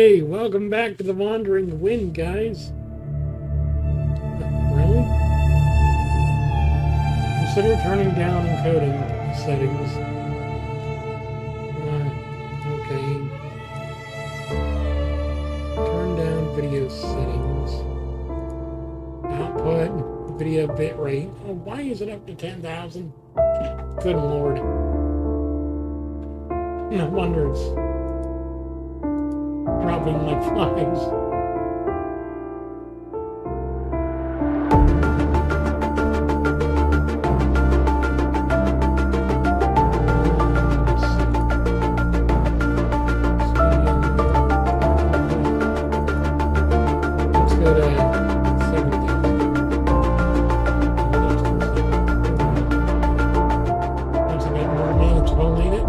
Hey, welcome back to the Wandering Wind, guys. Really? Consider turning down encoding settings. Okay. Turn down video settings. Output, video bitrate. Oh, why is it up to 10,000? Good Lord. No wonder it's dropping like flies. Let's go to 7,000. That's a bit more manageable, ain't it?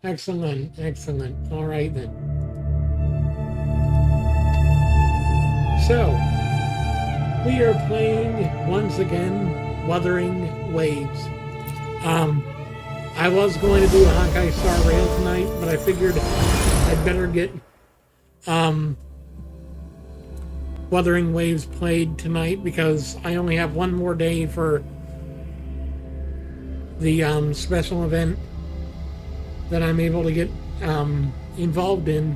Excellent, excellent. All right then. So, we are playing once again Wuthering Waves. I was going to do a Honkai Star Rail tonight, but I figured I'd better get Wuthering Waves played tonight because I only have one more day for the special event that I'm able to get involved in.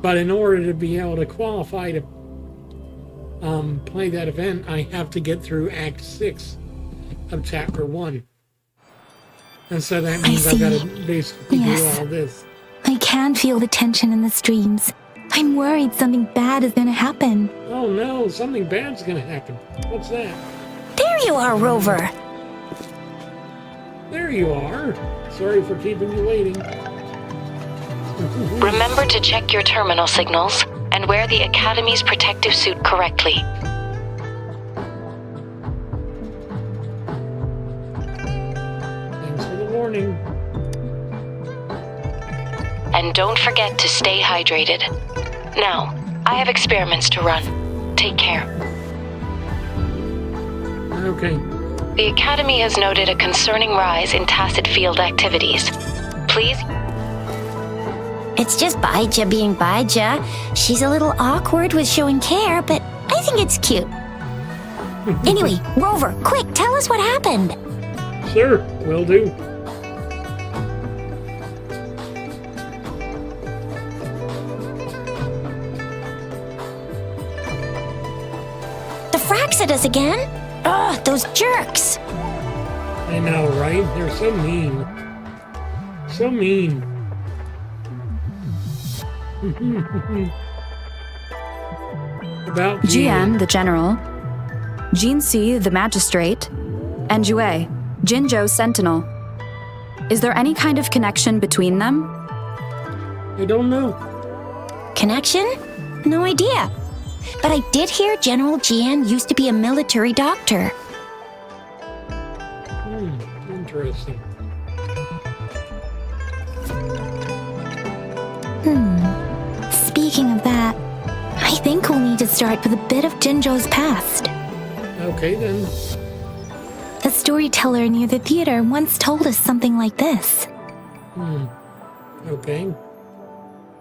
But in order to be able to qualify to play that event, I have to get through Act 6 of Chapter 1. And so that means I've got to basically do all this. I can feel the tension in the streams. I'm worried something bad is going to happen. Oh no, something bad's going to happen. What's that? There you are, Rover. There you are. Sorry for keeping you waiting. Remember to check your terminal signals and wear the Academy's protective suit correctly. Thanks for the warning. And don't forget to stay hydrated. Now, I have experiments to run. Take care. Okay. The Academy has noted a concerning rise in tacit field activities. Please... It's just Baija being Baija. She's a little awkward with showing care, but I think it's cute. Anyway, Rover, quick, tell us what happened. Sure, will do. The Fraxidus again? Ugh, those jerks. I know, right? They're so mean. So mean. About GM, the general, Jinsi, the magistrate, and Jue, Jinzhou sentinel. Is there any kind of connection between them? I don't know. Connection? No idea. But I did hear General Jian used to be a military doctor. Interesting. Speaking of that, I think we'll need to start with a bit of Jinzhou's past. Okay, then. A storyteller near the theater once told us something like this. Okay.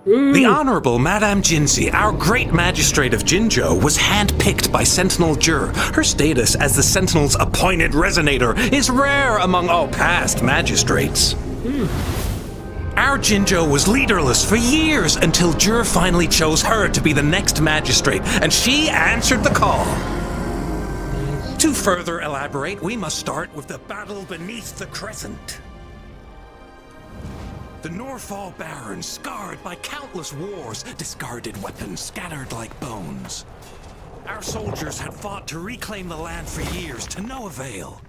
The Honorable Madame Jinsi, our great magistrate of Jinzhou, was handpicked by Sentinel Jur. Her status as the Sentinel's appointed resonator is rare among all past magistrates. Our Jinzhou was leaderless for years until Jur finally chose her to be the next magistrate, and she answered the call. To further elaborate, we must start with the battle beneath the crescent. The Norfall Barons, scarred by countless wars, discarded weapons scattered like bones. Our soldiers had fought to reclaim the land for years, to no avail.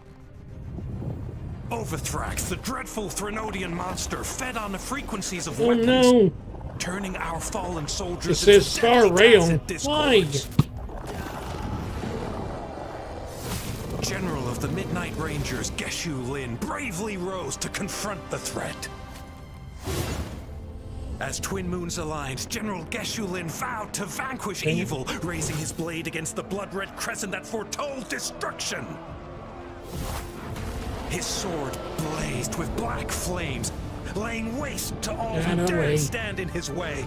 𝒆𝒅𝒂𝒔𝒕, the dreadful Threnodian monster, fed on the frequencies of weapons, no. turning our fallen soldiers It says into Star deadly Rail. tacit Why? discords. General of the Midnight Rangers, Geshu Lin, bravely rose to confront the threat. As Twin Moons aligned, General Geshu Lin vowed to vanquish evil, raising his blade against the blood-red crescent that foretold destruction. His sword blazed with black flames, laying waste to all Yeah, who no dared way. stand in his way.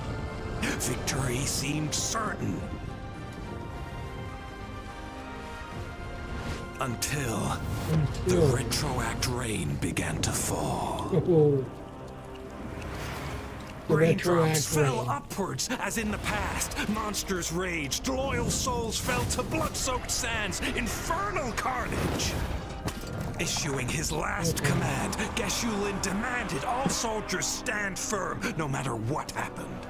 Victory seemed certain. Until the retroact rain began to fall. Oh. The Raindrops retroact fell rain. upwards as in the past. Monsters raged. Loyal souls fell to blood-soaked sands. Infernal carnage. Issuing his last command, Geshu-Lin demanded all soldiers stand firm, no matter what happened.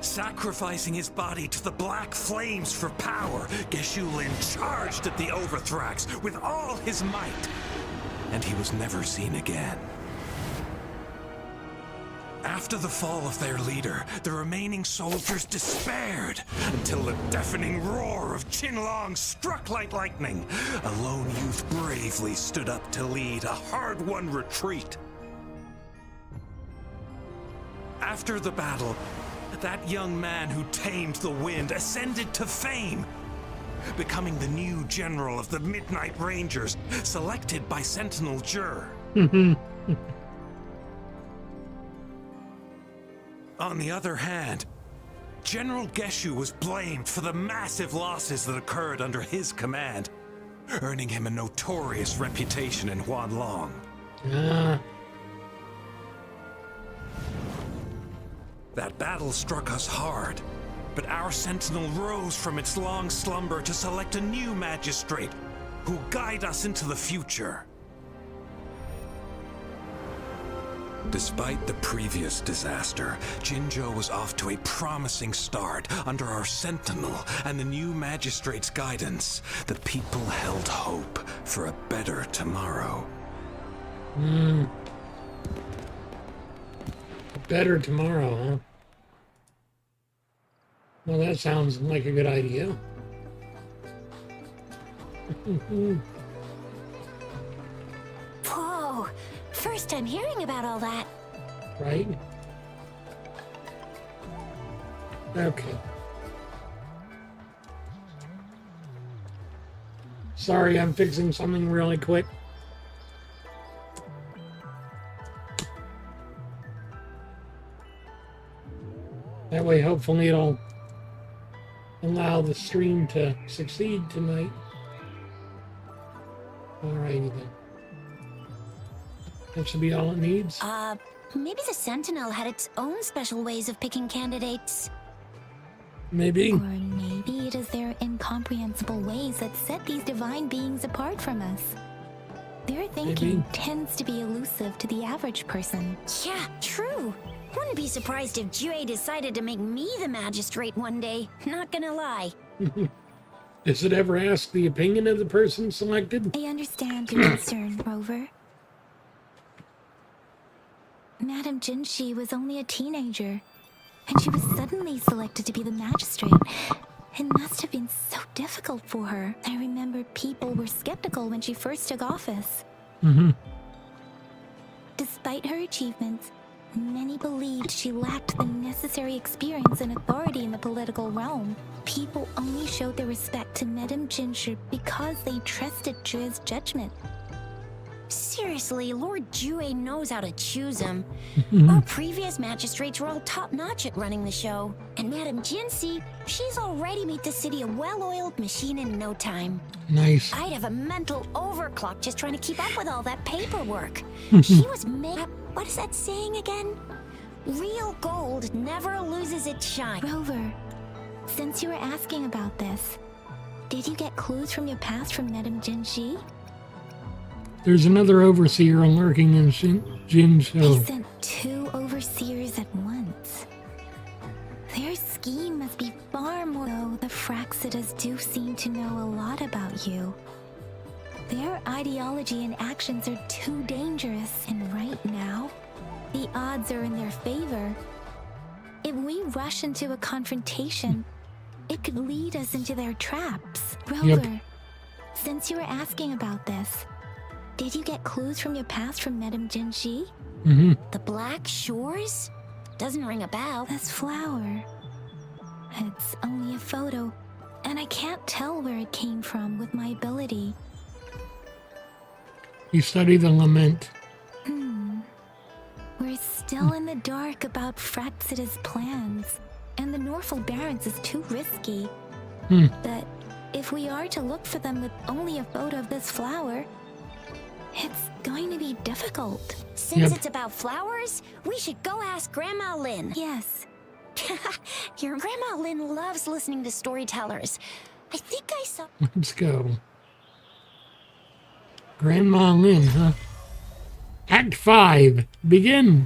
Sacrificing his body to the black flames for power, Geshu-Lin charged at the 𝑭𝒂𝒂𝒔𝒕 with all his might, and he was never seen again. After the fall of their leader, the remaining soldiers despaired until the deafening roar of Qinlong struck like lightning. A lone youth bravely stood up to lead a hard-won retreat. After the battle, that young man who tamed the wind ascended to fame, becoming the new general of the Midnight Rangers, selected by Sentinel 𝒁. On the other hand, General Geshu was blamed for the massive losses that occurred under his command, earning him a notorious reputation in Huanlong. That battle struck us hard, but our sentinel rose from its long slumber to select a new magistrate who'll guide us into the future. Despite the previous disaster, Jinzhou was off to a promising start under our sentinel and the new magistrate's guidance. The people held hope for a better tomorrow. A better tomorrow, huh? Well, that sounds like a good idea. Whoa, first time hearing about all that. Right? Okay. Sorry, I'm fixing something really quick. That way, hopefully, it'll allow the stream to succeed tonight. Alrighty then. That should be all it needs. Maybe the Sentinel had its own special ways of picking candidates. Maybe. Or maybe it is their incomprehensible ways that set these divine beings apart from us. Their thinking tends to be elusive to the average person. Yeah, true. Wouldn't be surprised if 𝒁 decided to make me the magistrate one day. Not gonna lie. Does it ever ask the opinion of the person selected? I understand your concern, Rover. Madame Jinshi was only a teenager, and she was suddenly selected to be the magistrate. It must have been so difficult for her. I remember people were skeptical when she first took office. Despite her achievements, many believed she lacked the necessary experience and authority in the political realm. People only showed their respect to Madame Jinshi because they trusted 𝒁's judgment. Seriously, Lord 𝒁 knows how to choose him. Our previous magistrates were all top-notch at running the show. And Madame Jinshi, she's already made the city a well-oiled machine in no time. Nice. I'd have a mental overclock just trying to keep up with all that paperwork. She was made... What is that saying again? Real gold never loses its shine. Rover, since you were asking about this, did you get clues from your past from Madame Jinshi? There's another overseer lurking in Jinzhou. They sent 2 overseers at once. Their scheme must be far more, though the 𝒂𝒂𝒂𝒂𝒂 do seem to know a lot about you. Their ideology and actions are too dangerous, and right now, the odds are in their favor. If we rush into a confrontation, it could lead us into their traps. Rover, since you were asking about this, did you get clues from your past from Madame Jinshi? The Black Shores? Doesn't ring a bell. This flower. It's only a photo, and I can't tell where it came from with my ability. You study the lament. We're still in the dark about 𝒆𝒂𝒂𝒂's plans, and the Norfolk Barrens is too risky. But if we are to look for them with only a photo of this flower, it's going to be difficult. Since it's about flowers, we should go ask Grandma Lynn. Yes. Your Grandma Lynn loves listening to storytellers. I think I saw... Let's go. Grandma Lynn, huh? Act 5. Begin.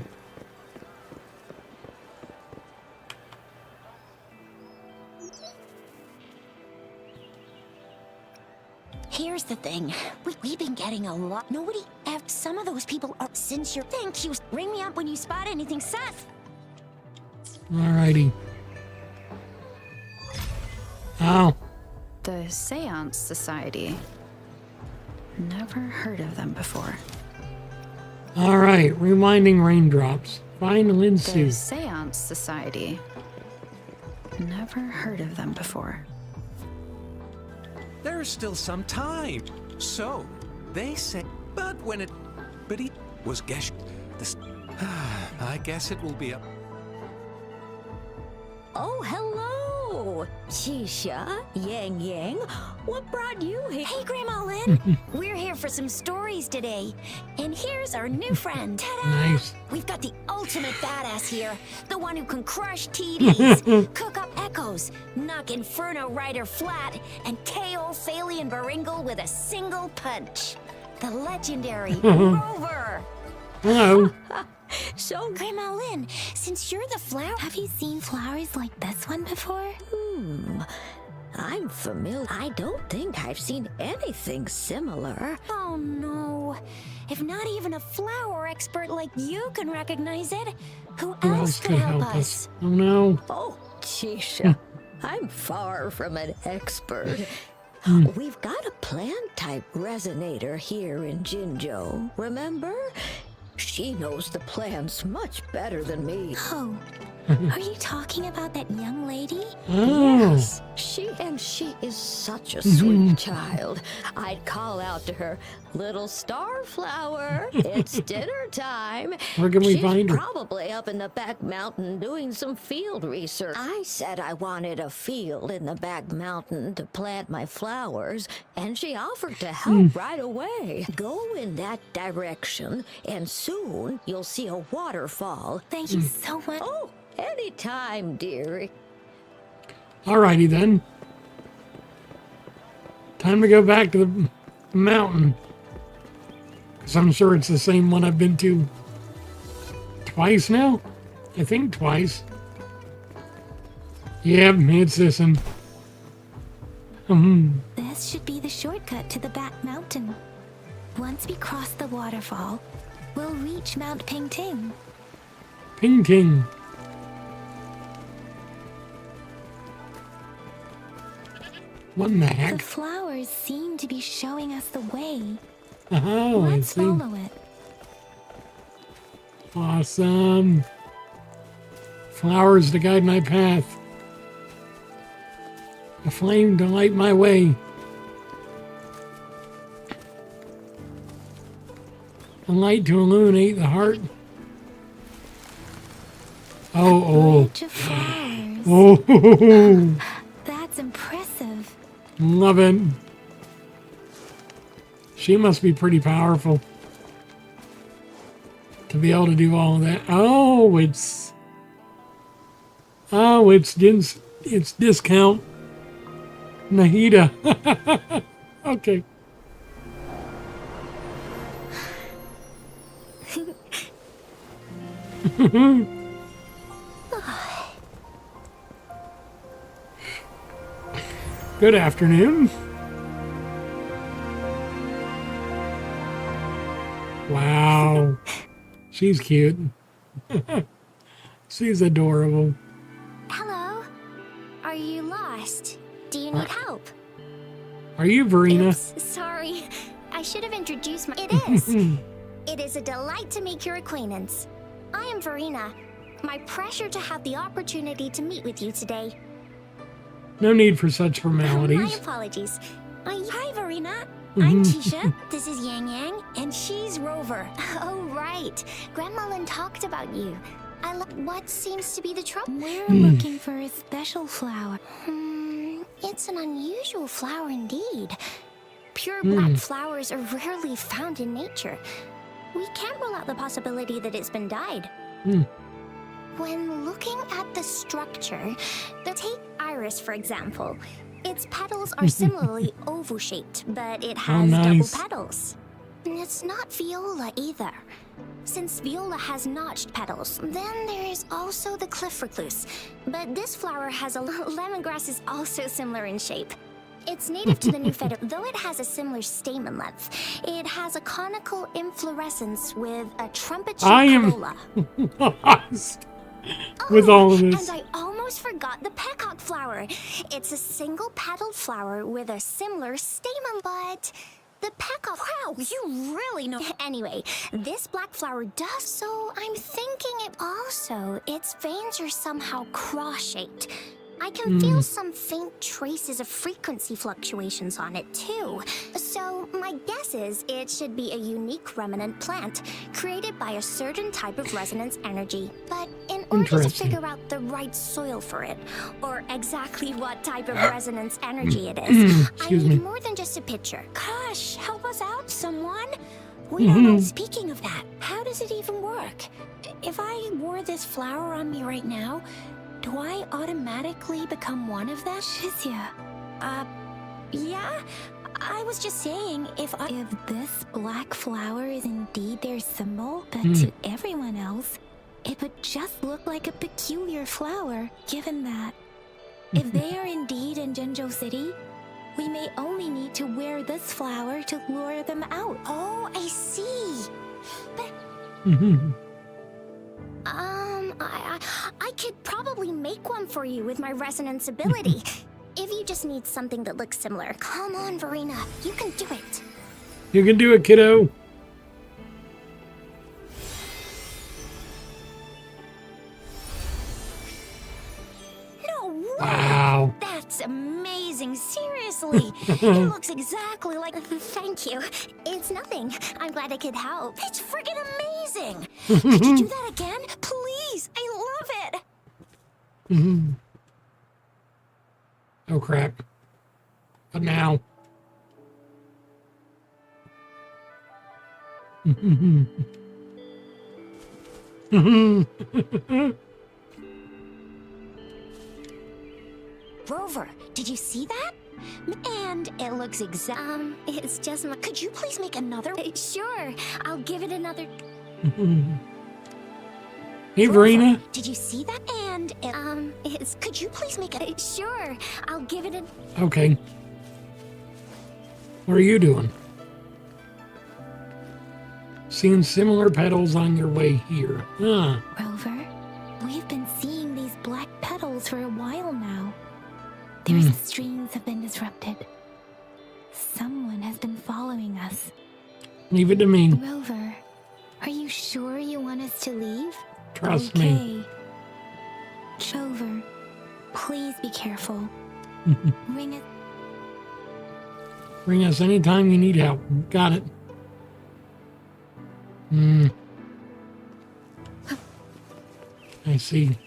Here's the thing. We've been getting a lot. Nobody... Some of those people are... Since you're... Thank you. Ring me up when you spot anything, Seth. Alrighty. Oh. The Seance Society. Never heard of them before. Alright, reminding raindrops. Find The Lindsay. Seance Society. Never heard of them before. There's still some time. So, they say, but when it, but he was Gesh, this, I guess it will be up. Oh, hello. Shisha, Yang Yang. What brought you here? Hey, Grandma Lynn. We're here for some stories today. And here's our new friend. Ta-da! Nice. We've got the ultimate badass here. The one who can crush TDs, cook up echoes, knock Inferno Rider flat, and KO Phaley and Baringle with a single punch. The legendary Rover. Hello. So, Grandma Lynn, since you're the flower... Have you seen flowers like this one before? I'm familiar. I don't think I've seen anything similar. Oh no. If not even a flower expert like you can recognize it, who Who else could help us? Oh no. Oh, Chisha, I'm far from an expert. We've got a plant-type resonator here in Jinzhou, remember? She knows the plants much better than me. Oh, are you talking about that young lady? Oh. Yes, she is such a sweet child. I'd call out to her, "Little starflower, it's dinner time." Where can we She's find her? probably up in the back mountain doing some field research. I said I wanted a field in the back mountain to plant my flowers, and she offered to help right away. Go in that direction, and soon you'll see a waterfall. Thank you so much. Oh, anytime, dearie. Alrighty then. Time to go back to the mountain. Because I'm sure it's the same one I've been to twice now. I think twice. Yep, it's this one. This should be the shortcut to the back mountain. Once we cross the waterfall, we'll reach Mount Pingting. Ping King. What in the The heck? flowers seem to be showing us the way. Oh, I Let's see. follow it. Awesome. Flowers to guide my path. A flame to light my way. A light to illuminate the heart. Oh, Bridge of flowers. oh. That's impressive. Love it. She must be pretty powerful to be able to do all of that. Oh, it's discount Nahida. Okay. Good afternoon. Wow. She's cute. She's adorable. Hello? Are you lost? Do you need help? Are you Verena? Oops, sorry. I should have introduced my... It is. It is a delight to make your acquaintance. I am Verena. My pleasure to have the opportunity to meet with you today. No need for such My formalities. apologies. Hi, Verena. I'm Tisha. This is Yang Yang, and she's Rover. Oh, right. Grandma Lynn talked about you. What seems to be the trouble? We're looking for a special flower. It's an unusual flower indeed. Pure black flowers are rarely found in nature. We can't rule out the possibility that it's been dyed. When looking at the structure, take iris for example. Its petals are similarly oval-shaped, but it has double petals. And it's not viola either. Since viola has notched petals, then there is also the cliff recluse. But this flower has lemongrass is also similar in shape. It's native to the New Feather, though it has a similar stamen length. It has a conical inflorescence with a trumpet-shaped corolla. With all of this. And I almost forgot the peacock flower. It's a single-petaled flower with a similar stamen, but the peacock... Wow, you really know... Anyway, this black flower does, so I'm thinking its veins are somehow cross-shaped. I can feel some faint traces of frequency fluctuations on it, too. So, my guess is it should be a unique remnant plant, created by a certain type of resonance energy. But in order to figure out the right soil for it, or exactly what type of resonance energy it is, I need more than just a picture. Gosh, help us out, someone! We don't know. Speaking of that, how does it even work? If I wore this flower on me right now, do I automatically become one of them? Shizia. Yeah? I was just saying, if this black flower is indeed their symbol, but to everyone else, it would just look like a peculiar flower, given that if they are indeed in Jinzhou City, we may only need to wear this flower to lure them out. Oh, I see. But... I could probably make one for you with my resonance ability. If you just need something that looks similar. Come on, Verena. You can do it. You can do it, kiddo. No way! Wow. That's amazing. Seriously. It looks exactly like... Thank you. It's nothing. I'm glad I could help. It's friggin' amazing. Could you do that again? Please. I love it. Oh, crap. But now... Rover, did you see that? And it looks it's just my... Could you please make another? Sure, I'll give it another... Hey, Verena. Did you see that? And it, could you please make a... Sure, I'll give it a... Okay. What are you doing? Seeing similar petals on your way here. Huh. Rover, we've been seeing these black petals for a while now. Their streams have been disrupted. Someone has been following us. Leave it to me. Rover, are you sure you want us to leave? Trust me. Rover, please be careful. Ring us anytime you need help. Got it. I see.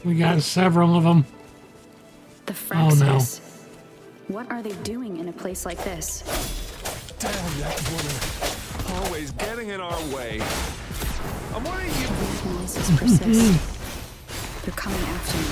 We got several of them. The Fraxis. Oh no. What are they doing in a place like this? Damn that woman. Always getting in our way. I'm wondering if... These noises persist. They're coming after me.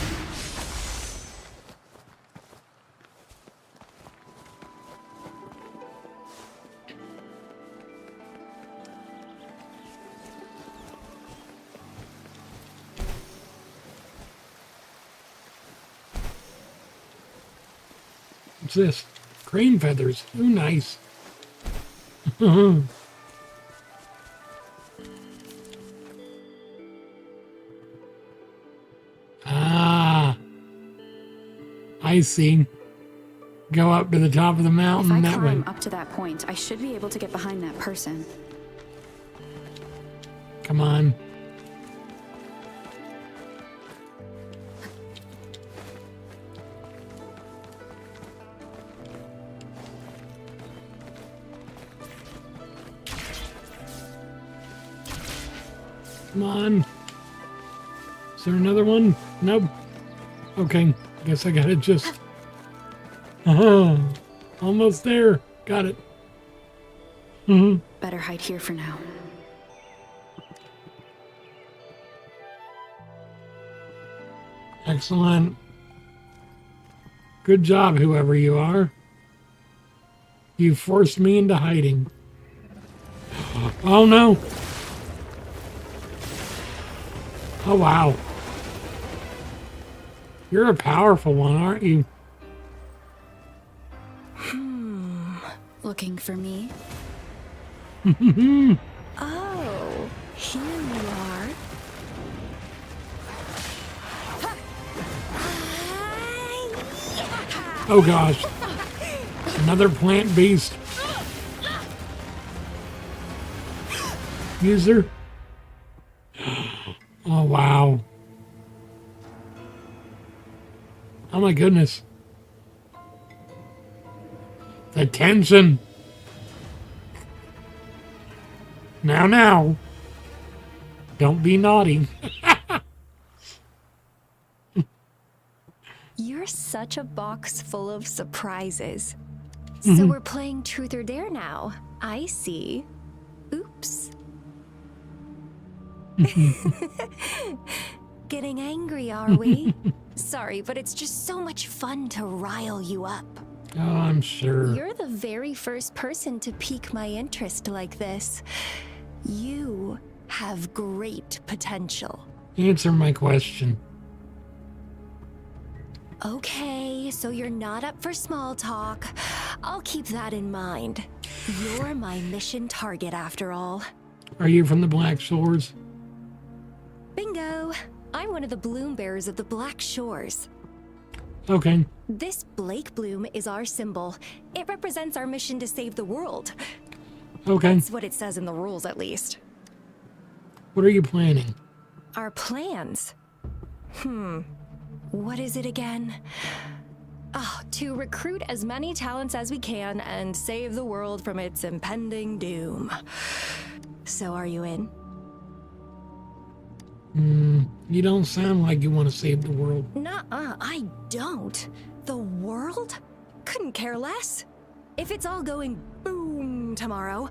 What's this? Crane feathers. Ooh, nice. Ah, I see. Go up to the top of the mountain If I that way. climb up to that point, I should be able to get behind that person. Come on. Come on. Is there another one? Nope. Okay. Guess I gotta just... Almost there. Got it. Better hide here for now. Excellent. Good job, whoever you are. You forced me into hiding. Oh no. Oh wow. You're a powerful one, aren't you? Looking for me? Oh, here you are. Oh gosh. Another plant beast. User. Oh wow. Oh my goodness. The tension. Now. Don't be naughty. You're such a box full of surprises. Mm-hmm. So we're playing Truth or Dare now. I see. Oops. Getting angry, are we? Sorry, but it's just so much fun to rile you up. Oh, I'm sure. You're the very first person to pique my interest like this. You have great potential. Answer my question. Okay, so you're not up for small talk. I'll keep that in mind. You're my mission target after all. Are you from the Black Shores? Bingo! I'm one of the bloom bearers of the Black Shores. Okay. This Blake bloom is our symbol. It represents our mission to save the world. Okay. That's what it says in the rules, at least. What are you planning? Our plans? What is it again? Oh, to recruit as many talents as we can and save the world from its impending doom. So are you in? You don't sound like you want to save the world. Nuh-uh, I don't. The world? Couldn't care less. If it's all going boom tomorrow,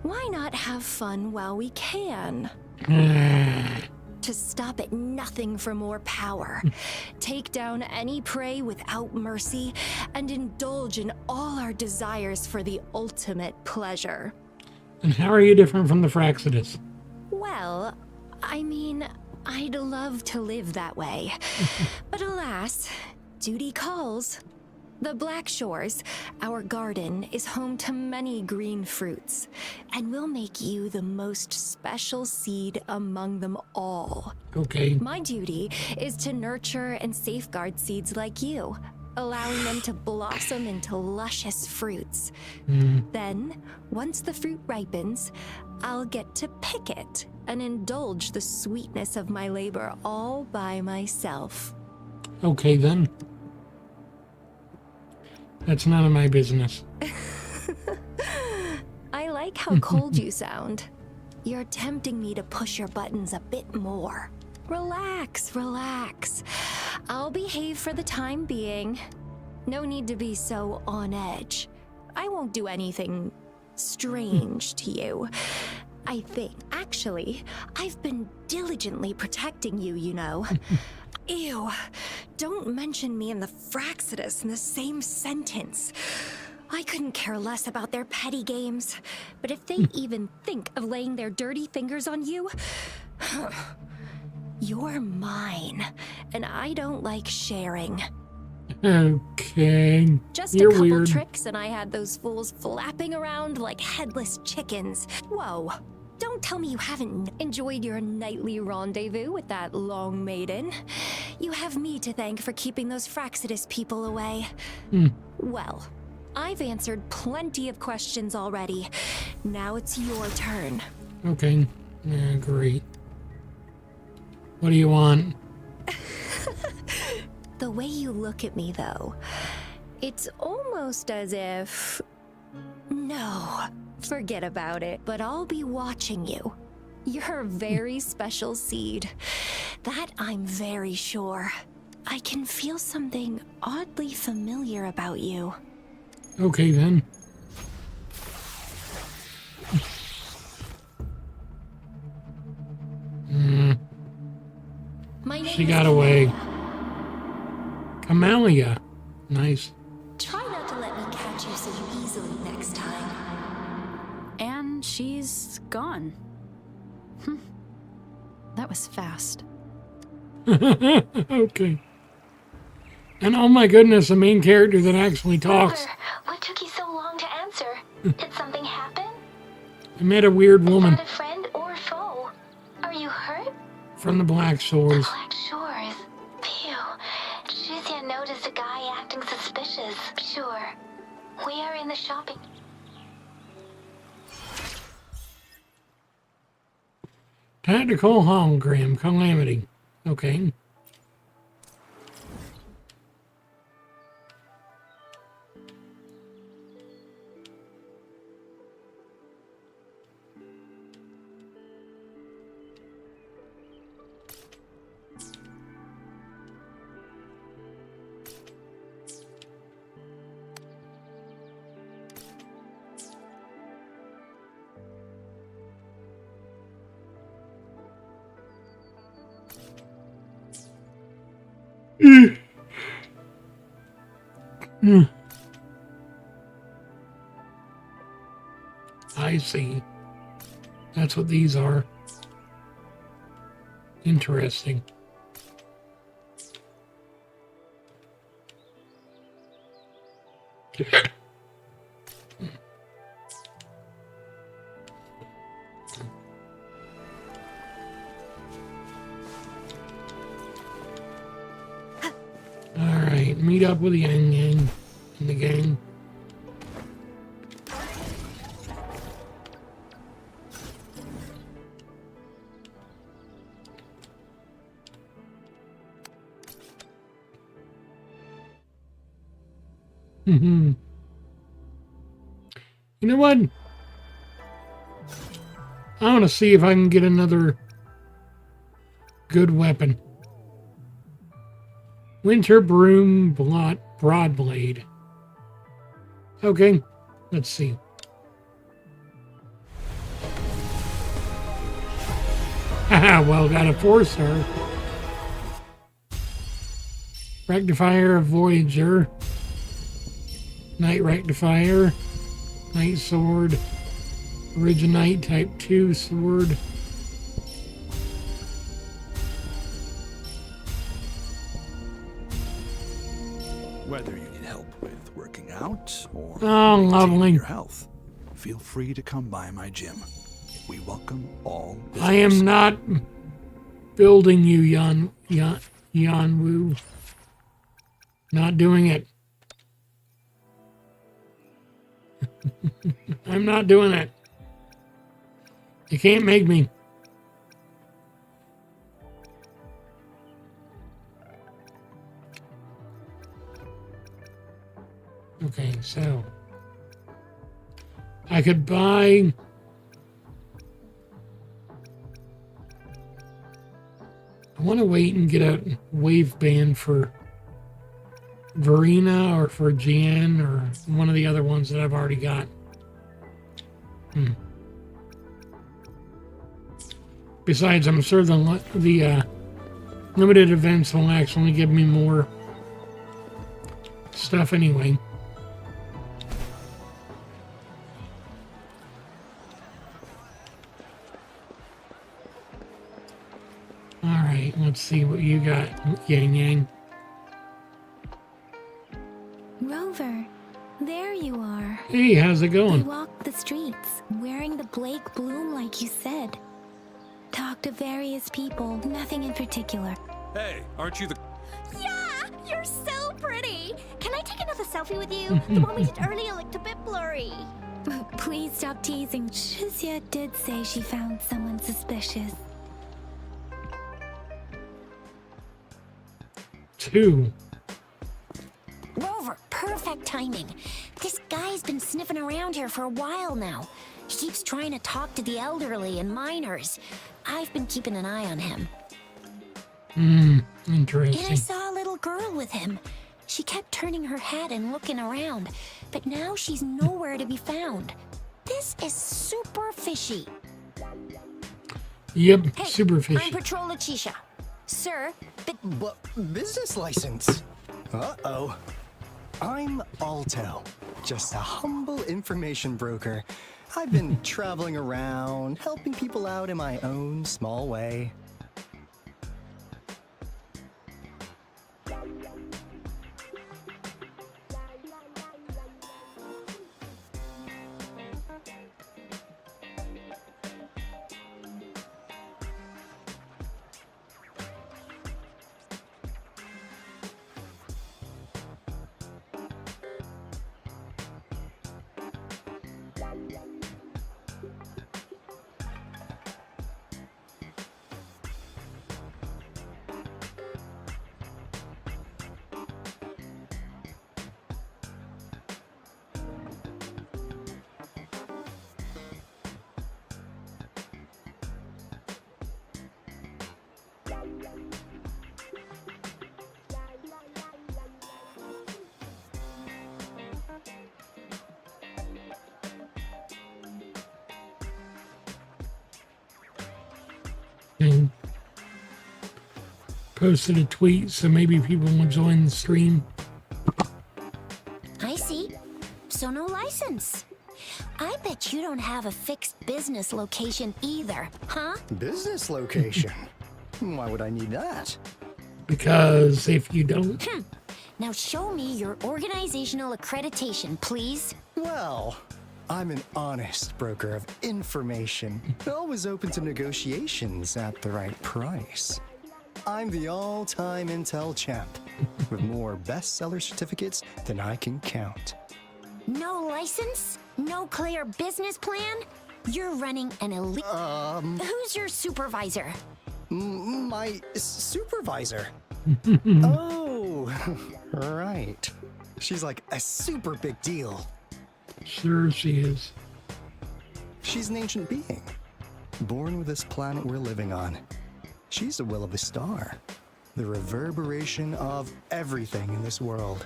why not have fun while we can? To stop at nothing for more power, take down any prey without mercy, and indulge in all our desires for the ultimate pleasure. And how are you different from the 𝑭𝒐𝒂𝒔𝒕s? Well, I mean, I'd love to live that way. But alas, duty calls. The Black Shores, our garden, is home to many green fruits, and we'll make you the most special seed among them all. Okay. My duty is to nurture and safeguard seeds like you, allowing them to blossom into luscious fruits. Then, once the fruit ripens, I'll get to pick it and indulge the sweetness of my labor all by myself. Okay then. That's none of my business. I like how cold you sound. You're tempting me to push your buttons a bit more. Relax, relax. I'll behave for the time being. No need to be so on edge. I won't do anything strange to you. I think, actually, I've been diligently protecting you, you know. Ew, don't mention me and the 𝑭𝒐𝒂𝒂𝒐 in the same sentence. I couldn't care less about their petty games, but if they even think of laying their dirty fingers on you, you're mine, and I don't like sharing. Okay. Just You're a couple weird. tricks and I had those fools flapping around like headless chickens. Whoa. Don't tell me you haven't enjoyed your nightly rendezvous with that long maiden. You have me to thank for keeping those 𝑭𝒐𝒂𝒂𝒐 people away. Well, I've answered plenty of questions already. Now it's your turn. Okay. Yeah, great. What do you want? The way you look at me, though, it's almost as if... No, forget about it, but I'll be watching you. You're a very special seed. That I'm very sure. I can feel something oddly familiar about you. Okay, then. She got away. Camellia. Nice. Try not to let me catch you so easily next time. And she's gone. That was fast. Okay. And oh my goodness, the main character that actually talks. What took you so long to answer? Did something happen? I met a weird woman Is that a friend or foe? Are you hurt? from the Black Shores. Black Shores. Phew. Shizia noticed a guy acting suspicious. Sure. We are in the shopping. Tactical hologram calamity. Okay. I see. That's what these are. Interesting. Alright, meet up with Yang Yang and the gang. You know what? I want to see if I can get another good weapon. Winter Broom Broadblade. Okay, let's see. Haha, well, got a 4-star. Rectifier of Voyager. Night Rectifier. Night Sword. Originite Type 2 Sword. Whether you need help with working out or lovely. maintaining your health, feel free to come by my gym. We welcome all visitors. I am not building you, Yan Wu. Not doing it. I'm not doing it. You can't make me. Okay, so I could buy I want to wait and get a wave band for Verena or for Jan or one of the other ones that I've already got. Besides, I'm sure the limited events will actually give me more stuff anyway. Alright, let's see what you got, Yang Yang. Rover, there you are. Hey, how's it We going? walked the streets, wearing the Blake bloom like you said. Talked to various people, nothing in particular. Hey, aren't you the... Yeah, you're so pretty. Can I take another selfie with you? The one we did earlier looked a bit blurry. Please stop teasing. Shizia did say she found someone suspicious. 2. Rover, perfect timing. This guy's been sniffing around here for a while now. He keeps trying to talk to the elderly and minors. I've been keeping an eye on him. Interesting. And I saw a little girl with him. She kept turning her head and looking around, but now she's nowhere to be found. This is super fishy. Yep, Hey, super I'm fishy. Patrol Letitia. Sir, but Business license. Uh-oh. I'm Alto, just a humble information broker. I've been traveling around, helping people out in my own small way. And posted a tweet, so maybe people will join the stream. I see. So no license. I bet you don't have a fixed business location either, huh? Business location? Why would I need that? Because if you don't, Now show me your organizational accreditation, please. Well, I'm an honest broker of information, always open to negotiations at the right price. I'm the all-time Intel champ, with more bestseller certificates than I can count. No license? No clear business plan? You're running an elite... Who's your supervisor? My supervisor. Oh, right. She's like a super big deal. sure she is. She's an ancient being, born with this planet we're living on. She's the will of the star, the reverberation of everything in this world.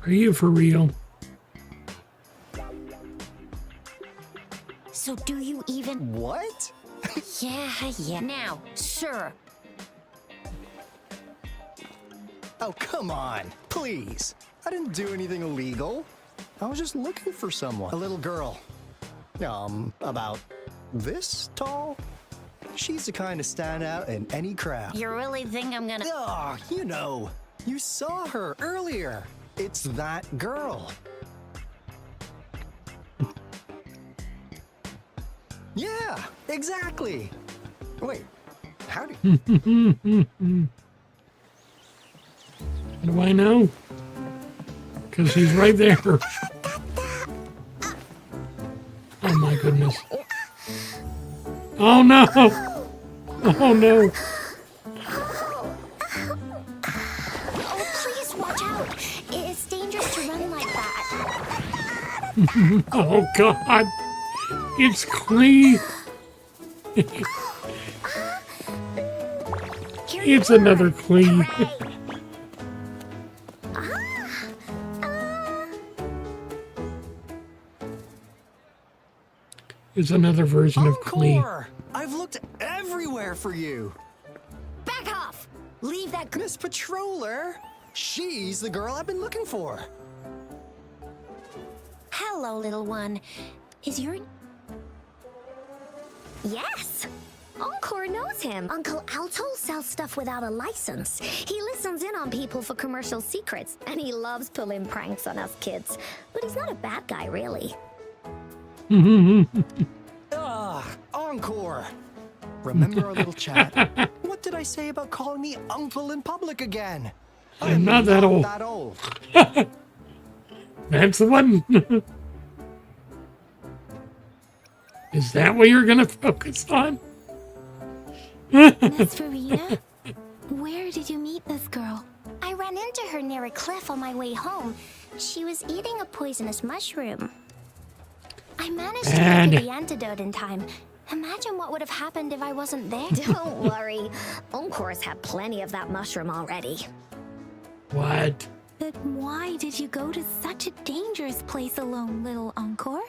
Are you for real? So do you even... What? Yeah. Now, sir. Oh, come on, please. I didn't do anything illegal. I was just looking for someone. A little girl. About this tall? She's the kind to stand out in any crowd. You really think I'm gonna... Oh, you know. You saw her earlier. It's that girl. Yeah, exactly. Wait, how do you... How do I know? Because he's right there. Oh my goodness. Oh no! Oh no! Oh, please watch out. It's dangerous to run like that. Oh god! It's clean! It's another clean. It's another version of clean. Encore! I've looked everywhere for you. Back off! Leave that... Miss Patroller, she's the girl I've been looking for. Hello, little one. Is your... Yes! Encore knows him. Uncle Alto sells stuff without a license. He listens in on people for commercial secrets, and he loves pulling pranks on us kids. But he's not a bad guy, really. Encore! Remember our little chat? What did I say about calling me uncle in public again? I'm not that old. That old. That's the one. Is that what you're gonna focus on? Miss Farina, where did you meet this girl? I ran into her near a cliff on my way home. She was eating a poisonous mushroom. I managed to get the antidote in time. Imagine what would have happened if I wasn't there. Don't worry. Encore's had plenty of that mushroom already. What? But why did you go to such a dangerous place alone, little Encore?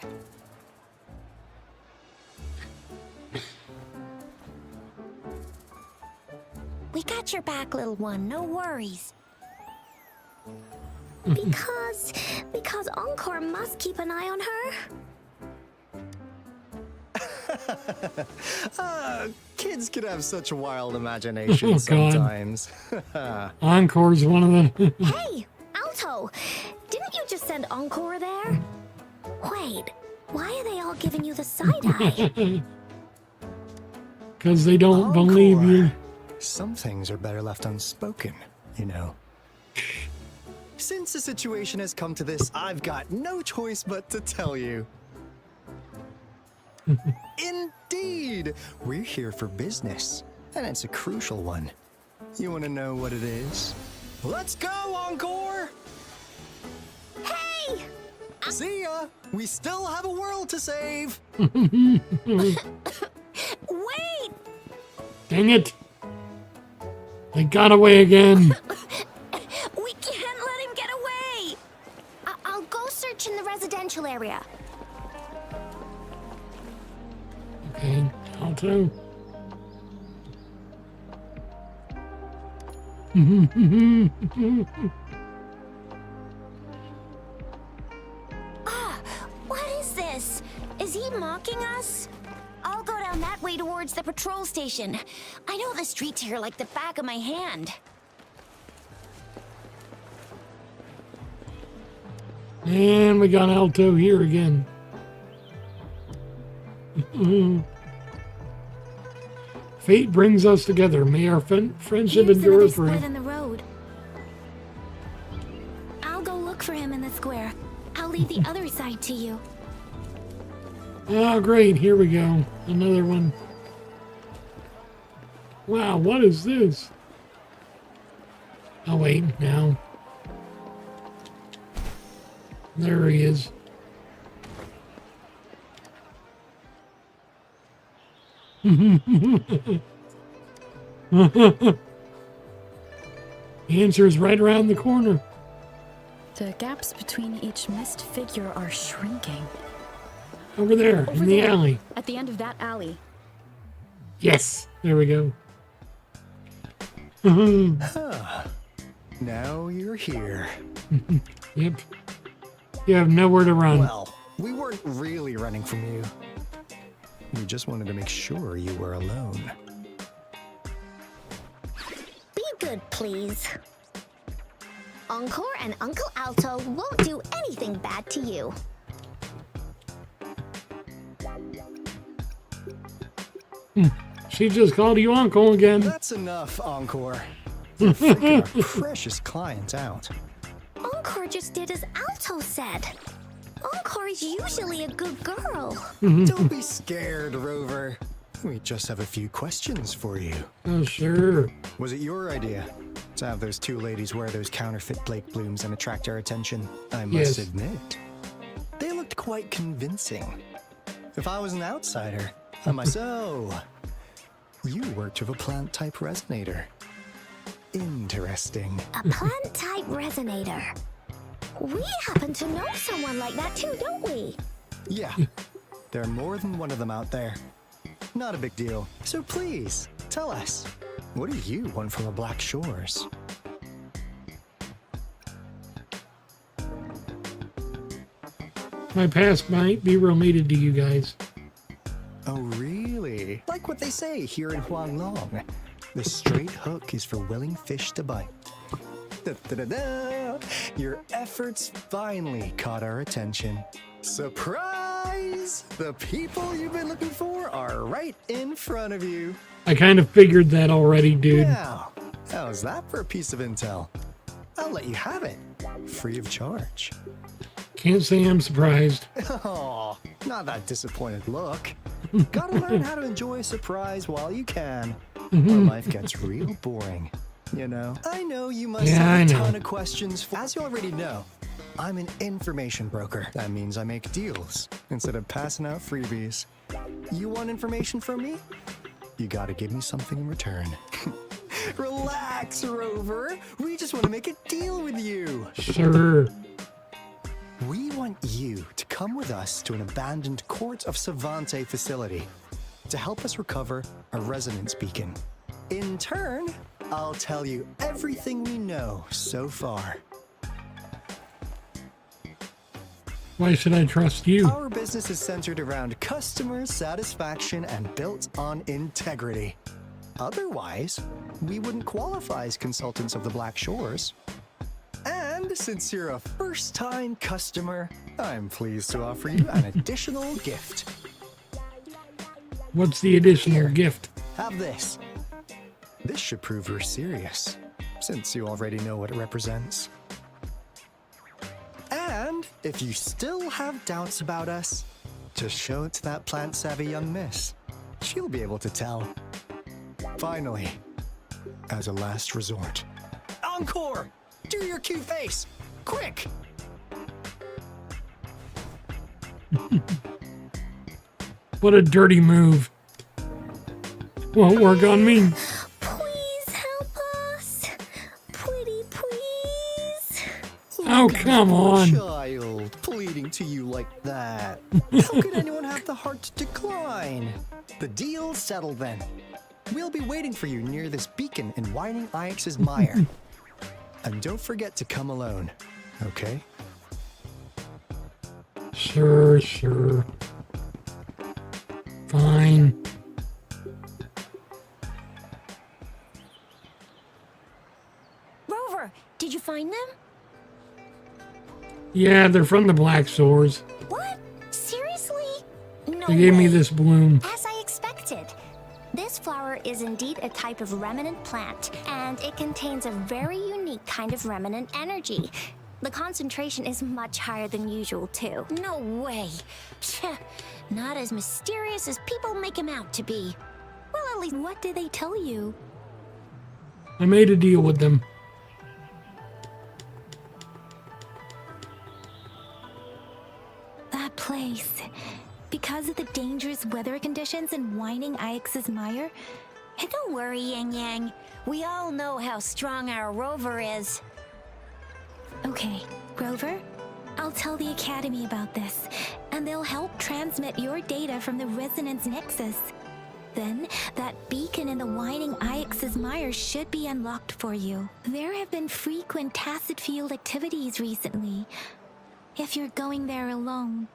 We got your back, little one. No worries. Because Encore must keep an eye on her. Kids can have such wild imaginations sometimes. Encore's one of them. Hey, Alto! Didn't you just send Encore there? Wait, why are they all giving you the side eye? Because they don't believe you. Some things are better left unspoken, you know. Since the situation has come to this, I've got no choice but to tell you. Indeed! We're here for business, and it's a crucial one. You want to know what it is? Let's go, Encore! Hey! See ya! We still have a world to save! Wait! Dang it! They got away again. We can't let him get away! I'll go search in the residential area. Okay, Alto. What is this? Is he mocking us? I'll go down that way towards the patrol station. I know the streets here like the back of my hand. And we got Alto here again. Fate brings us together. May our friendship endure forever. In the road. I'll go look for him in the square. I'll leave the other side to you. Oh, great. Here we go. Another one. Wow, what is this? Oh, wait, now. There he is. The answer is right around the corner. The gaps between each missed figure are shrinking. Over there, in the alley. At the end of that alley. Yes, there we go. Now you're here. Yep. You have nowhere to run. Well, we weren't really running from you. We just wanted to make sure you were alone. Be good, please. Encore and Uncle Alto won't do anything bad to you. She just called you uncle again. That's enough, Encore. You're freaking our precious client out. Encore just did as Alto said. Encore is usually a good girl. Don't be scared, Rover. We just have a few questions for you. Oh, sure. Was it your idea to have those two ladies wear those counterfeit Blake blooms and attract our attention? I must admit, they looked quite convincing. If I was an outsider, I might say, oh, you worked with a plant-type resonator. Interesting. A plant-type resonator. We happen to know someone like that too, don't we? Yeah, there are more than one of them out there. Not a big deal. So please, tell us, what do you want from the Black Shores? My past might be related to you guys. Oh, really? Like what they say here in Huanglong. The straight hook is for willing fish to bite. Da-da-da-da! Your efforts finally caught our attention. Surprise! The people you've been looking for are right in front of you. I kind of figured that already, dude. Now, how's that for a piece of intel? I'll let you have it, free of charge. Can't say I'm surprised. Oh, not that disappointed look. Gotta learn how to enjoy a surprise while you can, or life gets real boring. you know. I know you must Yeah, have a I know. ton of questions. As you already know, I'm an information broker. That means I make deals instead of passing out freebies. You want information from me? You gotta give me something in return. Relax, Rover. We just want to make a deal with you. Sure. We want you to come with us to an abandoned Court of 𝒐𝒍𝒐𝒂𝒔𝒕 facility to help us recover a resonance beacon. In turn, I'll tell you everything we know so far. Why should I trust you? Our business is centered around customer satisfaction and built on integrity. Otherwise, we wouldn't qualify as consultants of the Black Shores. And since you're a first-time customer, I'm pleased to offer you an additional gift. What's the additional gift? Have this. This should prove you're serious, since you already know what it represents. And if you still have doubts about us, just show it to that plant-savvy young miss. She'll be able to tell. Finally, as a last resort, encore! Do your cute face! Quick! What a dirty move. Won't work on me. Please help us. Pretty please. Oh, come on. Child, pleading to you like that. How could anyone have the heart to decline? The deal's settled then. We'll be waiting for you near this beacon in Whining Ix's mire. And don't forget to come alone, okay? Sure, sure. Fine. Rover, did you find them? Yeah, they're from the Black Shores. What? Seriously? No They gave me way. this bloom. As I expected. This flower is indeed a type of remnant plant, and it contains a very unique kind of remnant energy. The concentration is much higher than usual, too. No way. Tch, not as mysterious as people make him out to be. Well, at least what did they tell you? I made a deal with them. That place. Because of the dangerous weather conditions in Whining Ix's mire, Don't worry, Yang Yang. We all know how strong our Rover is. Okay, Rover, I'll tell the Academy about this, and they'll help transmit your data from the Resonance Nexus. Then, that beacon in the Whining Ix's mire should be unlocked for you. There have been frequent tacit field activities recently. If you're going there alone,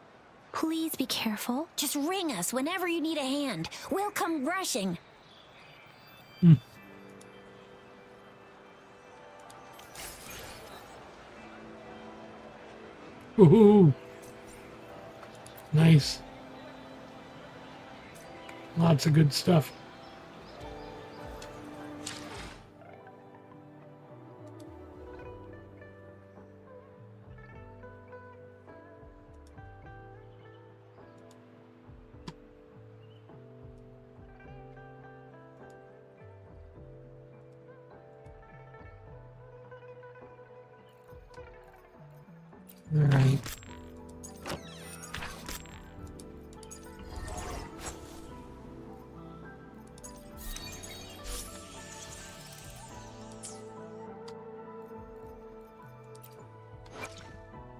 please be careful. Just ring us whenever you need a hand. We'll come rushing. Woohoo! Nice. Lots of good stuff. All right.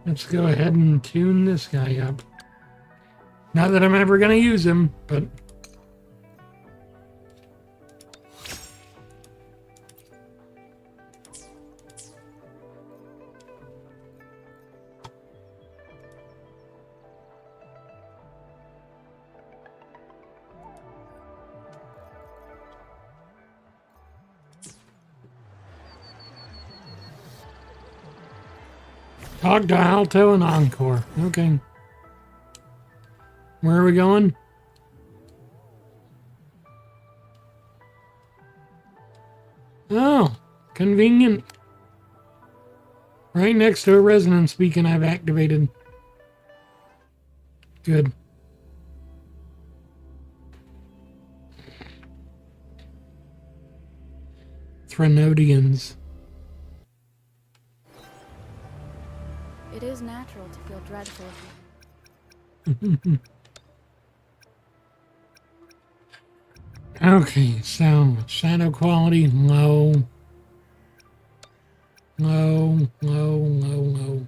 Let's go ahead and tune this guy up. Not that I'm ever going to use him, but... Talk to Alto and Encore. Okay. Where are we going? Oh, convenient. Right next to a resonance beacon I've activated. Good. Frenodians. It is natural to feel dreadful. Okay, so shadow quality low. Low, low, low, low.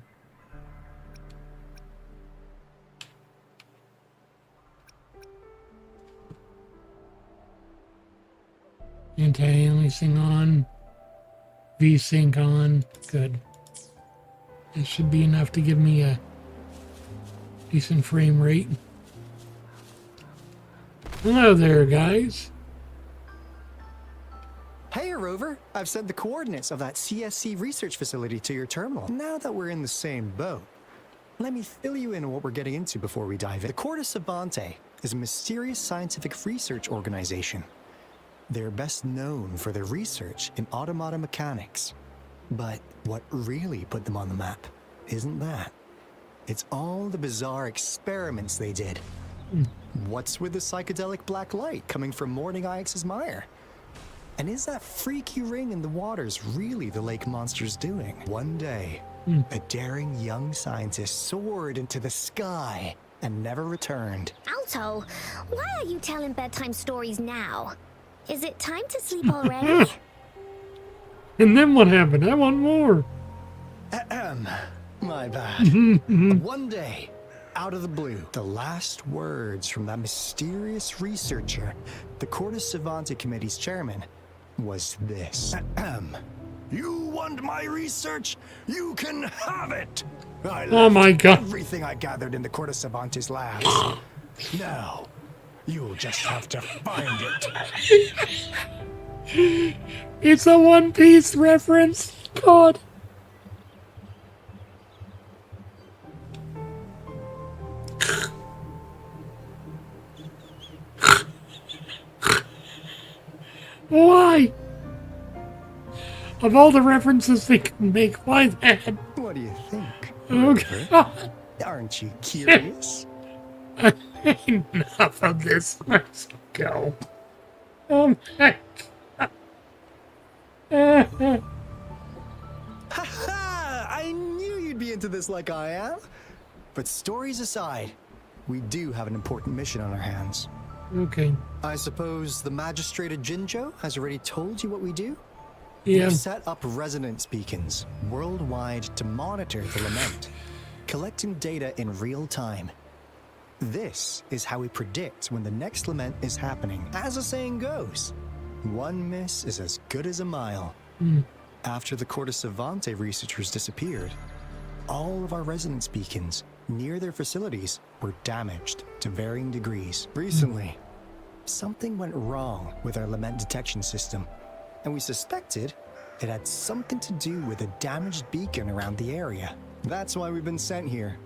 Anti-aliasing on. VSync on. Good. It should be enough to give me a decent frame rate. Hello there, guys. Hey, Rover. I've sent the coordinates of that CSC research facility to your terminal. Now that we're in the same boat, let me fill you in on what we're getting into before we dive in. The 𝑭𝒂𝒂𝒍𝒂 is a mysterious scientific research organization. They're best known for their research in automata mechanics. But what really put them on the map isn't that. It's all the bizarre experiments they did. What's with the psychedelic black light coming from morning Ix's mire? And is that freaky ring in the waters really the lake monster's doing? One day, a daring young scientist soared into the sky and never returned. Alto, why are you telling bedtime stories now? Is it time to sleep already? And then what happened? I want more. My bad. One day, out of the blue, the last words from that mysterious researcher, the 𝒂𝒂𝒍𝒂𝒂 Committee's chairman, was this. You want my research? You can have it! Oh my God. Everything I gathered in the 𝒂𝒂𝒍𝒂𝒂𝒂's labs. Now, you'll just have to find it. It's a One Piece reference. God. Why? Of all the references they can make, why that? What do you think? Oh, God. Aren't you curious? Enough of this. Let's go. Oh my God. I knew you'd be into this like I am. But stories aside, we do have an important mission on our hands. Okay. I suppose the magistrate of Jinzhou has already told you what we do? Yeah. We've set up resonance beacons worldwide to monitor the lament, collecting data in real time. This is how we predict when the next lament is happening. As the saying goes, one miss is as good as a mile. After the 𝒂𝒂𝒍𝒂𝒂𝒂 researchers disappeared, all of our resonance beacons near their facilities were damaged to varying degrees. Recently, something went wrong with our lament detection system, and we suspected it had something to do with a damaged beacon around the area. That's why we've been sent here,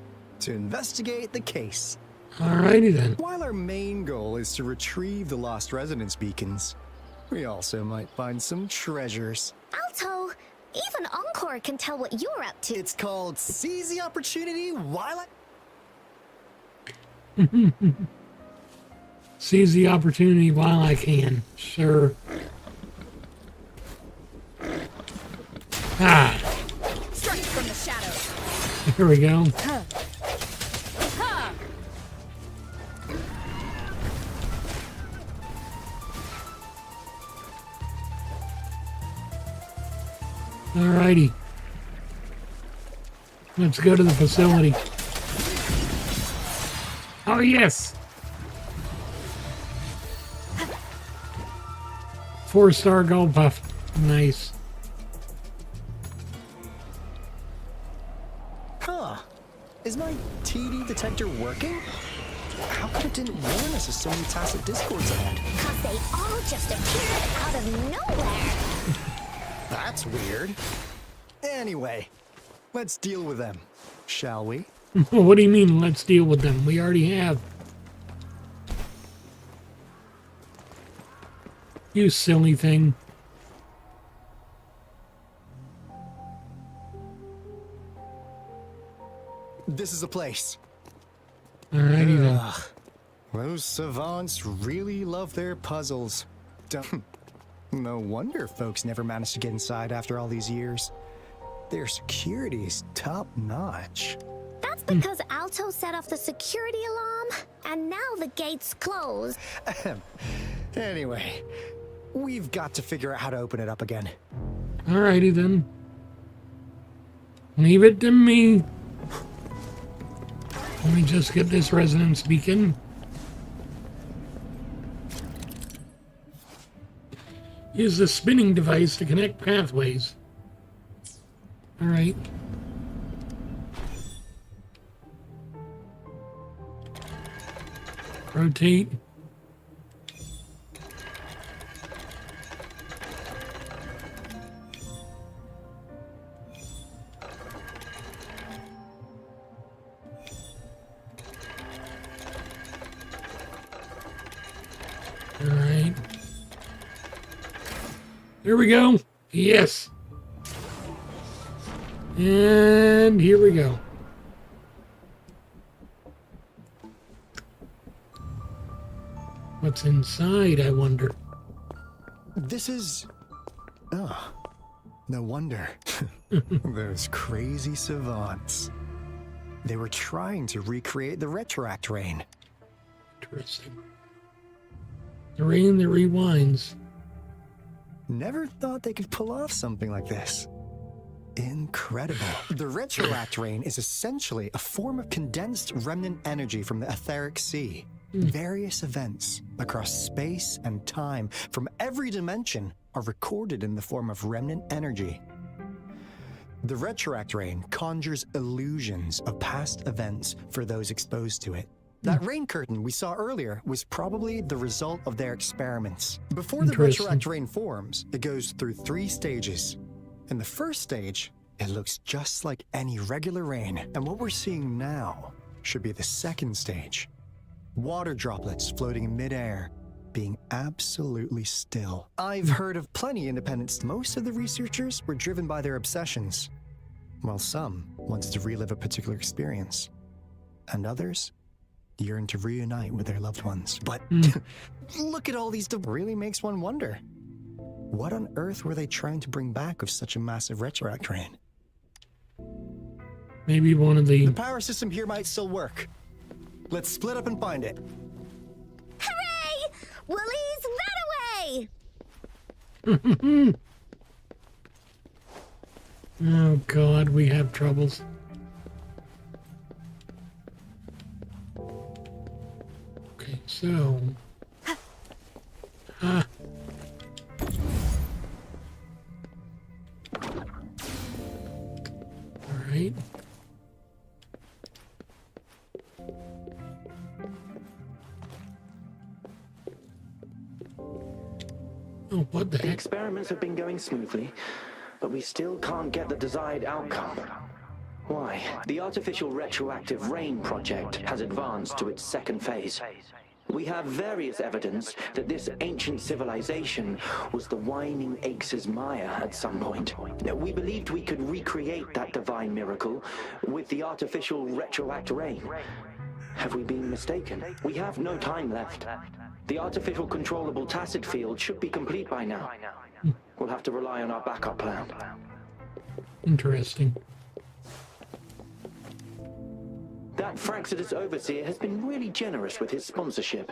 to investigate the case. Alrighty then. While our main goal is to retrieve the lost resonance beacons, we also might find some treasures. Alto, even Encore can tell what you're up to. It's called Seize the Opportunity While Seize the opportunity while I can. Sure. Ah. Strike from the shadows. Here we go. Alrighty. Let's go to the facility. Oh, yes. 4-star gold buff. Nice. Huh. Is my TD detector working? How come it didn't warn us of so many tacit discords ahead? 'Cause they all just appeared out of nowhere. That's weird. Anyway, let's deal with them, shall we? What do you mean, let's deal with them? We already have. You silly thing. This is the place. Alrighty then. Those savants really love their puzzles. No wonder folks never managed to get inside after all these years. Their security's top-notch. That's because Alto set off the security alarm, and now the gate's closed. Anyway, we've got to figure out how to open it up again. Alrighty then. Leave it to me. Let me just get this resonance beacon. Use the spinning device to connect pathways. Alright. Rotate. Alright. There we go. Yes. And here we go. What's inside, I wonder? This is... Oh, no wonder. Those crazy savants. They were trying to recreate the retroact rain. Interesting. The rain that rewinds. Never thought they could pull off something like this. Incredible. The retroact rain is essentially a form of condensed remnant energy from the etheric sea. Various events across space and time from every dimension are recorded in the form of remnant energy. The retroact rain conjures illusions of past events for those exposed to it. That rain curtain we saw earlier was probably the result of their experiments. Before the retroact rain forms, it goes through 3 stages. In the first stage, it looks just like any regular rain, and what we're seeing now should be the second stage. Water droplets floating in midair, being absolutely still. I've heard of plenty independents. Most of the researchers were driven by their obsessions, while some wanted to relive a particular experience, and others yearn to reunite with their loved ones. But look at all these really makes one wonder. What on earth were they trying to bring back with such a massive retroact rain? Maybe one of the... The power system here might still work. Let's split up and find it. Hooray! Woolie's run away! Oh God, we have troubles. Okay, so... Alright. Oh, what the heck? The experiments have been going smoothly, but we still can't get the desired outcome. Why? The artificial retroactive rain project has advanced to its second phase. We have various evidence that this ancient civilization was the whining 𝒆𝒅𝒊𝒂𝒔𝒕 at some point. We believed we could recreate that divine miracle with the artificial retroact rain. Have we been mistaken? We have no time left. The artificial controllable tacit field should be complete by now. We'll have to rely on our backup plan. Interesting. That 𝑭𝒐𝒍𝒍𝒐𝒘 overseer has been really generous with his sponsorship.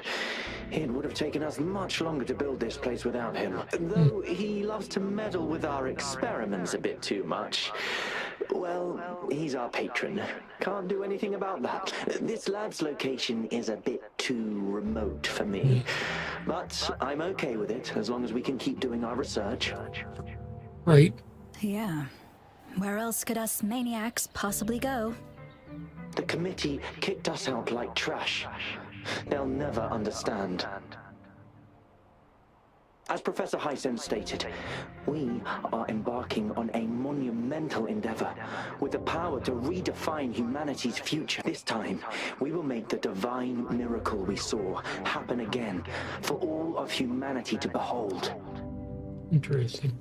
It would have taken us much longer to build this place without him. Though he loves to meddle with our experiments a bit too much. Well, he's our patron. Can't do anything about that. This lab's location is a bit too remote for me. But I'm okay with it, as long as we can keep doing our research. Right. Yeah. Where else could us maniacs possibly go? The committee kicked us out like trash. They'll never understand. As Professor Hyson stated, we are embarking on a monumental endeavor with the power to redefine humanity's future. This time, we will make the divine miracle we saw happen again for all of humanity to behold. Interesting.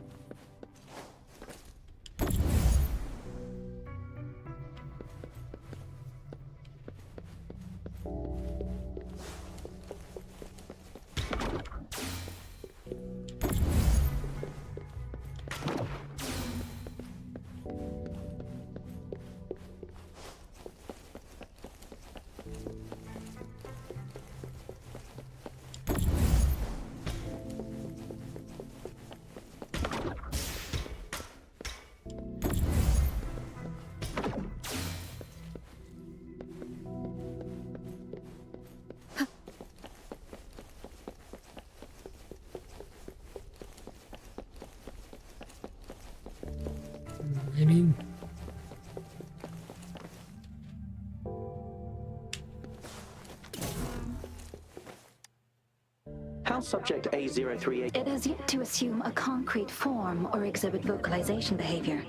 subject A038? It has yet to assume a concrete form or exhibit vocalization behavior.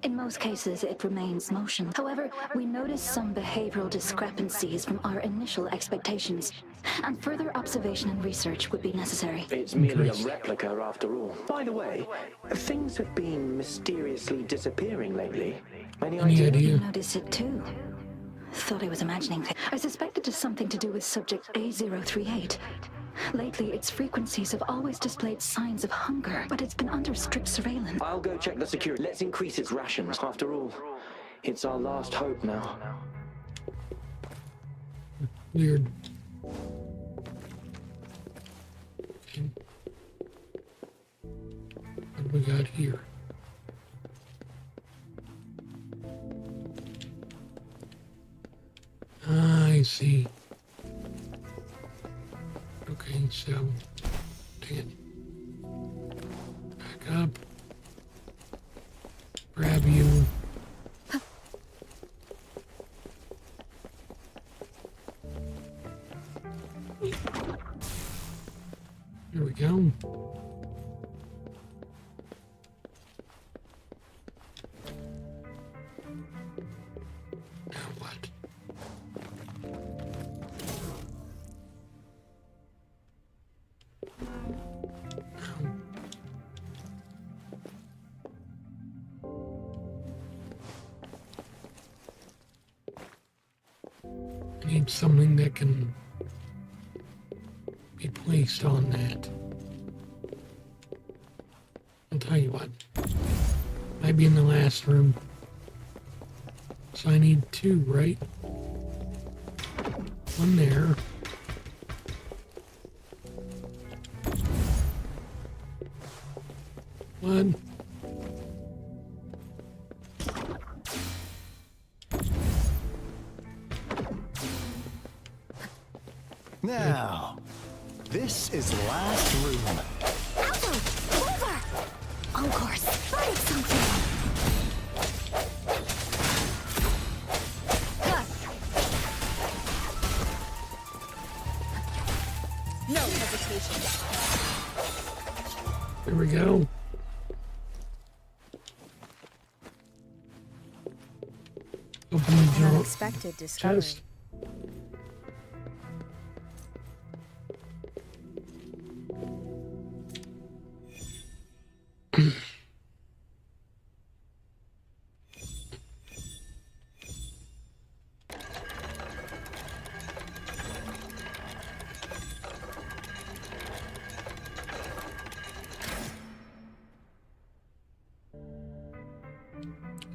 In most cases, it remains motion. However, we notice some behavioral discrepancies from our initial expectations, and further observation and research would be necessary. It's merely a replica after all. By the way, things have been mysteriously disappearing lately. Any idea? You notice it too. Thought I was imagining things. I suspect it is something to do with subject A038. Lately, its frequencies have always displayed signs of hunger, but it's been under strict surveillance. I'll go check the security. Let's increase its rations. After all, it's our last hope now. Weird. What do we got here? I see. Okay, so dang it. Back up. Grab you. Here we go. Now what? I need something that can be placed on that. I'll tell you what. Might be in the last room. So I need 2, right? 1 there. One. Now, this is the last room. Alto! Over! Encore spotted something! No hesitation. There we go. Open the door. Unexpected discovery. Chest.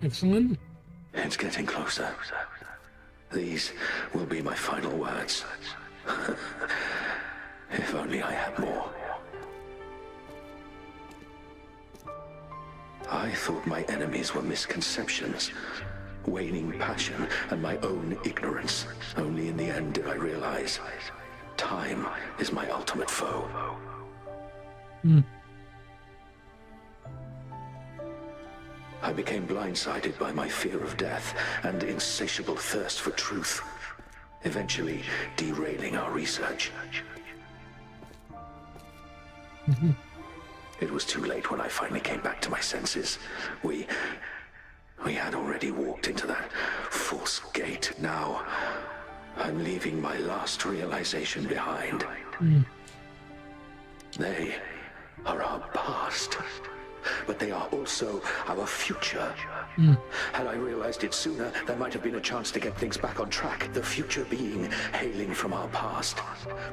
Excellent. It's getting closer. These will be my final words. If only I had more. I thought my enemies were misconceptions, waning passion, and my own ignorance. Only in the end did I realize time is my ultimate foe. I became blindsided by my fear of death and insatiable thirst for truth, eventually derailing our research. It was too late when I finally came back to my senses. We had already walked into that false gate. Now, I'm leaving my last realization behind. They are our past, but they are also our future. Had I realized it sooner, there might have been a chance to get things back on track. The future being hailing from our past.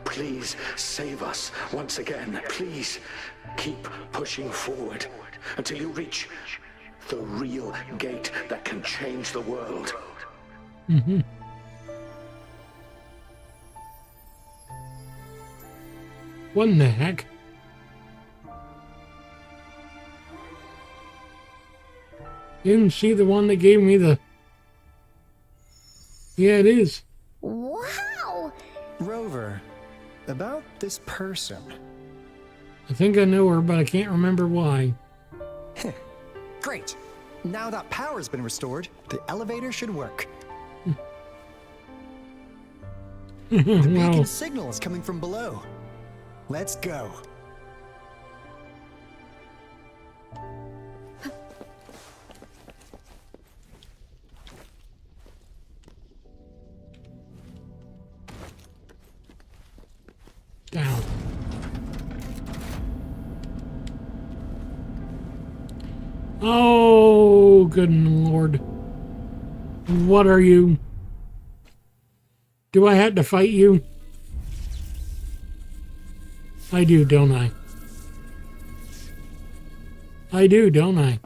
Please save us once again. Please keep pushing forward until you reach the real gate that can change the world. What in the heck? Isn't she the one that gave me the... Yeah, it is. Wow! Rover, about this person. I think I know her, but I can't remember why. Great. Now that power's been restored, the elevator should work. The beacon signal is coming from below. Let's go. Down. Oh, good Lord. What are you? Do I have to fight you? I do, don't I? I do, don't I?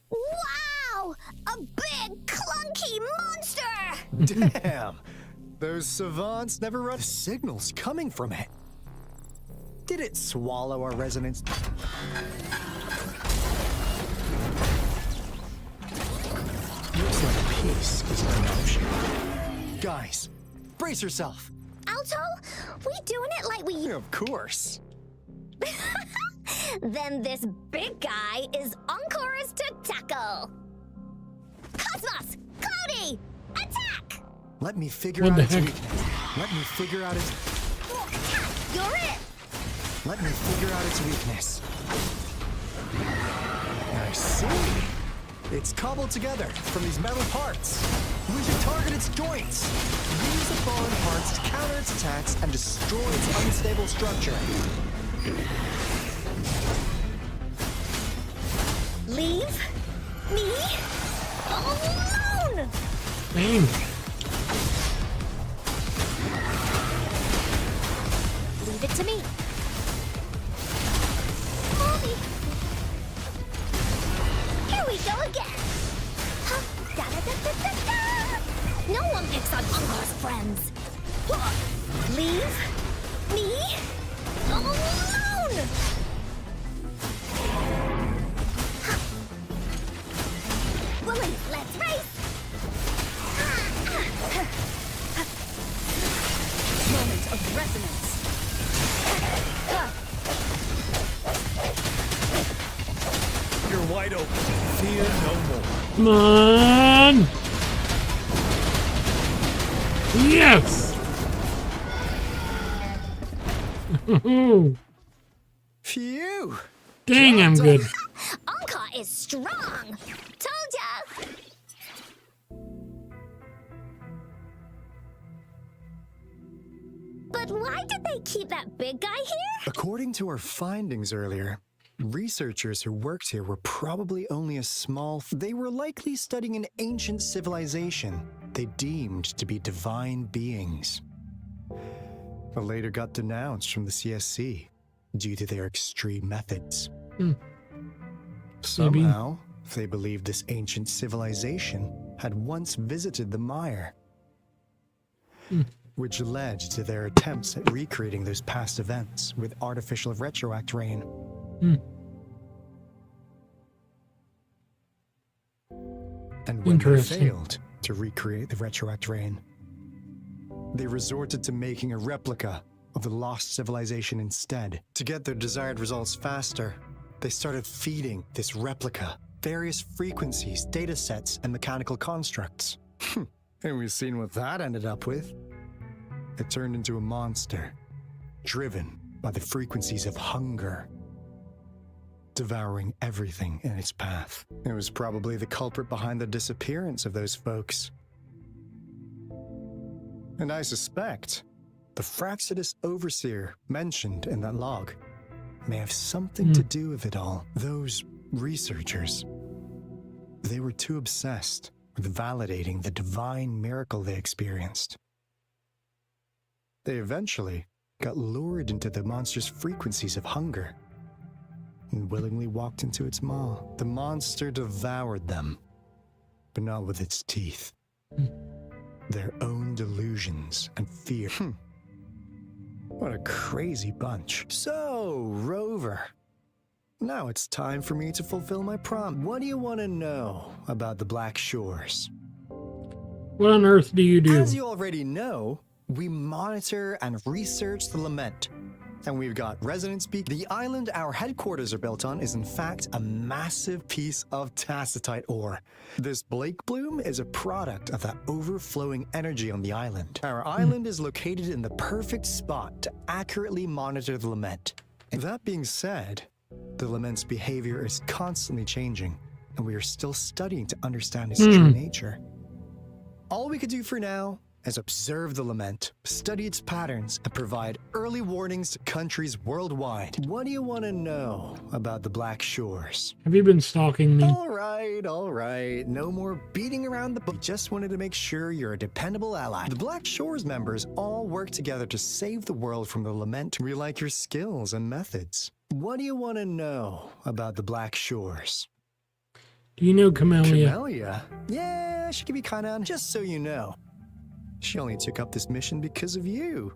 Wow! A big, clunky monster! Damn! Those savants never run. The signals coming from it. Did it swallow our resonance? Looks like peace is an option. Guys, brace yourself. Alto, we doing it like we... Of course. Then this big guy is Encore's to tackle. Cosmos! Cloudy! Attack! Let me figure What out the its heck? weakness. Let me figure out its... You're it! Let me figure out its weakness. I see. It's cobbled together from these metal parts. We should target its joints. Use the fallen parts to counter its attacks and destroy its unstable structure. Leave me alone! Damn. Leave it to me. Mommy. Here we go again. Huh. Da, da, da, da, da, da. No one picks on Encore's friends. Leave me alone! Willie, let's race! Moment of resonance. You're wide open. Fear no more. Come on. Yes. Phew. Dang, I'm good. Encore is strong! Told ya! But why did they keep that big guy here? According to our findings earlier, researchers who worked here were probably only a small... They were likely studying an ancient civilization they deemed to be divine beings. But later got denounced from the CSC due to their extreme methods. Somehow, they believed this ancient civilization had once visited the mire, which led to their attempts at recreating those past events with artificial retroact rain. And when they Interesting. failed to recreate the retroact rain, they resorted to making a replica of the lost civilization instead. To get their desired results faster, they started feeding this replica various frequencies, data sets, and mechanical constructs. And we've seen what that ended up with. It turned into a monster, driven by the frequencies of hunger, devouring everything in its path. It was probably the culprit behind the disappearance of those folks. And I suspect the 𝒆𝒂𝒂𝒂 overseer mentioned in that log may have something to do with it all. Those researchers, they were too obsessed with validating the divine miracle they experienced. They eventually got lured into the monster's frequencies of hunger and willingly walked into its maw. The monster devoured them, but not with its teeth. Their own delusions and fear. What a crazy bunch. So, Rover, now it's time for me to fulfill my prompt. What do you want to know about the Black Shores? What on earth do you do? As you already know, we monitor and research the lament, And we've got resonance peak. The island our headquarters are built on is in fact a massive piece of tacitite ore. This Blake bloom is a product of that overflowing energy on the island. Our island is located in the perfect spot to accurately monitor the lament. And that being said, the lament's behavior is constantly changing, and we are still studying to understand its true nature. All we could do for now is observe the lament, study its patterns, and provide early warnings to countries worldwide. What do you want to know about the Black Shores? Have you been stalking me? All right. No more beating around the bush. We just wanted to make sure you're a dependable ally. The Black Shores members all work together to save the world from the lament. We like your skills and methods. What do you want to know about the Black Shores? Do you know Camellia? Camellia? Yeah, she can be kind of, just so you know. She only took up this mission because of you.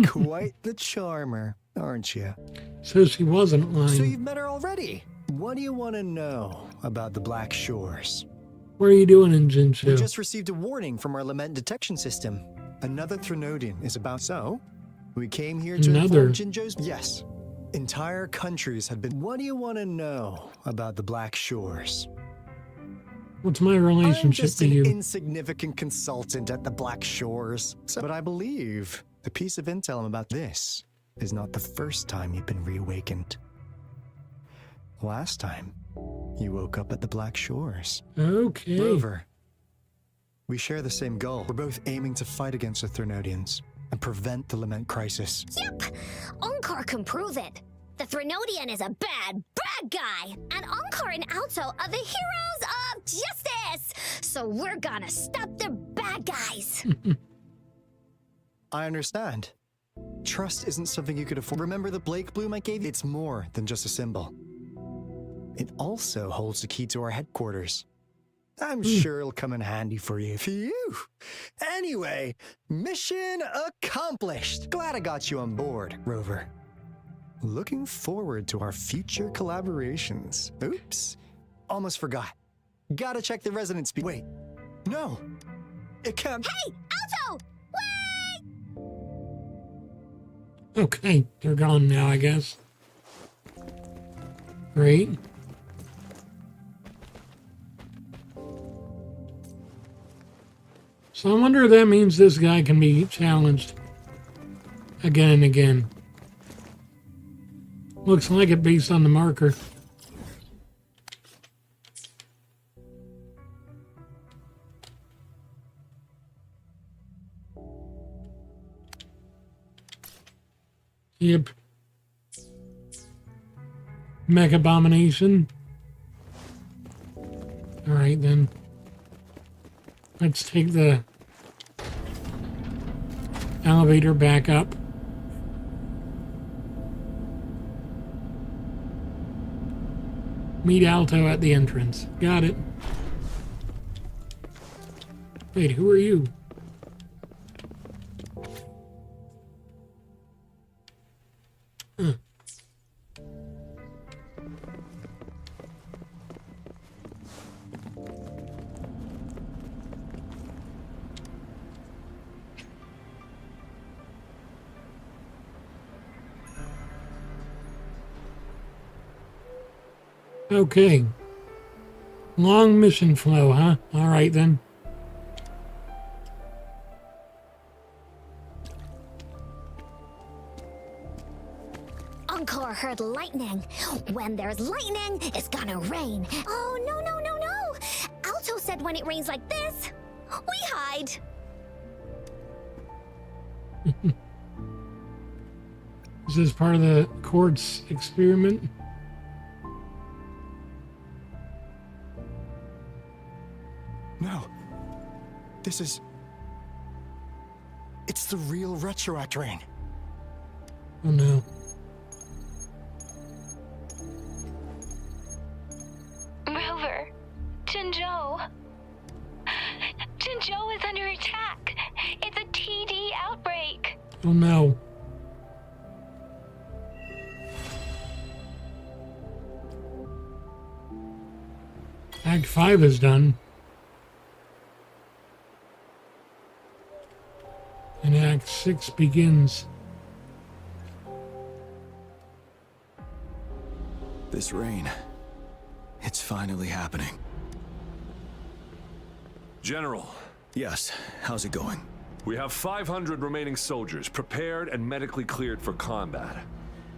Quite the charmer, aren't you? So she wasn't lying. So you've met her already. What do you want to know about the Black Shores? What are you doing in Jinzhou? We just received a warning from our lament detection system. Another Threnodian is about. So, we came here to inform Jinzhou's. Yes. Entire countries have been. What do you want to know about the Black Shores? What's my relationship to you? I'm just an insignificant consultant at the Black Shores. But I believe the piece of intel about this is not the first time you've been reawakened. Last time, you woke up at the Black Shores. Okay. Rover, we share the same goal. We're both aiming to fight against the Threnodians and prevent the lament crisis. Yep, Onkar can prove it. The Threnodian is a bad guy, and Onkar and Alto are the heroes of justice. So we're gonna stop the bad guys. I understand. Trust isn't something you could afford. Remember the Blake bloom I gave you? It's more than just a symbol. It also holds the key to our headquarters. I'm sure it'll come in handy for you. Phew. Anyway, mission accomplished. Glad I got you on board, Rover. Looking forward to our future collaborations. Oops, almost forgot. Gotta check the resonance speed. Wait, no, it can't. Hey, Alto! Wait! Okay, they're gone now, I guess. Great. So I wonder if that means this guy can be challenged again and again. Looks like it based on the marker. Yep. Mech abomination. Alright then. Let's take the elevator back up. Meet Alto at the entrance. Got it. Wait, who are you? Huh. Okay. Long mission flow, huh? All right, then. Onkar heard lightning. When there's lightning, it's gonna rain. Oh, no. Alto said when it rains like this, we hide. Is this part of the quartz experiment? No. This is... It's the real retroact rain. Oh no. Rover, Jinzhou. Jinzhou is under attack. It's a TD outbreak. Oh no. Act 5 is done. And Act 6 begins. This rain, it's finally happening. General. Yes, how's it going? We have 500 remaining soldiers prepared and medically cleared for combat.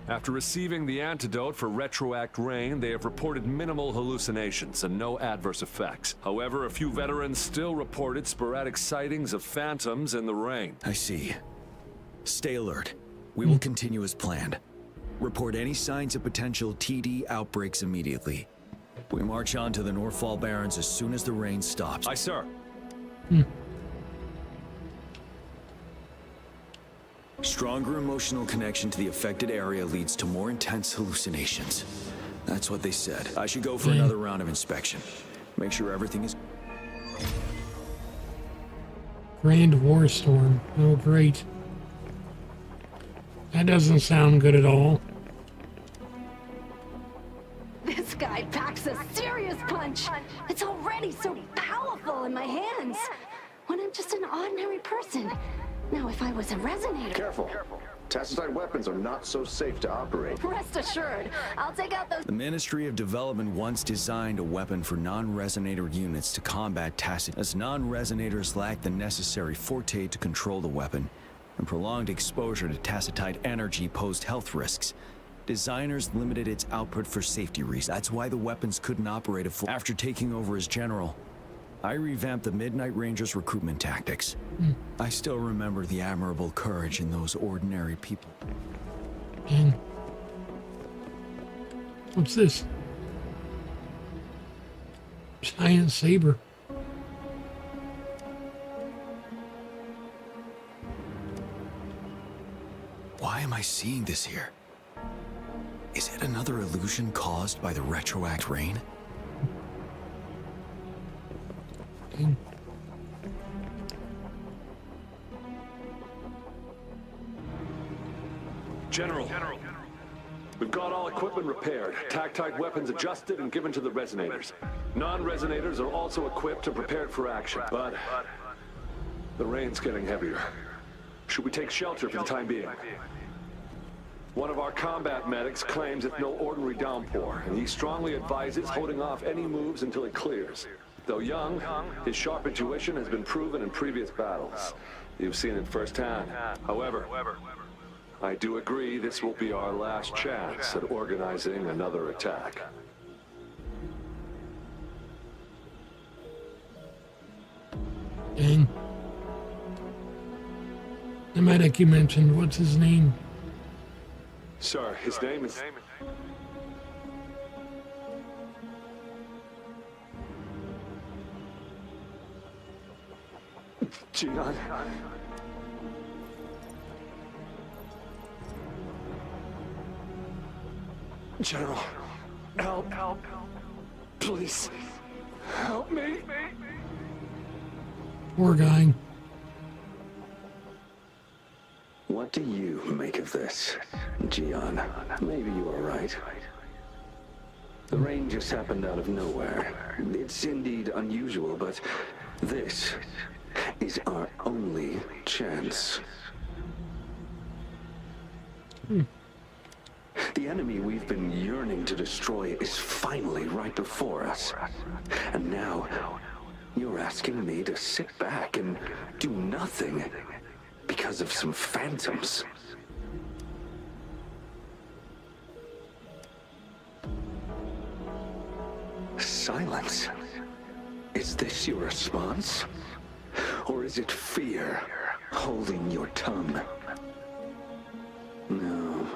After receiving the antidote for retroact rain, they have reported minimal hallucinations and no adverse effects. However, a few veterans still reported sporadic sightings of phantoms in the rain. I see. Stay alert. We will continue as planned. Report any signs of potential TD outbreaks immediately. We march on to the Northfall Barrens as soon as the rain stops. Aye, sir. Stronger emotional connection to the affected area leads to more intense hallucinations. That's what they said. I should go for another round of inspection. Make sure everything is... Grand War Storm. Oh, great. That doesn't sound good at all. This guy packs a serious punch. It's already so powerful in my hands. When I'm just an ordinary person. Now, if I was a resonator... Careful. Tacitite weapons are not so safe to operate. Rest assured, I'll take out those... The Ministry of Development once designed a weapon for non-resonator units to combat tacit, as non-resonators lack the necessary forte to control the weapon, and prolonged exposure to tacitite energy posed health risks. Designers limited its output for safety reasons. That's why the weapons couldn't operate after taking over as general. I revamped the Midnight Rangers' recruitment tactics. I still remember the admirable courage in those ordinary people. And what's this? Giant saber. Why am I seeing this here? Is it another illusion caused by the retroact rain? General, we've got all equipment repaired, tactite weapons adjusted and given to the resonators. Non-resonators are also equipped and prepared for action, but the rain's getting heavier. Should we take shelter for the time being? One of our combat medics claims it's no ordinary downpour, and he strongly advises holding off any moves until it clears. Though young, his sharp intuition has been proven in previous battles. You've seen it firsthand. However, I do agree this will be our last chance at organizing another attack. Dang. The medic you mentioned, what's his name? Sir, his name is... Giles. General, help. Please, help me. Poor guy. What do you make of this, Giles? Maybe you are right. The rain just happened out of nowhere. It's indeed unusual, but this is our only chance. The enemy we've been yearning to destroy is finally right before us. And now, you're asking me to sit back and do nothing because of some phantoms. Silence. Is this your response? Or is it fear holding your tongue? No.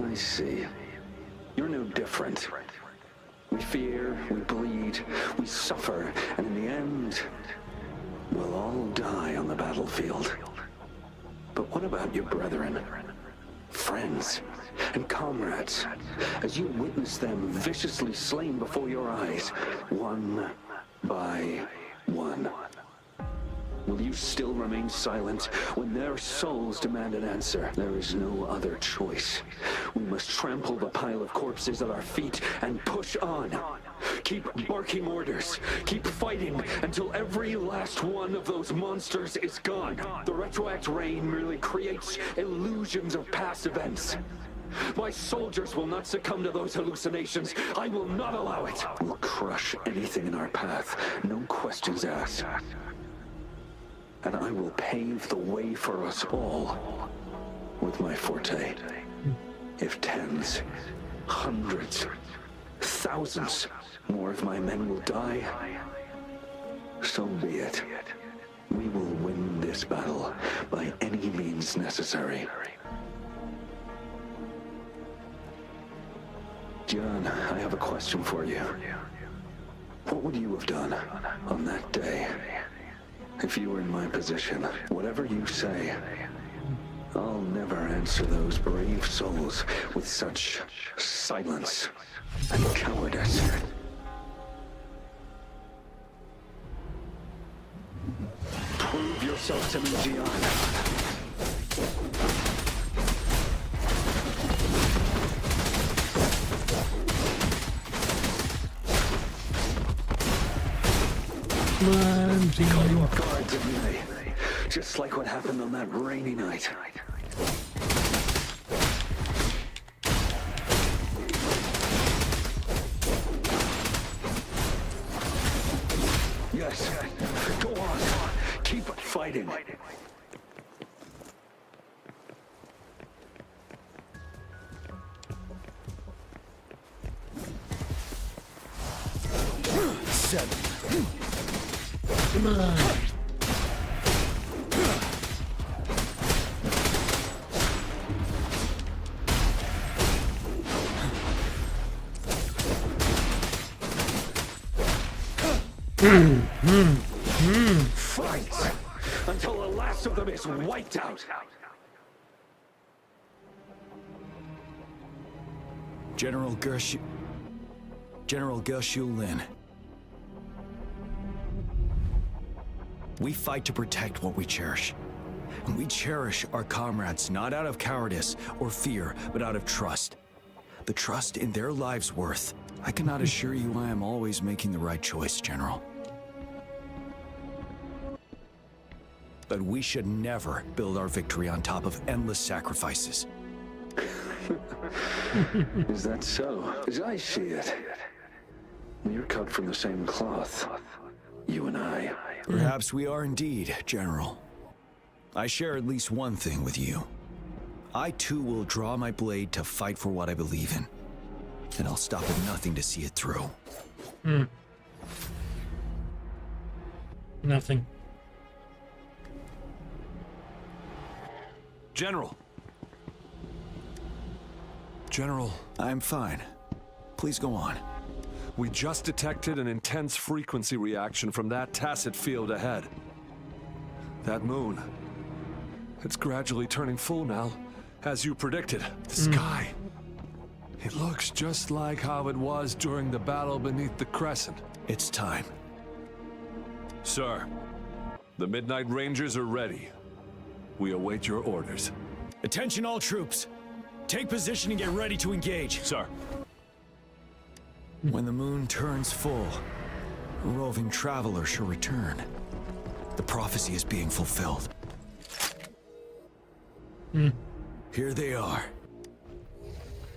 I see. You're no different. We fear, we bleed, we suffer, and in the end, we'll all die on the battlefield. But what about your brethren, friends, and comrades, as you witness them viciously slain before your eyes, one by one? Will you still remain silent when their souls demand an answer? There is no other choice. We must trample the pile of corpses at our feet and push on. Keep barking orders. Keep fighting until every last one of those monsters is gone. The retroact rain merely creates illusions of past events. My soldiers will not succumb to those hallucinations. I will not allow it. We'll crush anything in our path, no questions asked. And I will pave the way for us all with my forte. If tens, hundreds, thousands more of my men will die, so be it. We will win this battle by any means necessary. John, I have a question for you. What would you have done on that day if you were in my position? Whatever you say, I'll never answer those brave souls with such silence and cowardice. Prove yourself to me, Giles. Come on, Call you off guard, didn't they? Just like what happened on that rainy night. Yes, go on. Keep fighting. Seven. Come on. Fight until the last of them is wiped out. General Gershu Lin. We fight to protect what we cherish. And we cherish our comrades not out of cowardice or fear, but out of trust. The trust in their lives' worth. I cannot assure you I am always making the right choice, General. But we should never build our victory on top of endless sacrifices. Is that so? As I see it, we're cut from the same cloth, you and I. Perhaps we are indeed, General. I share at least one thing with you. I too will draw my blade to fight for what I believe in. And I'll stop at nothing to see it through. Nothing. General. I'm fine. Please go on. We just detected an intense frequency reaction from that tacit field ahead. That moon. It's gradually turning full now, as you predicted. The sky. It looks just like how it was during the battle beneath the crescent. It's time. Sir, the Midnight Rangers are ready. We await your orders. Attention all troops. Take position and get ready to engage. Sir. When the moon turns full, a roving traveler shall return. The prophecy is being fulfilled. Here they are.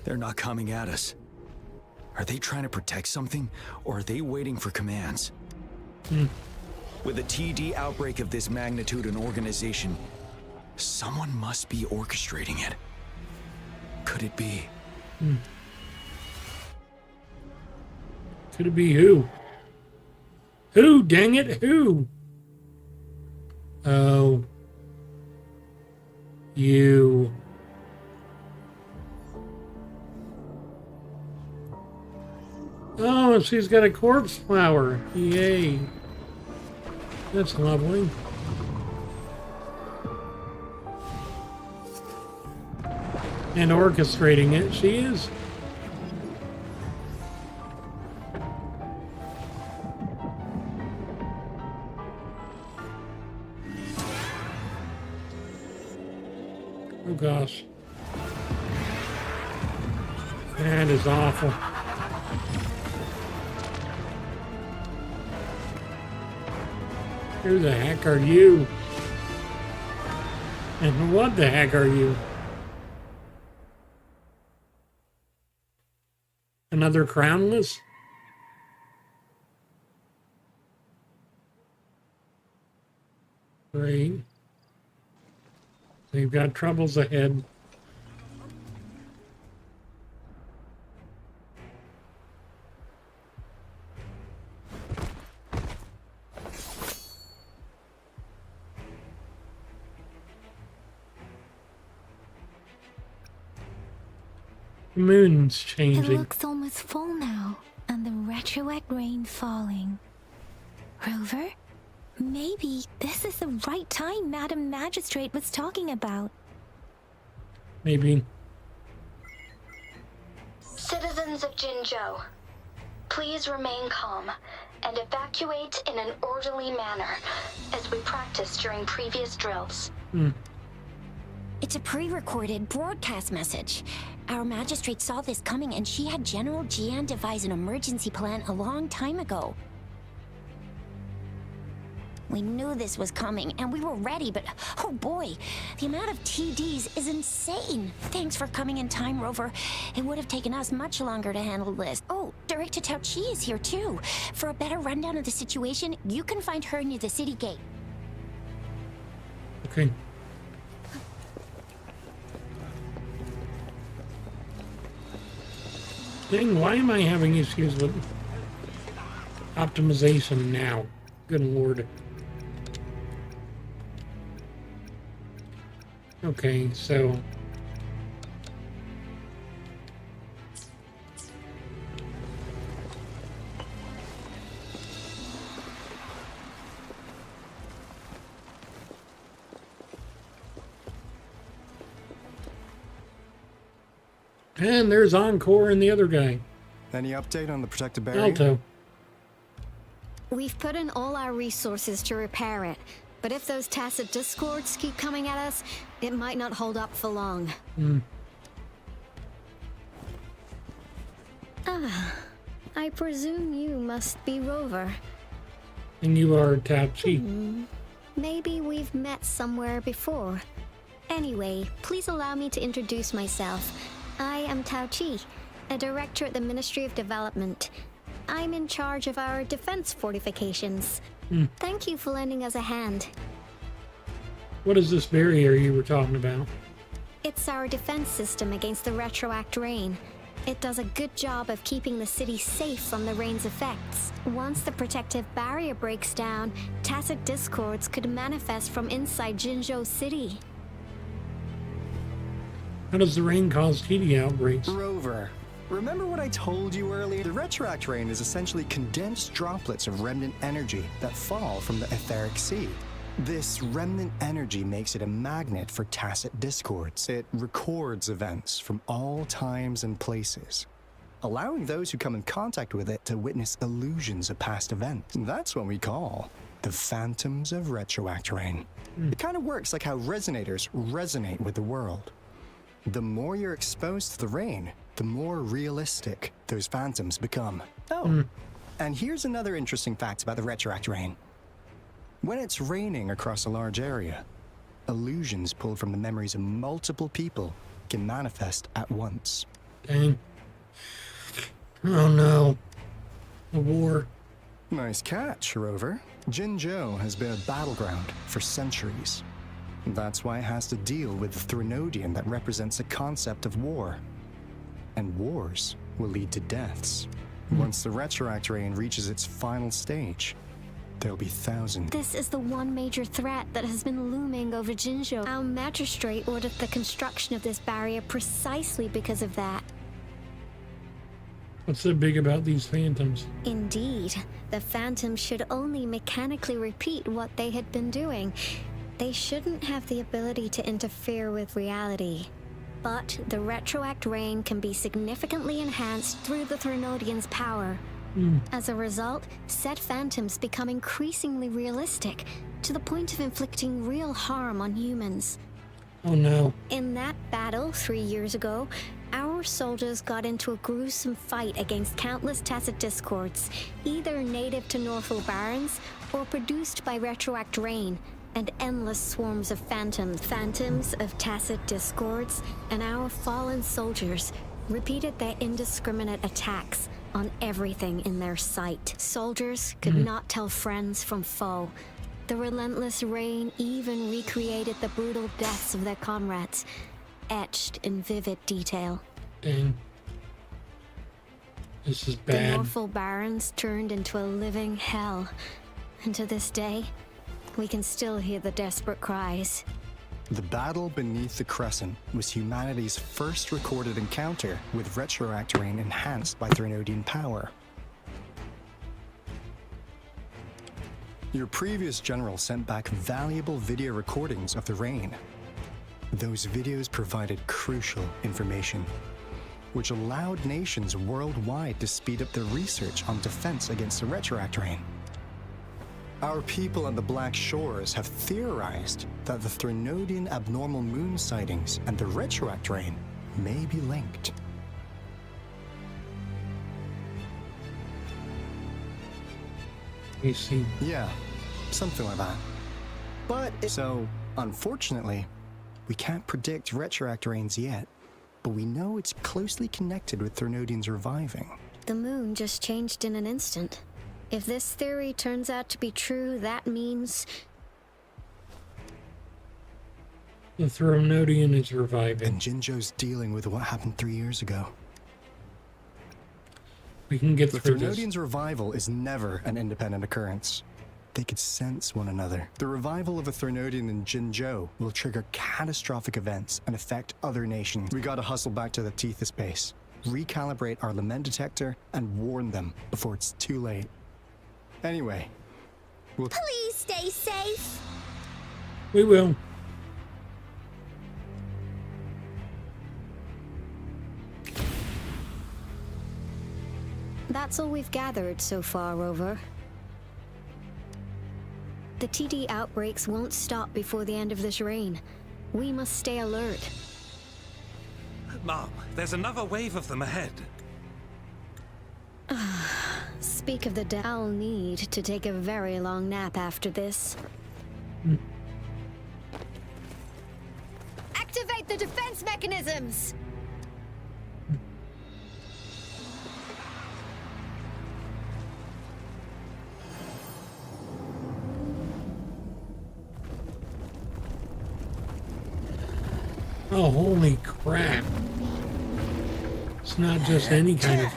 They're not coming at us. Are they trying to protect something, or are they waiting for commands? With a TD outbreak of this magnitude and organization, someone must be orchestrating it. Could it be? Could it be who? Who, dang it, who? Oh. You. Oh, she's got a corpse flower. Yay. That's lovely. And orchestrating it, she is. Oh gosh. That is awful. Who the heck are you? And what the heck are you? Another crownless? Great. They've got troubles ahead. The moon's changing. It looks almost full now, and the retroact rain falling. Rover? Maybe this is the right time Madam Magistrate was talking about. Maybe. Citizens of Jinzhou, please remain calm and evacuate in an orderly manner, as we practiced during previous drills. It's a pre-recorded broadcast message. Our magistrate saw this coming, and she had General Jian devise an emergency plan a long time ago. We knew this was coming, and we were ready, but oh boy, the amount of TDs is insane. Thanks for coming in time, Rover. It would have taken us much longer to handle this. Oh, Director Tao Chi is here too. For a better rundown of the situation, you can find her near the city gate. Okay. Dang, why am I having issues with optimization now? Good Lord. Okay, so and there's Encore and the other guy. Any update on the protective barrier? Alto. We've put in all our resources to repair it, but if those tacit discords keep coming at us, it might not hold up for long. I presume you must be Rover. And you are Tao Chi. Maybe we've met somewhere before. Anyway, please allow me to introduce myself. I am Tao Chi, a director at the Ministry of Development. I'm in charge of our defense fortifications. Thank you for lending us a hand. What is this barrier you were talking about? It's our defense system against the retroact rain. It does a good job of keeping the city safe from the rain's effects. Once the protective barrier breaks down, tacit discords could manifest from inside Jinzhou City. How does the rain cause TD outbreaks? Rover, remember what I told you earlier? The retroact rain is essentially condensed droplets of remnant energy that fall from the etheric sea. This remnant energy makes it a magnet for tacit discords. It records events from all times and places, allowing those who come in contact with it to witness illusions of past events. That's what we call the phantoms of retroact rain. It kind of works like how resonators resonate with the world. The more you're exposed to the rain, the more realistic those phantoms become. And here's another interesting fact about the retroact rain. When it's raining across a large area, illusions pulled from the memories of multiple people can manifest at once. Dang. Oh no. A war. Nice catch, Rover. Jinzhou has been a battleground for centuries. That's why it has to deal with the Threnodian that represents a concept of war. And wars will lead to deaths. Once the retroact rain reaches its final stage, there'll be thousands. This is the one major threat that has been looming over Jinzhou. Our magistrate ordered the construction of this barrier precisely because of that. What's so big about these phantoms? Indeed, the phantoms should only mechanically repeat what they had been doing. They shouldn't have the ability to interfere with reality. But the retroact rain can be significantly enhanced through the Threnodian's power. As a result, said phantoms become increasingly realistic, to the point of inflicting real harm on humans. Oh no. In that battle 3 years ago, our soldiers got into a gruesome fight against countless tacit discords, either native to Northwell Barrens or produced by retroact rain, and endless swarms of phantoms of tacit discords, and our fallen soldiers repeated their indiscriminate attacks on everything in their sight. Soldiers could not tell friends from foe. The relentless rain even recreated the brutal deaths of their comrades, etched in vivid detail. Dang. This is The bad. Norfolk Barrens turned into a living hell, and to this day, we can still hear the desperate cries. The battle beneath the Crescent was humanity's first recorded encounter with retroactive rain enhanced by Threnodian power. Your previous general sent back valuable video recordings of the rain. Those videos provided crucial information, which allowed nations worldwide to speed up their research on defense against the retroactive rain. Our people on the Black Shores have theorized that the Threnodian abnormal moon sightings and the retroactive rain may be linked. You see? Yeah, something like that. But so, unfortunately, we can't predict retroactive rains yet, but we know it's closely connected with Threnodians reviving. The moon just changed in an instant. If this theory turns out to be true, that means the Threnodian is reviving. And Jinzhou's dealing with what happened 3 years ago. We can get through The this. Threnodians' revival is never an independent occurrence. They could sense one another. The revival of a Threnodian in Jinzhou will trigger catastrophic events and affect other nations. We gotta hustle back to the Tethys base, recalibrate our lament detector, and warn them before it's too late. Anyway, we'll... Please stay safe. We will. that's all we've gathered so far, Rover. The TD outbreaks won't stop before the end of this reign. We must stay alert. Mom, there's another wave of them ahead. Speak of the dead, I'll need to take a very long nap after this. Activate the defense mechanisms! Oh, holy crap. It's not just any kind of...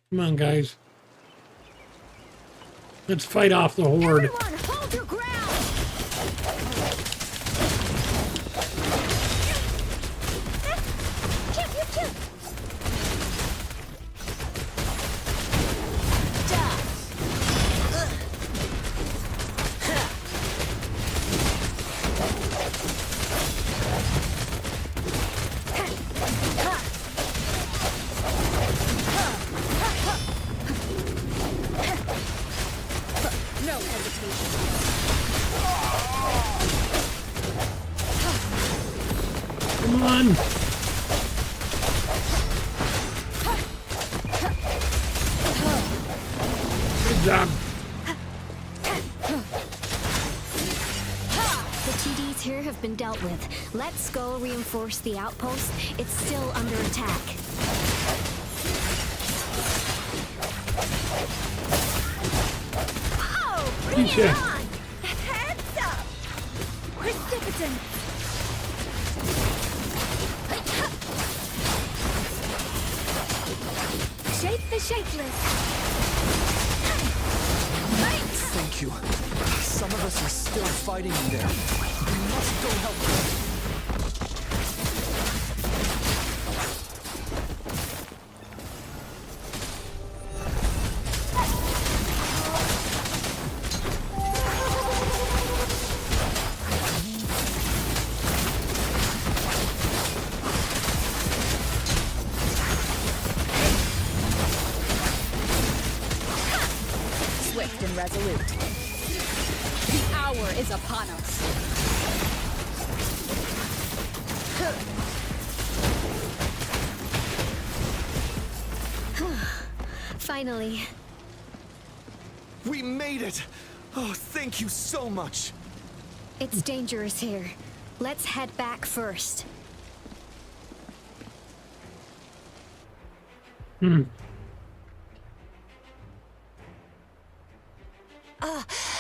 Come on, guys. Let's fight off the horde. Everyone, hold your ground! Come on. Good job. The TDs here have been dealt with. Let's go reinforce the outpost. It's still under attack. Oh, bring it Yeah. on! Heads up! Precipitant! Shake the shakeless! Thank you. Some of us are still fighting in there. We must go help them. Swift and resolute. The hour is upon us. Finally. We made it! Oh, thank you so much! It's dangerous here. Let's head back first.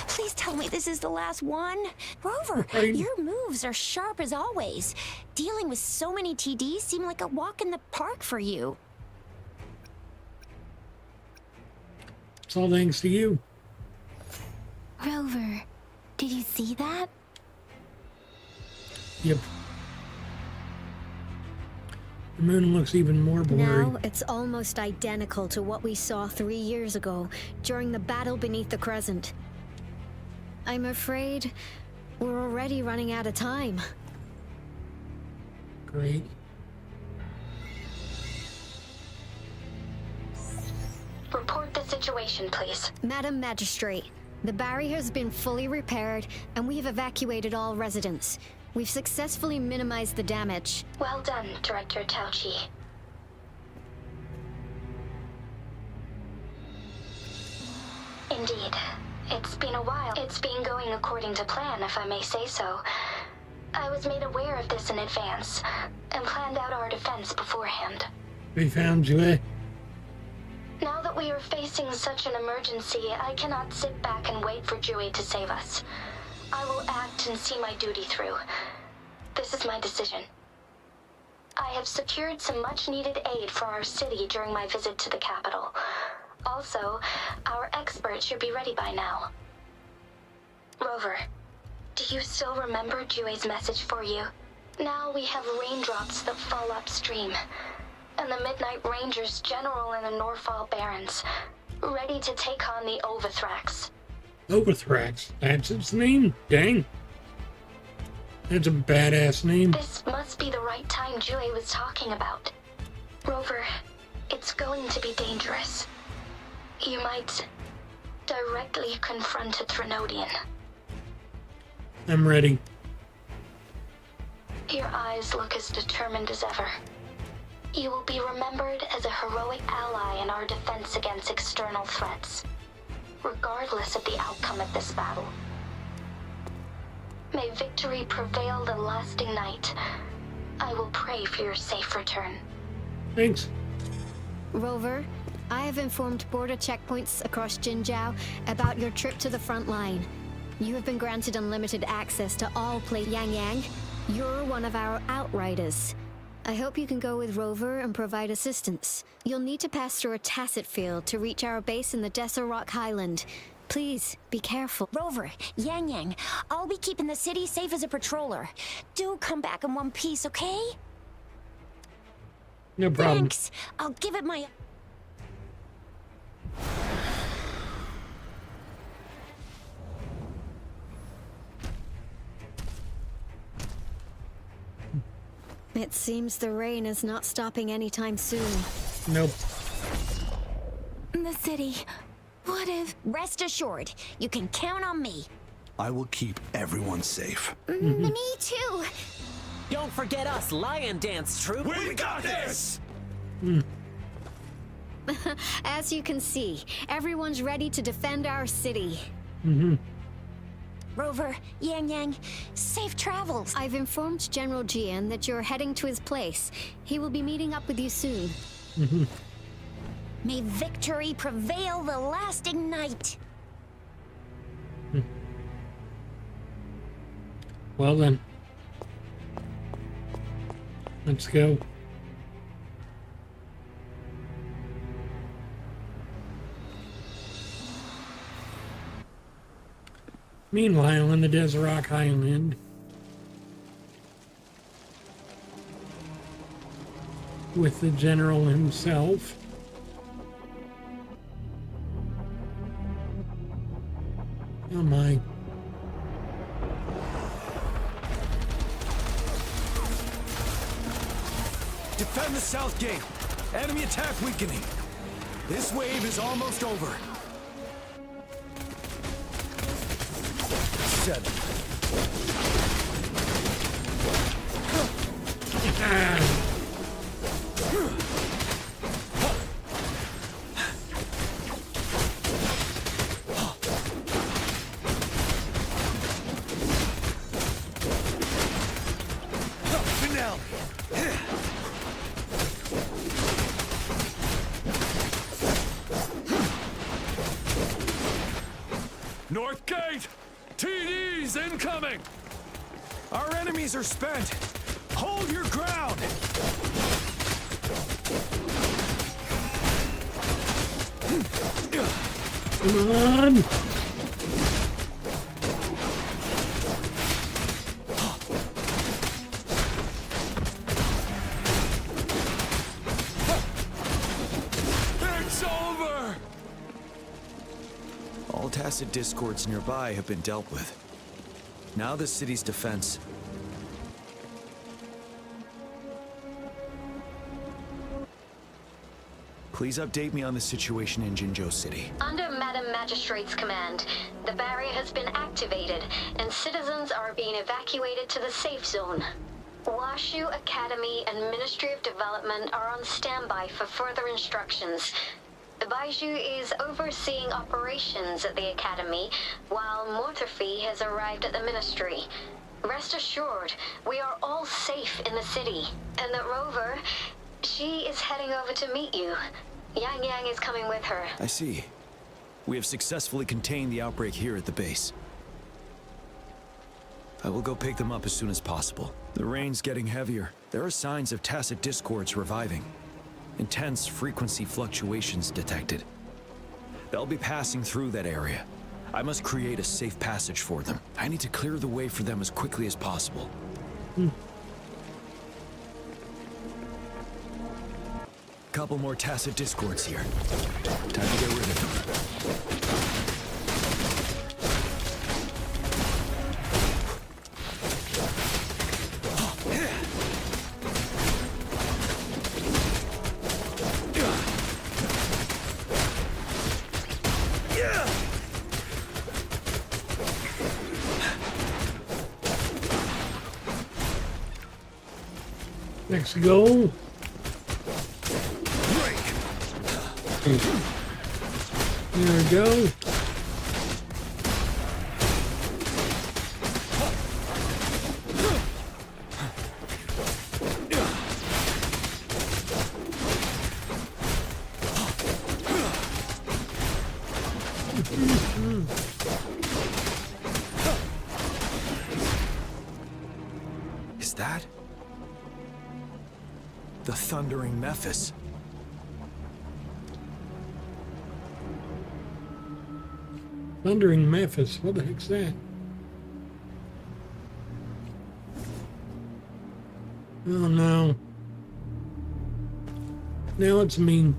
Please tell me this is the last one. Rover, your moves are sharp as always. Dealing with so many TDs seem like a walk in the park for you. It's all thanks to you. Rover, did you see that? Yep. The moon looks even more blurry. Now it's almost identical to what we saw 3 years ago during the battle beneath the crescent. I'm afraid we're already running out of time. Great. Report the situation, please. Madam Magistrate, the barrier has been fully repaired and we have evacuated all residents. We've successfully minimized the damage. Well done, Director Tauchi. Indeed. It's been a while. It's been going according to plan, if I may say so. I was made aware of this in advance, and planned out our defense beforehand. We found you, Now that we are facing such an emergency, I cannot sit back and wait for Dewey to save us. I will act and see my duty through. This is my decision. I have secured some much-needed aid for our city during my visit to the capital. Also, our expert should be ready by now. Rover, do you still remember Dewey's message for you? Now we have raindrops that fall upstream, and the Midnight Rangers general in the Norfall Barrens, ready to take on the Overthrax. Overthrax. That's its name? Dang. That's a badass name. This must be the right time Dewey was talking about. Rover, it's going to be dangerous. You might directly confront a Threnodian. I'm ready. Your eyes look as determined as ever. You will be remembered as a heroic ally in our defense against external threats, regardless of the outcome of this battle. May victory prevail the lasting night. I will pray for your safe return. Thanks. Rover, I have informed border checkpoints across Jinzhou about your trip to the front line. You have been granted unlimited access to all Yang Yang. You're one of our outriders. I hope you can go with Rover and provide assistance. You'll need to pass through a tacit field to reach our base in the Desert Rock Highland. Please, be careful. Rover, Yang Yang, I'll be keeping the city safe as a patroller. Do come back in one piece, okay? No problem. Thanks. I'll give it my... It seems the rain is not stopping anytime soon. Nope. The city. What if... Rest assured, you can count on me. I will keep everyone safe. Me too. Don't forget us, Lion Dance Troop. We got this! As you can see, everyone's ready to defend our city. Rover, Yang Yang, safe travels. I've informed General Jian that you're heading to his place. He will be meeting up with you soon. May victory prevail the lasting night. Well then. Let's go. Meanwhile, in the Desert Rock Highland, with the general himself. Oh my. Defend the south gate. Enemy attack weakening. This wave is almost over. 7. North Gate! TDs incoming! Our enemies are spent! Hold your ground! Come on! It's over! All tacit discords nearby have been dealt with. Now the city's defense. Please update me on the situation in Jinzhou City. Under Madam Magistrate's command, the barrier has been activated, and citizens are being evacuated to the safe zone. 𝑭𝒐𝒄𝒊𝒂𝒔𝒕 Academy and Ministry of Development are on standby for further instructions. The 𝑭𝒐𝒄𝒊𝒂𝒔𝒕 is overseeing operations at the Academy, while 𝑚ortophy has arrived at the Ministry. Rest assured, we are all safe in the city, and that Rover, she is heading over to meet you. Yang Yang is coming with her. I see. We have successfully contained the outbreak here at the base. I will go pick them up as soon as possible. The rain's getting heavier. There are signs of tacit discords reviving. Intense frequency fluctuations detected. They'll be passing through that area. I must create a safe passage for them. I need to clear the way for them as quickly as possible. Couple more tacit discords here. Time to get rid of them. Let's go. There we go. Is that the thundering Memphis? Thundering Memphis. What the heck's that? Oh no. Now it's mean.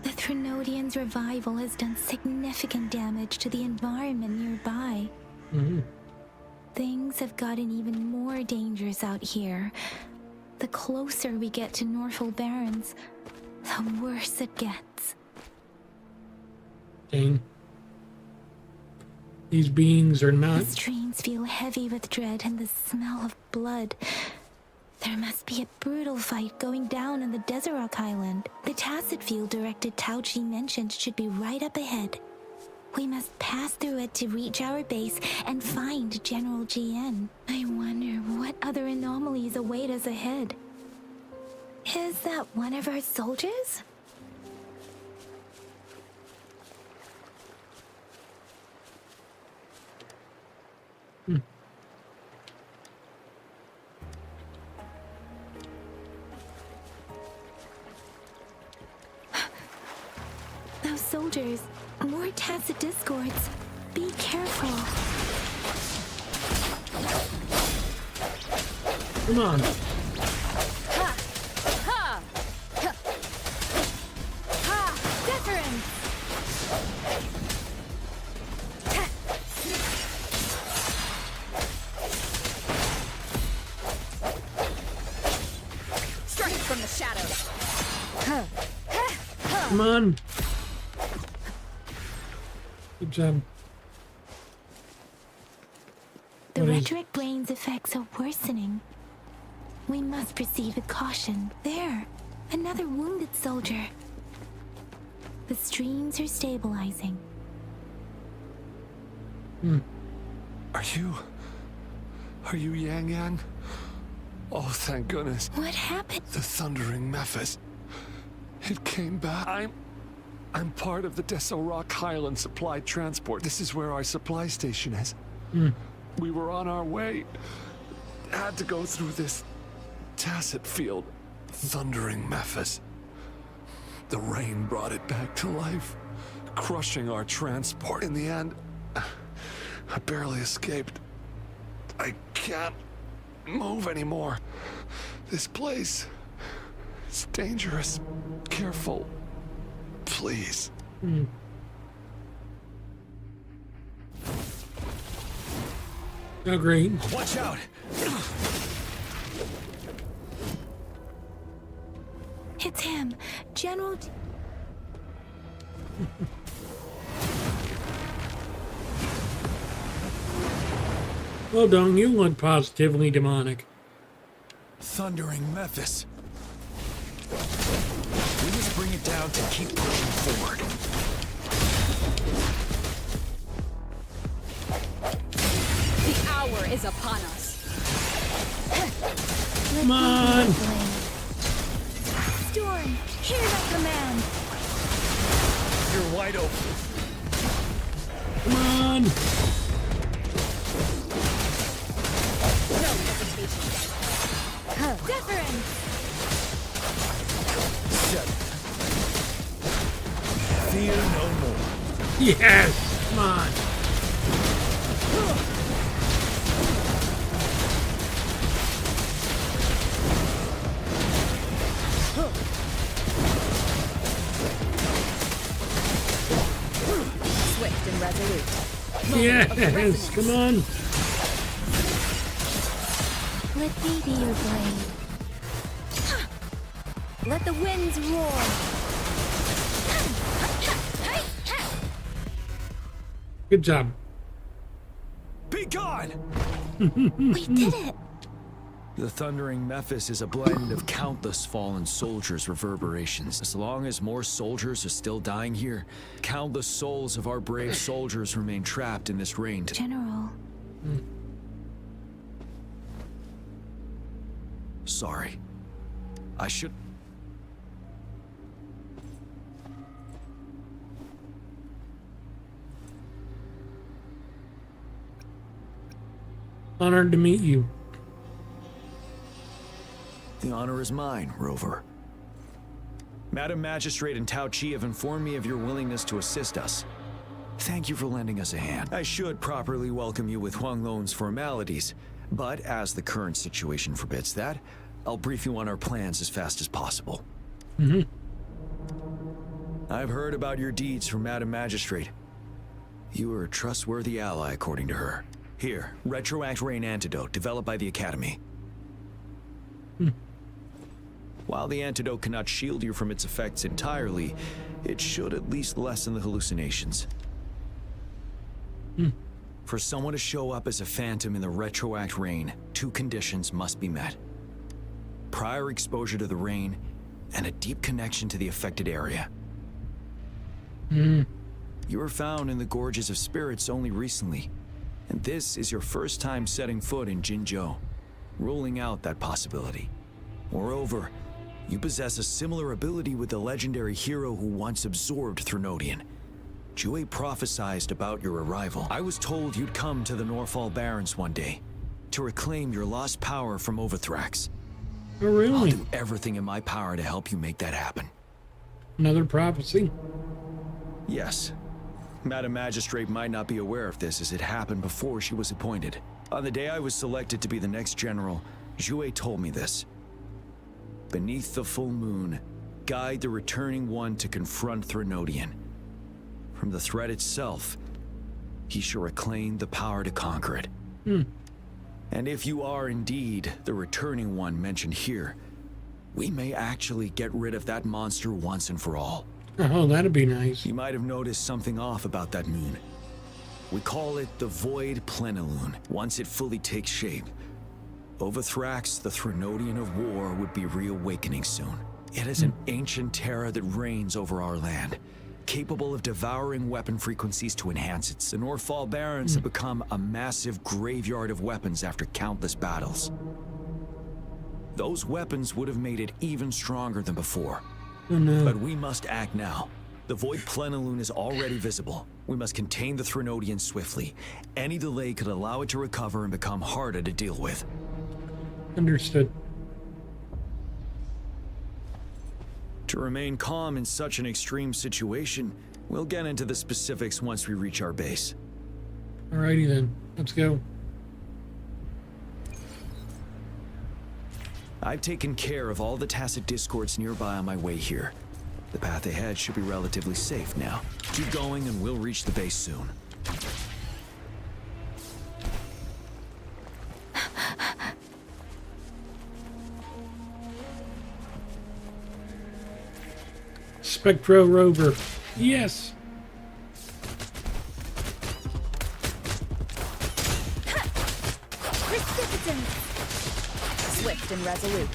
The Threnodians' revival has done significant damage to the environment nearby. Things have gotten even more dangerous out here. The closer we get to Norfolk Barrens, the worse it gets. Dang. These beings are not... The streams feel heavy with dread and the smell of blood. There must be a brutal fight going down on the Desert Rock Island. The tacit field directed Tao Chi mentioned should be right up ahead. We must pass through it to reach our base and find General GN. I wonder what other anomalies await us ahead. Is that one of our soldiers? Those soldiers, more tacit discords. Be careful. Come on. Ha! Ha! Ha! Ha! Different! Strike from the shadows. Come on. Good job. The rhetoric brain's effects are worsening. We must proceed with caution. There, another wounded soldier. The streams are stabilizing. Are you Yang Yang? Oh, thank goodness. What happened? The thundering 𝒔𝒊𝒂𝒔𝒕. It came back. I'm part of the 𝑑𝒐𝒅𝒂𝒔𝒕 Highland Supply Transport. This is where our supply station is. We were on our way. Had to go through this tacit field. Thundering 𝒔𝒊𝒂𝒔𝒕. The rain brought it back to life, crushing our transport. In the end, I barely escaped. I can't move anymore. This place is dangerous. Careful. Please. Agreed. Watch out! It's him, General. Well done, you look positively demonic. Thundering 𝒔𝒊𝒂𝒔𝒕. We must bring it down to keep pushing forward. The hour is upon us. Come on! Storm, hear my command. You're wide open. Come on! No hesitation. Deference. Fear no more. Yes! Come on! Swift and resolute. Yes! Come on! Let me be your blade. Let the winds roar. Good job. Be gone! We did it. The thundering 𝒔𝒊𝒂𝒔𝒕 is a blend of countless fallen soldiers' reverberations. As long as more soldiers are still dying here, countless souls of our brave soldiers remain trapped in this rain. General. Sorry. I should... Honored to meet you. The honor is mine, Rover. Madam Magistrate and Tao Chi have informed me of your willingness to assist us. Thank you for lending us a hand. I should properly welcome you with Huang Lon's formalities, but as the current situation forbids that, I'll brief you on our plans as fast as possible. I've heard about your deeds from Madam Magistrate. You are a trustworthy ally, according to her. Here, Retroact Rain Antidote, developed by the Academy. While the antidote cannot shield you from its effects entirely, it should at least lessen the hallucinations. For someone to show up as a phantom in the Retroact Rain, 2 conditions must be met. Prior exposure to the rain, and a deep connection to the affected area. You were found in the Gorges of Spirits only recently, and this is your first time setting foot in Jinzhou, ruling out that possibility. Moreover, you possess a similar ability with the legendary hero who once absorbed Threnodian. Jue prophesied about your arrival. I was told you'd come to the Norfall Barrens one day, to reclaim your lost power from Overthrax. Oh, really? I'll do everything in my power to help you make that happen. Another prophecy? Yes. Madam Magistrate might not be aware of this as it happened before she was appointed. On the day I was selected to be the next general, Jue told me this. Beneath the full moon, guide the returning one to confront Threnodian. From the threat itself, he shall reclaim the power to conquer it. And if you are indeed the returning one mentioned here, we may actually get rid of that monster once and for all. Oh, that'd be nice. You might have noticed something off about that moon. We call it the Void Plenilune. Once it fully takes shape, Overthrax, the Threnodian of War, would be reawakening soon. It is an ancient terror that reigns over our land, capable of devouring weapon frequencies to enhance it. The Norfall Barrens have become a massive graveyard of weapons after countless battles. those weapons would have made it even stronger than before. Oh, no. But we must act now. The void plenilune is already visible. We must contain the Threnodian swiftly. Any delay could allow it to recover and become harder to deal with. Understood. To remain calm in such an extreme situation, we'll get into the specifics once we reach our base. Alrighty then, let's go. I've taken care of all the tacit discords nearby on my way here. The path ahead should be relatively safe now. Keep going and we'll reach the base soon. Spectro rover. Yes. Precipitant. Swift and resolute.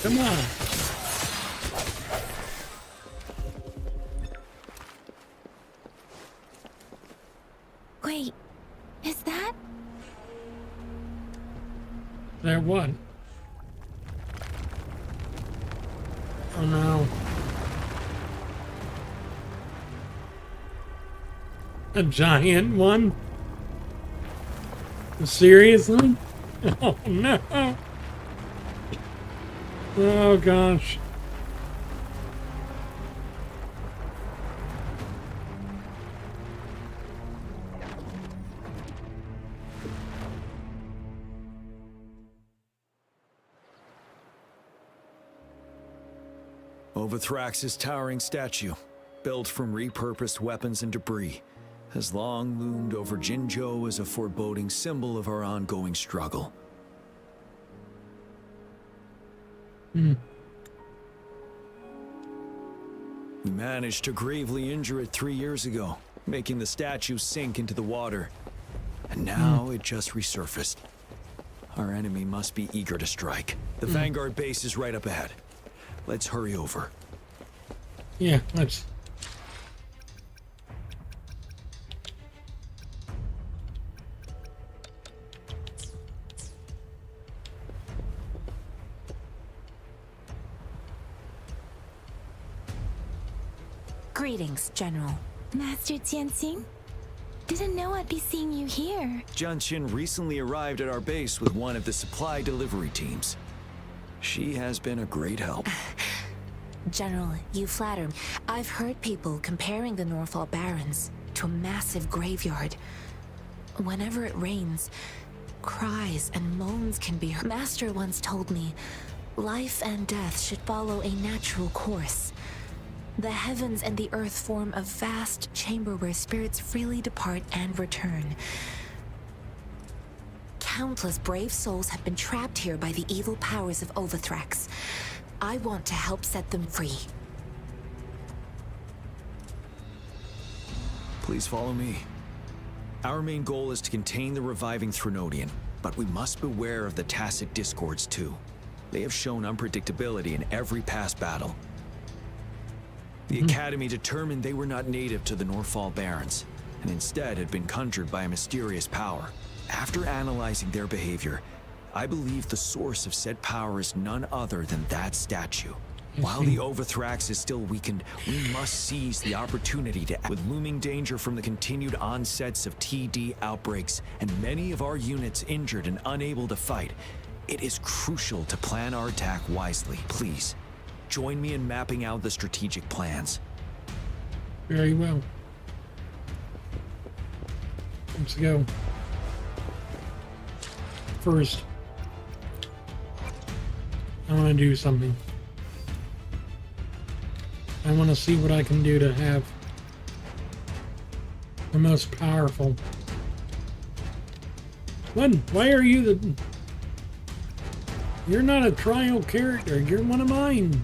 Come on. Wait, is that? There what? Oh no. A giant one? Seriously? Oh no. Oh gosh. 𝒆𝒄𝒂𝒔𝒕's towering statue, built from repurposed weapons and debris, has long loomed over Jinzhou as a foreboding symbol of our ongoing struggle. We managed to gravely injure it 3 years ago, making the statue sink into the water. And now it just resurfaced. Our enemy must be eager to strike. The Vanguard base is right up ahead. Let's hurry over. Yeah, let's. Greetings, General. Master Jianxing? Didn't know I'd be seeing you here. Jianqin recently arrived at our base with one of the supply delivery teams. She has been a great help. General, you flatter me. I've heard people comparing the Norfall Barrens to a massive graveyard. Whenever it rains, cries and moans can be heard. Master once told me, life and death should follow a natural course. The heavens and the earth form a vast chamber where spirits freely depart and return. Countless brave souls have been trapped here by the evil powers of 𝒆𝒂𝒂𝒂𝒂. I want to help set them free. Please follow me. Our main goal is to contain the reviving Threnodian, but we must beware of the tacit discords too. They have shown unpredictability in every past battle. The Academy determined they were not native to the Norfall Barrens, and instead had been conjured by a mysterious power. After analyzing their behavior, I believe the source of said power is none other than that statue. While the 𝒆𝒂𝒂𝒂 is still weakened, we must seize the opportunity to act. With looming danger from the continued onsets of TD outbreaks and many of our units injured and unable to fight, it is crucial to plan our attack wisely. Please, join me in mapping out the strategic plans. Very well. Let's go. First, I want to do something. I want to see what I can do to have the most powerful. What? Why are you the... You're not a trial character. You're one of mine.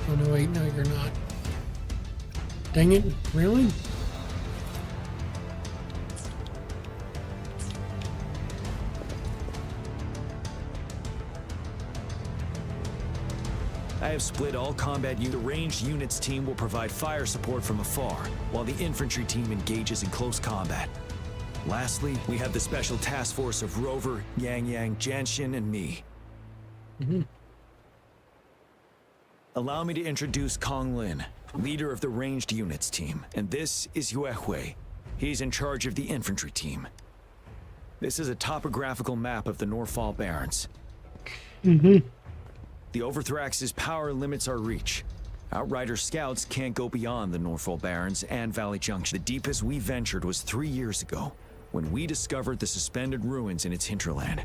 Oh, no, wait. No, you're not. Dang it. Really? I have split all combat units. The ranged units team will provide fire support from afar, while the infantry team engages in close combat. Lastly, we have the special task force of Rover, Yang Yang, Janshin, and me. Allow me to introduce Kong Lin, leader of the ranged units team, and this is Yue. He's in charge of the infantry team. This is a topographical map of the Norfall Barrens. The 𝑭𝒂𝒂𝒂𝒂𝒂 power limits our reach. Outrider scouts can't go beyond the Norfall Barrens and Valley Junction. The deepest we ventured was 3 years ago, when we discovered the suspended ruins in its hinterland.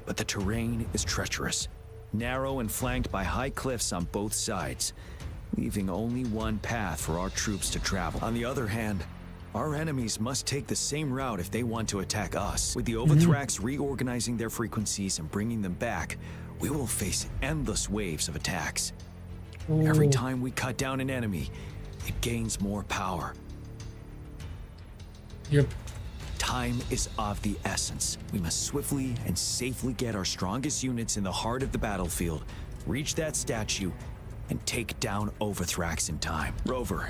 But the terrain is treacherous, narrow and flanked by high cliffs on both sides, leaving only one path for our troops to travel. On the other hand, our enemies must take the same route if they want to attack us. With the 𝑭𝒂𝒂𝒂𝒂 reorganizing their frequencies and bringing them back, we will face endless waves of attacks. Every time we cut down an enemy, it gains more power. Time is of the essence. We must swiftly and safely get our strongest units in the heart of the battlefield, reach that statue, and take down 𝑭𝒂𝒂𝒂𝒂𝒂 in time. Rover,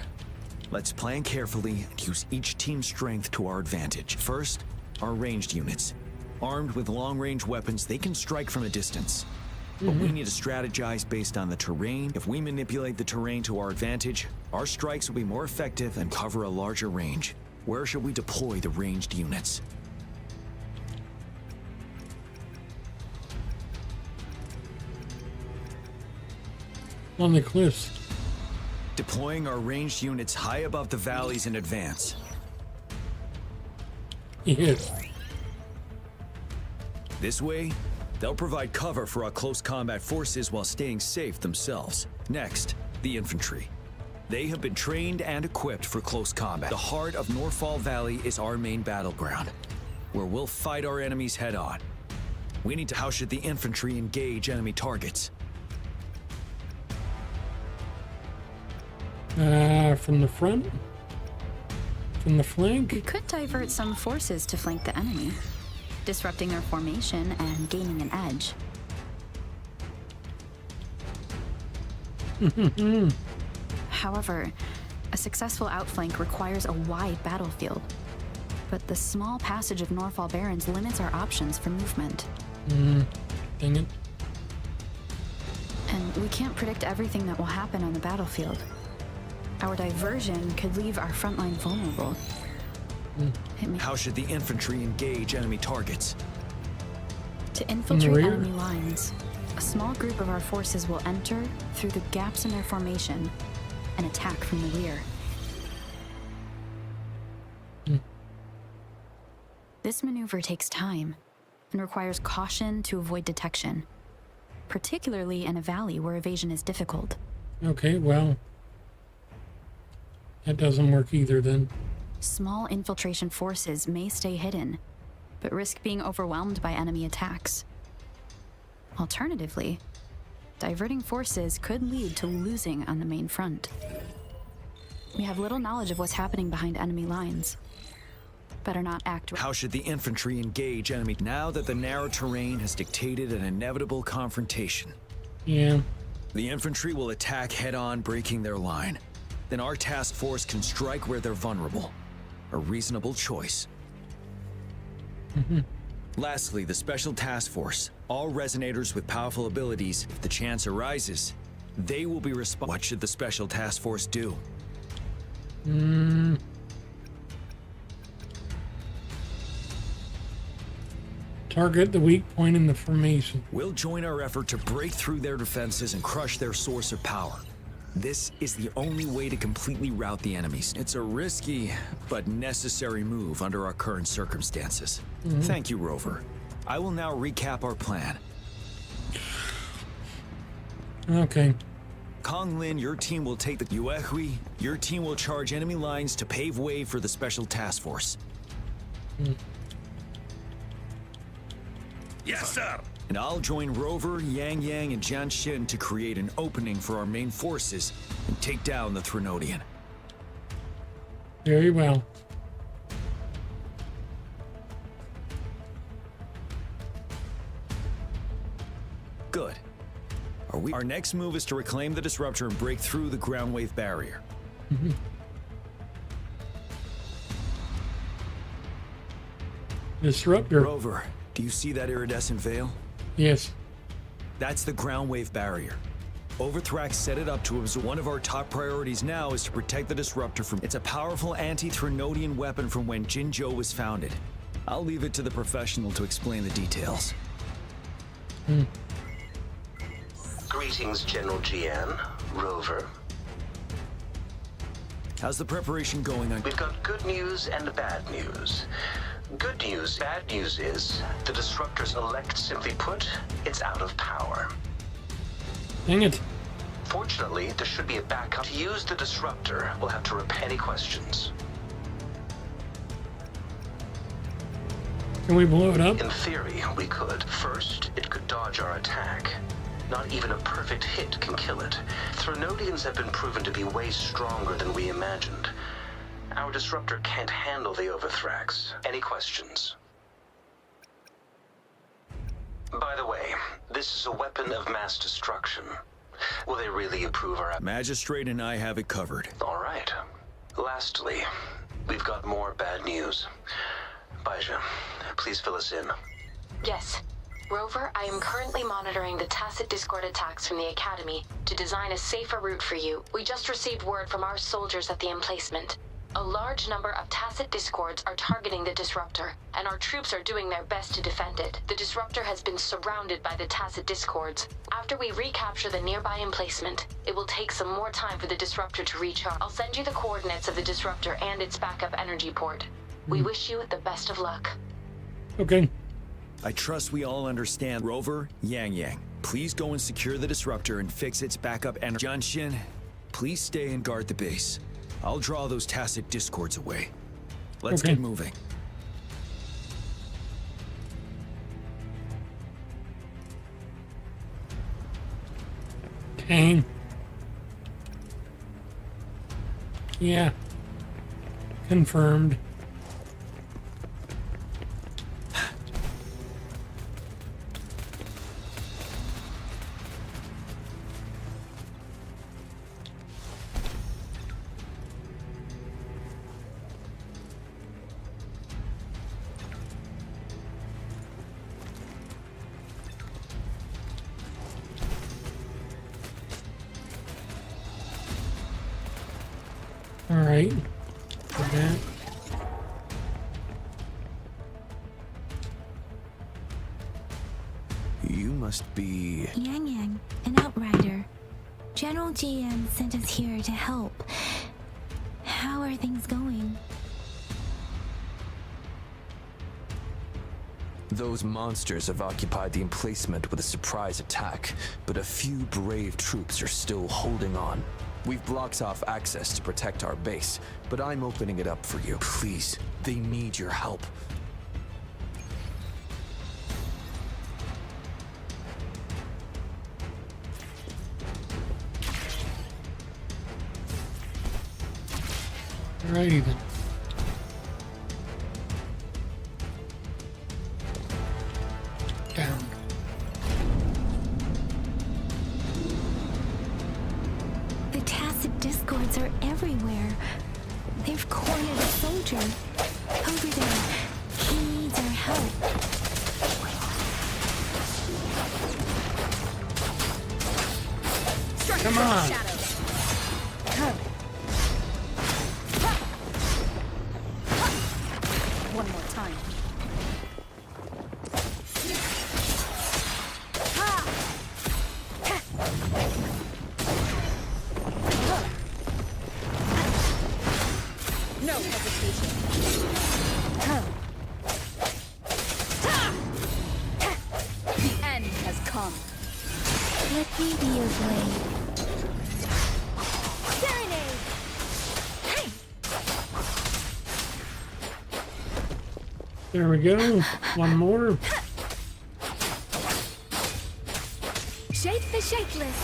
let's plan carefully and use each team's strength to our advantage. First, our ranged units. Armed with long-range weapons, they can strike from a distance. But we need to strategize based on the terrain. If we manipulate the terrain to our advantage, our strikes will be more effective and cover a larger range. Where should we deploy the ranged units? On the cliffs. Deploying our ranged units high above the valleys in advance. Yes. This way, they'll provide cover for our close combat forces while staying safe themselves. Next, the infantry. They have been trained and equipped for close combat. The heart of Norfall Valley is our main battleground, where we'll fight our enemies head on. We need to. How should the infantry engage enemy targets? From the front? From the flank? We could divert some forces to flank the enemy, disrupting their formation and gaining an edge. However, a successful outflank requires a wide battlefield, but the small passage of Norfall Barrens limits our options for movement. Dang it. And we can't predict everything that will happen on the battlefield. Our diversion could leave our front line vulnerable. How should the infantry engage enemy targets? To infiltrate enemy lines, a small group of our forces will enter through the gaps in their formation and attack from the rear. This maneuver takes time and requires caution to avoid detection, particularly in a valley where evasion is difficult. Okay, well, that doesn't work either then. Small infiltration forces may stay hidden, but risk being overwhelmed by enemy attacks. Alternatively, diverting forces could lead to losing on the main front. We have little knowledge of what's happening behind enemy lines. Better not act. How should the infantry engage enemy now that the narrow terrain has dictated an inevitable confrontation? Yeah. The infantry will attack head-on, breaking their line. Then our task force can strike where they're vulnerable. A reasonable choice. Lastly, the special task force. All resonators with powerful abilities, if the chance arises, they will be responsible. What should the special task force do? Target the weak point in the formation. We'll join our effort to break through their defenses and crush their source of power. This is the only way to completely rout the enemies. It's a risky but necessary move under our current circumstances. Thank you, Rover. I will now recap our plan. Okay. Kong Lin, your team will take the 𝑭𝒂𝒂𝒂𝒂𝒂𝒂. Your team will charge enemy lines to pave way for the special task force. Yes, sir. And I'll join Rover, Yang Yang, and Janshin to create an opening for our main forces and take down the Threnodian. Very well. Good. Our next move is to reclaim the disruptor and break through the ground wave barrier. Disruptor. Rover, do you see that iridescent veil? Yes. That's the ground wave barrier. 𝒆𝒅𝒂𝒔𝒕 set it up to absorb. One of our top priorities now is to protect the disruptor from. It's a powerful anti-Threnodian weapon from when Jinzhou was founded. I'll leave it to the professional to explain the details. Greetings, General Jian, Rover. How's the preparation going on? We've got good news and bad news. Good news. Bad news is the disruptor's elect, simply put, it's out of power. Dang it. Fortunately, there should be a backup. To use the disruptor, we'll have to repair any questions. Can we blow it up? In theory, we could. First, it could dodge our attack. Not even a perfect hit can kill it. Threnodians have been proven to be way stronger than we imagined. Our disruptor can't handle the 𝒆𝒅𝒂𝒔𝒕s. Any questions? By the way, this is a weapon of mass destruction. Will they really approve our... Magistrate and I have it covered. All right. Lastly, we've got more bad news. 𝒑𝒐𝒍𝒍𝒐𝒘, please fill us in. Yes. Rover, I am currently monitoring the tacit discord attacks from the Academy to design a safer route for you. We just received word from our soldiers at the emplacement. A large number of tacit discords are targeting the disruptor, and our troops are doing their best to defend it. The disruptor has been surrounded by the tacit discords. After we recapture the nearby emplacement, it will take some more time for the disruptor to recharge. I'll send you the coordinates of the disruptor and its backup energy port. We wish you the best of luck. Okay. I trust we all understand. Rover, Yang, please go and secure the disruptor and fix its backup energy. Jianshin, please stay and guard the base. I'll draw those tacit discords away. Let's get moving. Dang. Yeah. Confirmed. All right. For that. You must be... Yang, an outrider. General GM sent us here to help. How are things going? Those monsters have occupied the emplacement with a surprise attack, but a few brave troops are still holding on. We've blocked off access to protect our base, but I'm opening it up for you. Please, they need your help. Alrighty then. Down. The tacit discords are everywhere. They've cornered a soldier. Over there. He needs our help. Come on. One more time. No hesitation. The end has come. Let me be your blade. Serenade! Hey! There we go. One more. Shape the shapeless.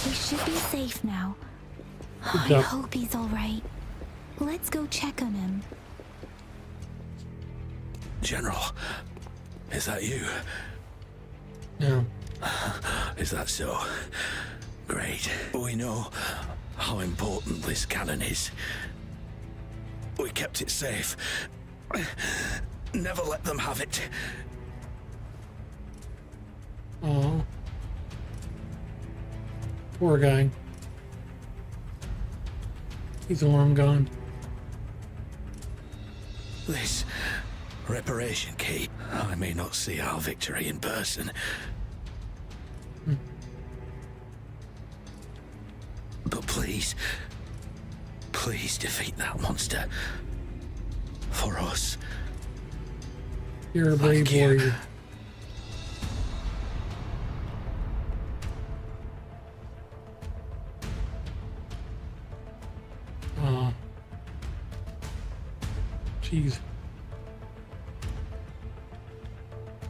We should be safe now. I job. hope he's all right. Let's go check on him. General, is that you? No. Is that so? Great. We know how important this cannon is. We kept it safe. Never let them have it. Oh. Poor guy. His arm gone. This reparation key. I may not see our victory in person. But please, please defeat that monster. For us. You're a brave warrior. Jeez.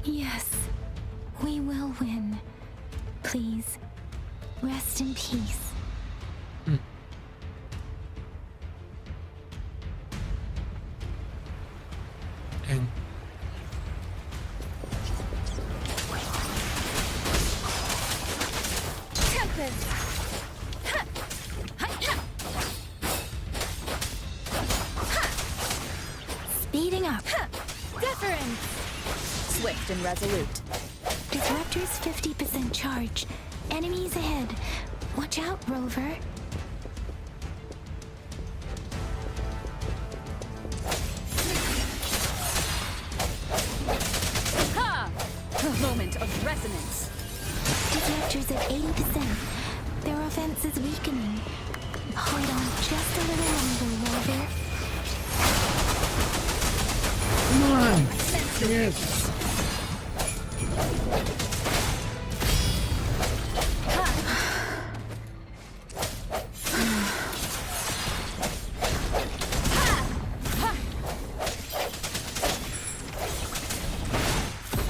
Yes, we will win. Please, rest in peace. And Tempest! Speeding up. Difference! Swift and resolute. Disruptor's 50% charge. Enemies ahead. Watch out, Rover. Ha! A moment of resonance. Disruptor's at 80%. Their offense is weakening. Hold on just a little longer, Rover. come on. Yes.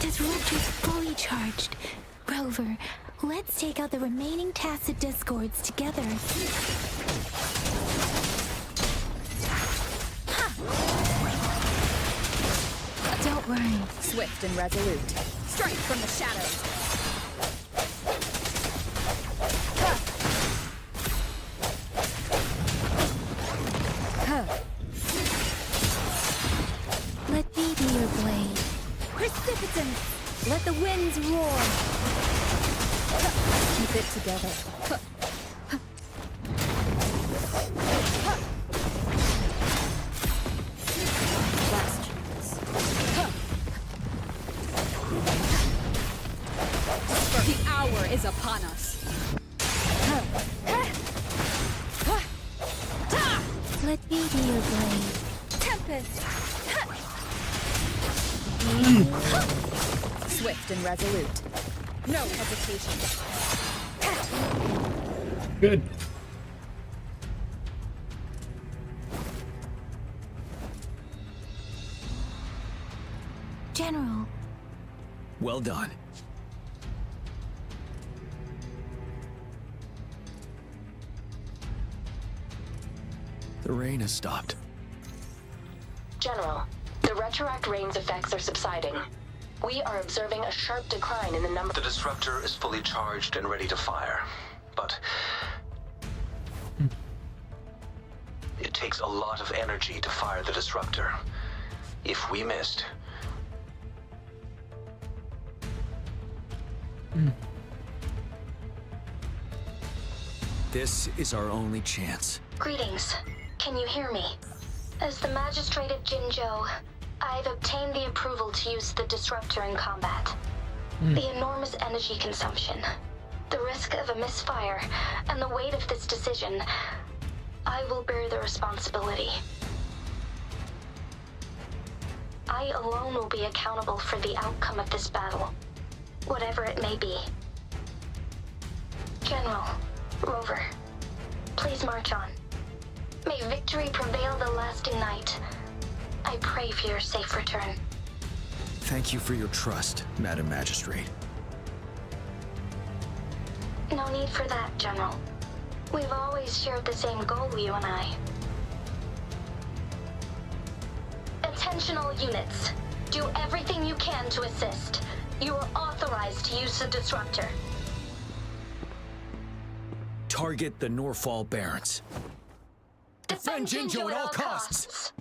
Disruptor's fully charged. Rover, let's take out the remaining tacit discords together. Don't worry. Swift and resolute. Strike from the shadows. Let me be your blade. Precipitant! Let the winds roar! Keep it together. Last chance. The hour is upon us. Let me be your blade. Tempest! Swift and resolute. No hesitation. Good. General. Well done. The rain has stopped. General, the retroact rain's effects are subsiding. We are observing a sharp decline in the number. The disruptor is fully charged and ready to fire, but it takes a lot of energy to fire the disruptor. If we missed, This is our only chance. Greetings. Can you hear me? As the Magistrate of Jinzhou, I've obtained the approval to use the disruptor in combat. The enormous energy consumption, the risk of a misfire, and the weight of this decision, I will bear the responsibility. I alone will be accountable for the outcome of this battle, whatever it may be. General, Rover, please march on. May victory prevail the lasting night. I pray for your safe return. Thank you for your trust, Madam Magistrate. No need for that, General. We've always shared the same goal, you and I. Attention all units. Do everything you can to assist. You are authorized to use the disruptor. Target the Norfall Barons. Defend Jinjo at all costs.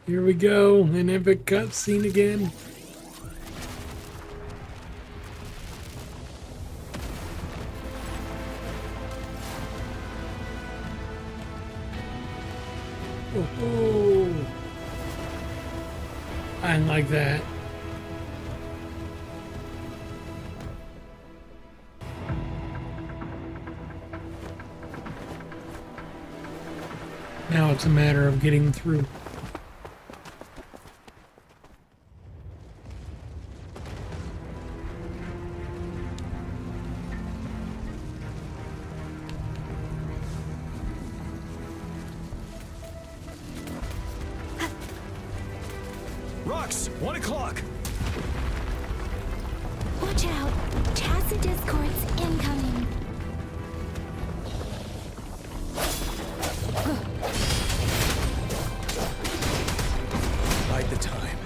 Here we go, an epic cutscene again. Oh, I like that. Now it's a matter of getting through. Rocks, 1 o'clock. Watch out! Tacit discords incoming. Bide the time.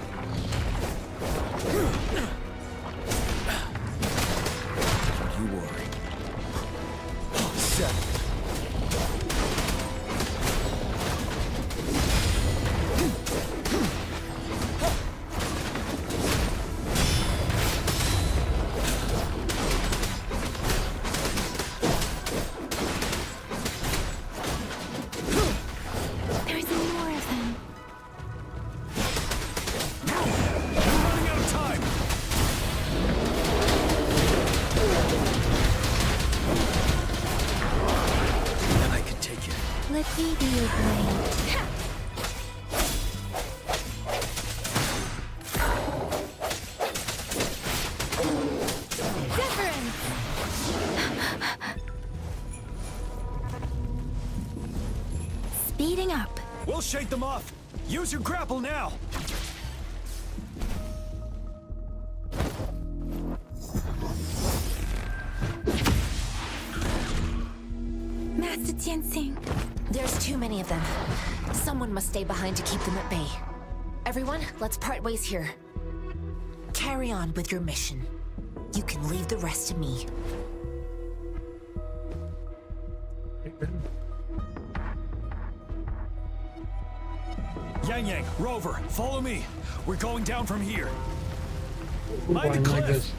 Don't you worry. Set. There's more of them. We're running out of time. I can take it. Let me be your blade. Speeding up. We'll shake them off. Use your grapple now. Master Jinsing. There's too many of them. Someone must stay behind to keep them at bay. Everyone, let's part ways here. Carry on with your mission. You can leave the rest to me. Yang Yang, Rover, follow me. We're going down from here. Ooh, Mind the I cliff. like this.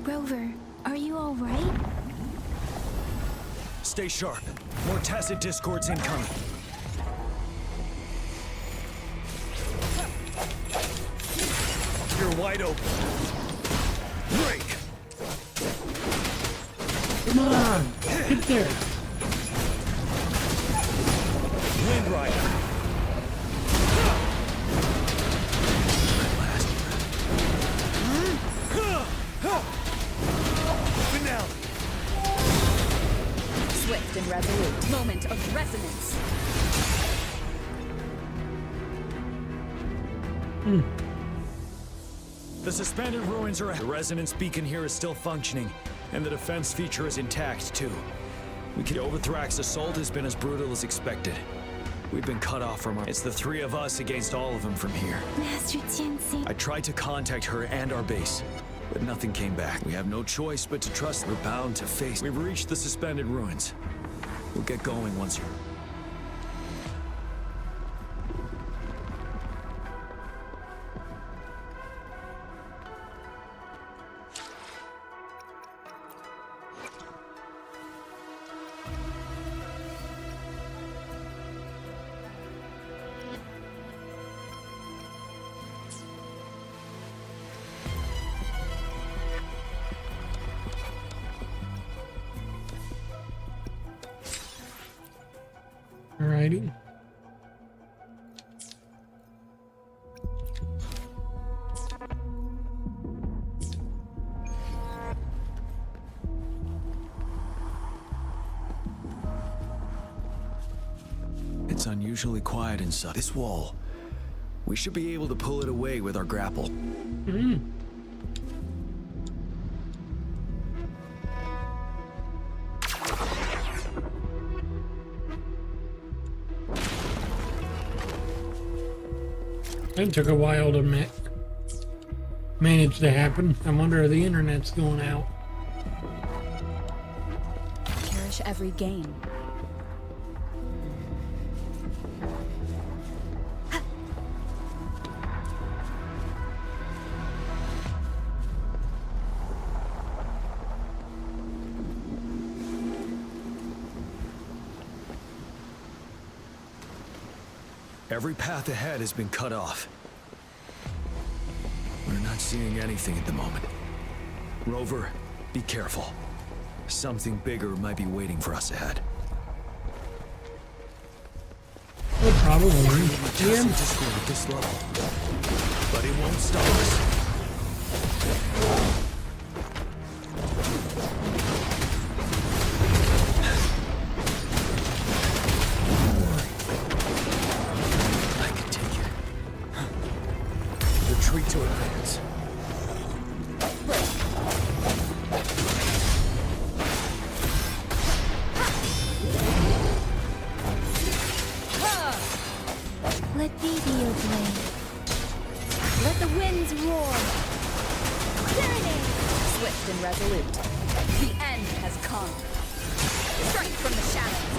Rover, are you all right? Stay sharp. More tacit discords incoming. You're wide open. Break. Come on, get there. Wind Rider. Finale. Swift and resolute. Moment of resonance. The suspended ruins are. The resonance beacon here is still functioning, and the defense feature is intact too. 𝒆𝒅𝒂𝒔𝒕's assault has been as brutal as expected. We've been cut off from our. It's the three of us against all of them from here. Master Jinsing. I tried to contact her and our base, but nothing came back. We have no choice but to trust we're bound to face. We've reached the suspended ruins. We'll get going once you're. Alrighty. It's unusually quiet inside. This wall We should be able to pull it away with our grapple. That took a while to manage to happen. I wonder if the internet's going out. Cherish every gain. Every path ahead has been cut off. We're not seeing anything at the moment. Rover, be careful. Something bigger might be waiting for us ahead. Oh, probably. Yeah. At this level, but it won't stop us. Retreat to advance. Let me be your blade. Let the winds roar. Burning! Swift and resolute. The end has come. Strike from the shadows.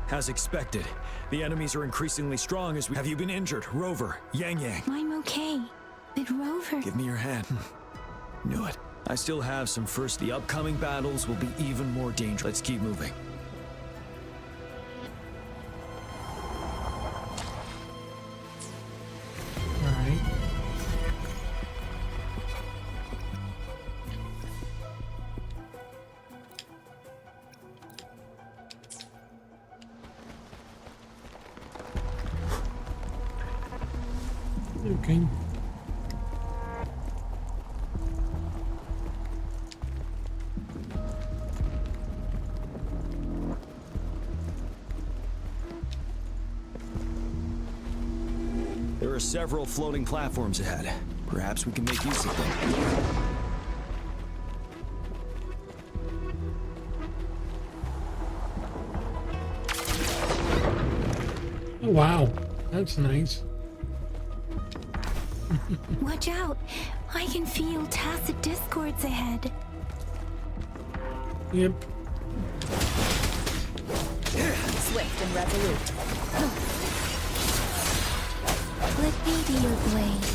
As expected, the enemies are increasingly strong as we... Have you been injured, Rover? Yang Yang? I'm okay. But Rover... Give me your hand. Knew it. I still have some first. The upcoming battles will be even more dangerous. Let's keep moving. Alright. Okay. There are several floating platforms ahead. Perhaps we can make use of them. Oh, wow. That's nice. Watch out! I can feel tacit discords ahead. Yep. Swift and resolute. Let me be your blade.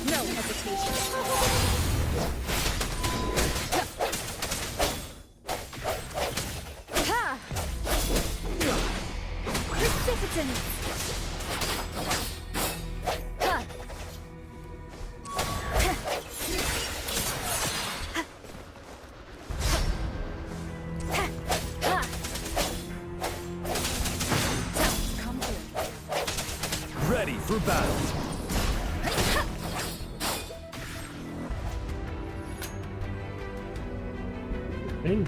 No hesitation. Ha! Precipitance. Ha! Ready for battle. Hey.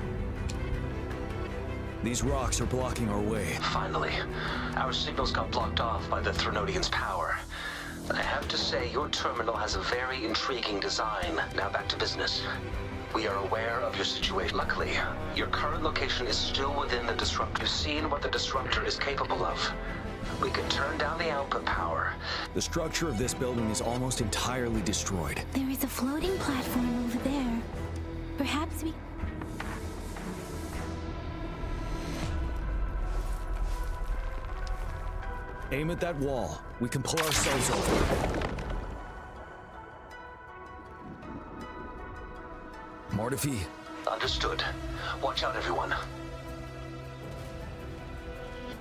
These rocks are blocking our way. Finally, our signals got blocked off by the Threnodian's power. I have to say, your terminal has a very intriguing design. Now back to business. We are aware of your situation. Luckily, your current location is still within the disruptor. You've seen what the disruptor is capable of. We can turn down the output power. The structure of this building is almost entirely destroyed. There is a floating platform over there. Perhaps we... Aim at that wall. We can pull ourselves over. Mortifi. Understood. Watch out, everyone.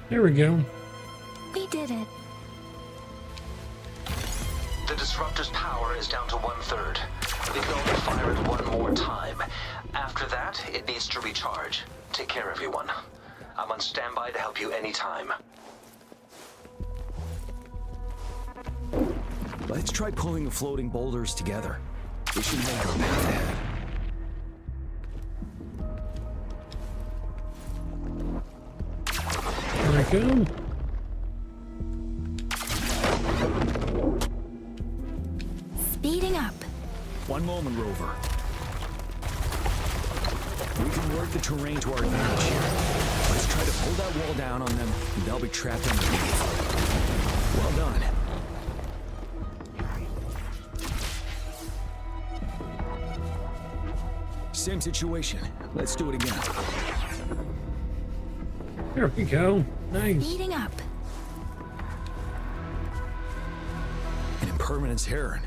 There we go. We did it. The disruptor's power is down to 1/3. We can only fire it one more time. After that, it needs to recharge. Take care, everyone. I'm on standby to help you anytime. Let's try pulling the floating boulders together. This should make our path ahead. There I go. Speeding up. One moment, Rover. We can work the terrain to our advantage here. Let's try to pull that wall down on them, and they'll be trapped underneath. Well done. Same situation. Let's do it again. There we go. Nice. Speeding up. An impermanence heron.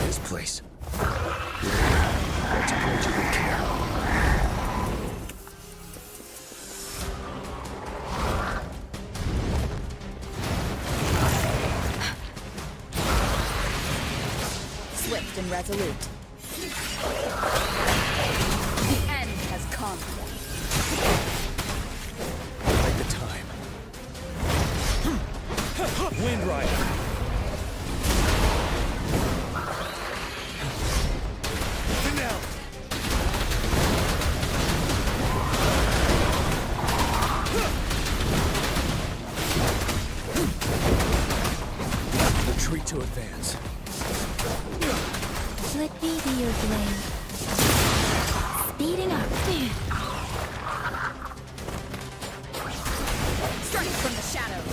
This place. Let's approach it with care. Swift and resolute. The end has come. Like the time. Wind Rider. Retreat to advance. Let me be your blade. Speeding up. Strike from the shadows.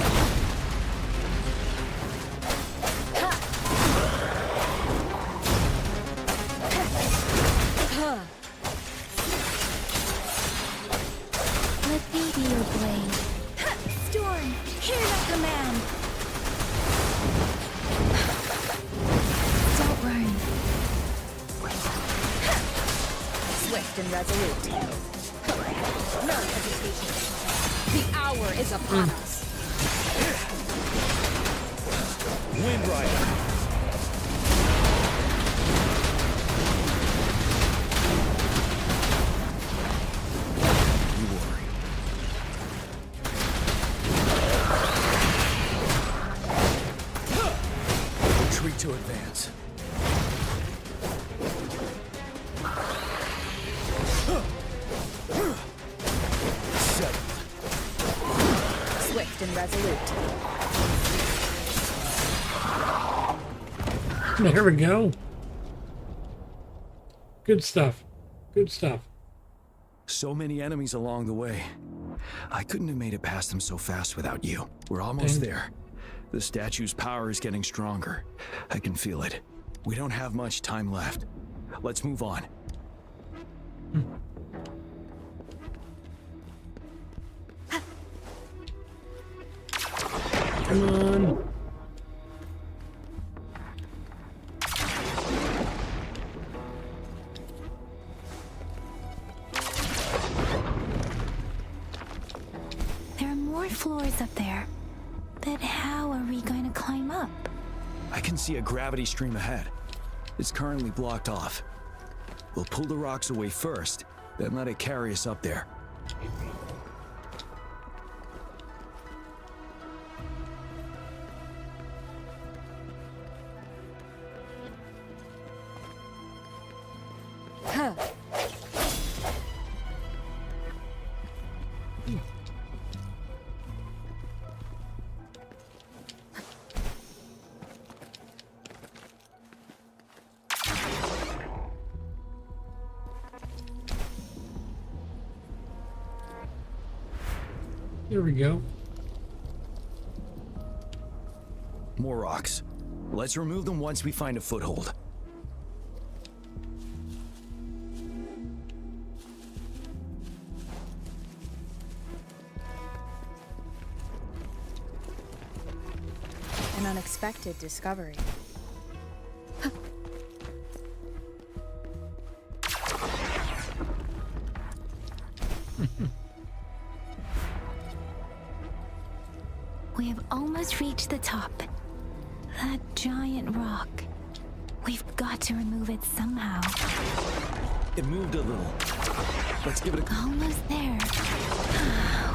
Let me be your blade. Storm, hear my command. Don't run. Swift and resolute. No hesitation. The hour is upon us. Wind Rider. You worry. Retreat to advance. Swift and resolute. There we go. Good stuff. Good stuff. So many enemies along the way. I couldn't have made it past them so fast without you. We're almost there. The statue's power is getting stronger. I can feel it. We don't have much time left. Let's move on. Come on. There are more floors up there. But how are we going to climb up? I can see a gravity stream ahead. It's currently blocked off. We'll pull the rocks away first, then let it carry us up there. Here we go. More rocks. Let's remove them once we find a foothold. An unexpected discovery. We have almost reached the top. That giant rock. We've got to remove it somehow. It moved a little. Let's give it a... Almost there.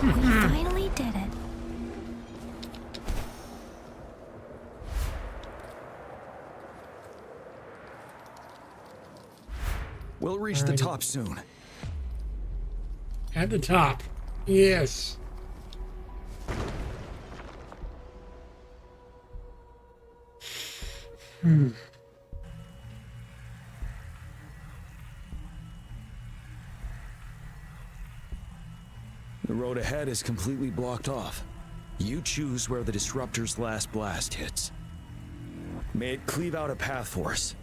We finally did it. We'll reach the top soon. At the top. Yes. The road ahead is completely blocked off. You choose where the disruptor's last blast hits. May it cleave out a path for us.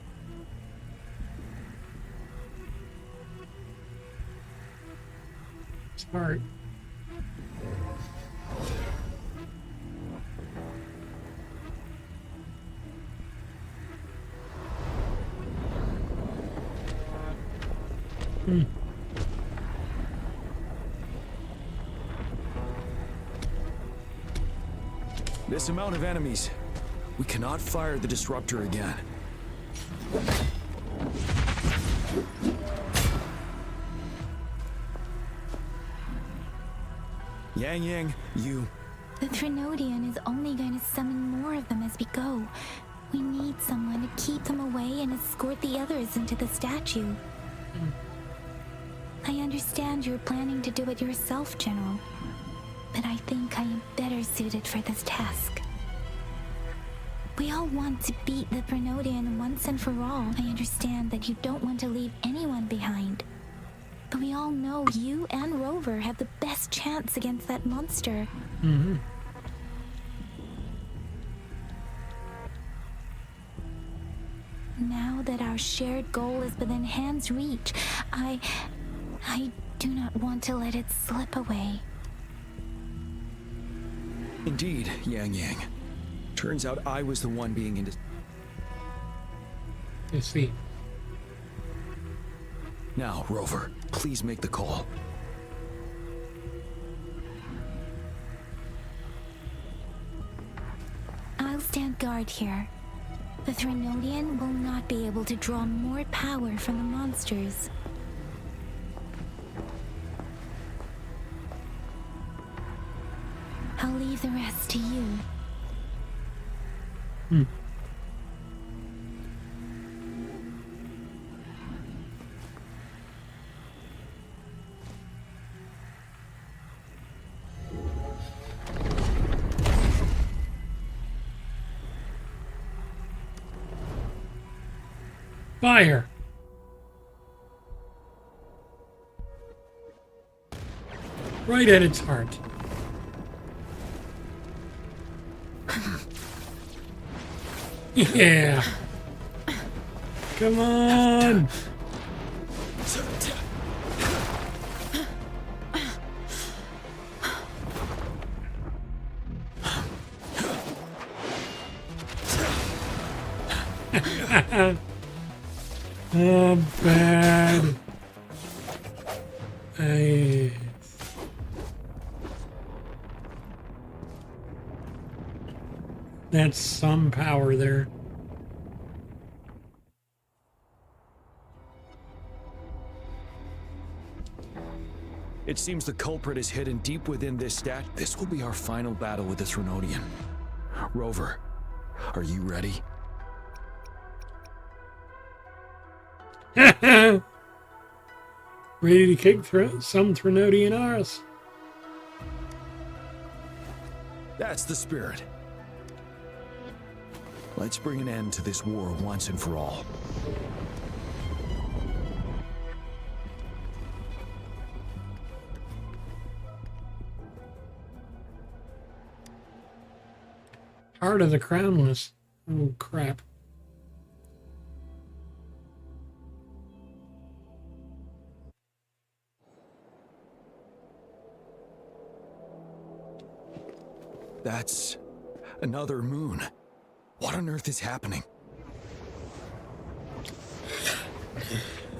Smart. This amount of enemies. We cannot fire the disruptor again. Yang, you... The Threnodian is only going to summon more of them as we go. We need someone to keep them away and escort the others into the statue. I understand you're planning to do it yourself, General. But I think I am better suited for this task. We all want to beat the Threnodian once and for all. I understand that you don't want to leave anyone behind. But we all know you and Rover have the best chance against that monster. Mm-hmm. Now that our shared goal is within hand's reach, I do not want to let it slip away. Indeed, Yang. Turns out I was the one being I see. Now, Rover, please make the call. I'll stand guard here. The Threnodian will not be able to draw more power from the monsters. I'll leave the rest to you. Fire. Right at its heart. Yeah. Come on. Oh, bad. That's some power there. It seems the culprit is hidden deep within this stat. This will be our final battle with the Threnodian. Rover, are you ready? Ready to kick some Threnodian arse. That's the spirit. Let's bring an end to this war once and for all. Heart of the Crownless. Oh, crap. That's another moon. What on earth is happening?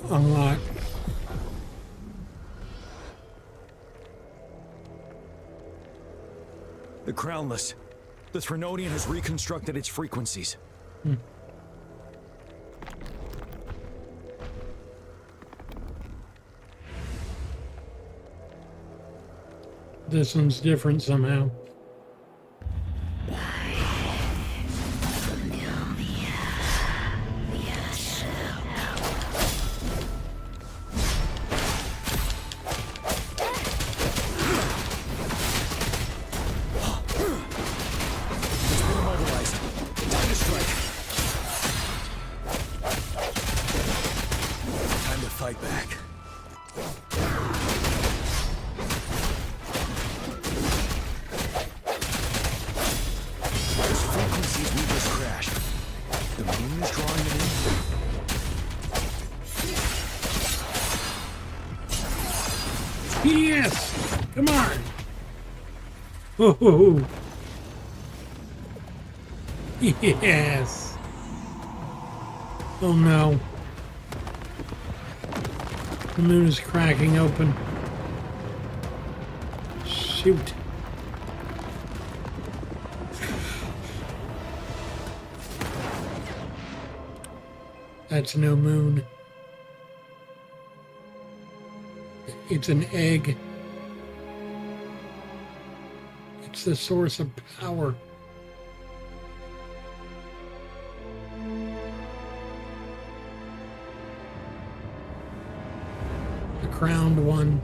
A lot. The Crownless. The Threnodian has reconstructed its frequencies. This one's different somehow. moon is drawing them in. Yes! Come on! Oh, yes! Oh no. The moon is cracking open. Shoot. That's no moon. It's an egg. It's the source of power. The crowned one.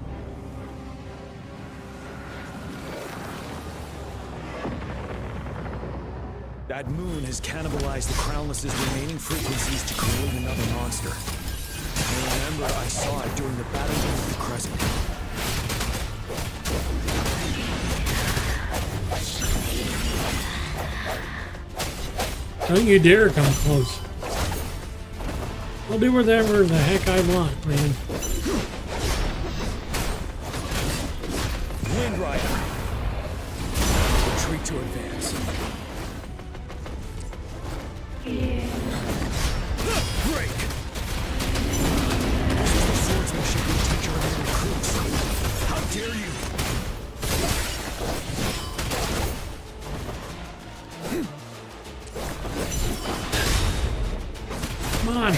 That moon has cannibalized the Crownless's remaining frequencies to create another monster. I remember I saw it during the battle with the Crescent. Don't you dare come close. I'll do whatever the heck I want, man. Wind Rider. Retreat to advance. Break! This is the swordsmanship we teach our other recruits. How dare you! Come on.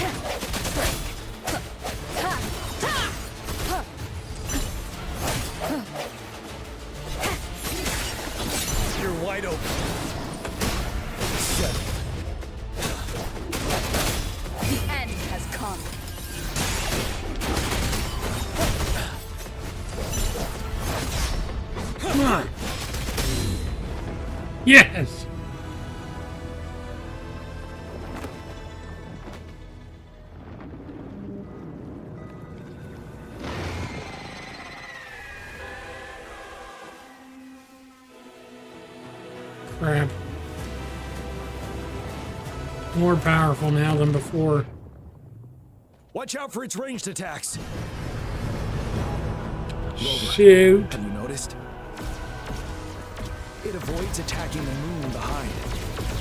You're wide open. Set. The end has come. Come on. Yes. Crap. More powerful now than before. Watch out for its ranged attacks. Rover, Shoot. have you noticed? It avoids attacking the moon behind.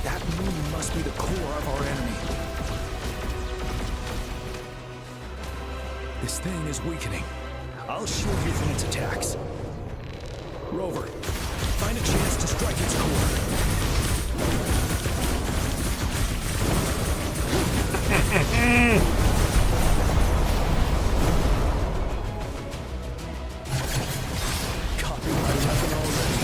That moon must be the core of our enemy. This thing is weakening. I'll shield you from its attacks. Rover, find a chance to strike its core. Copy my weapon already.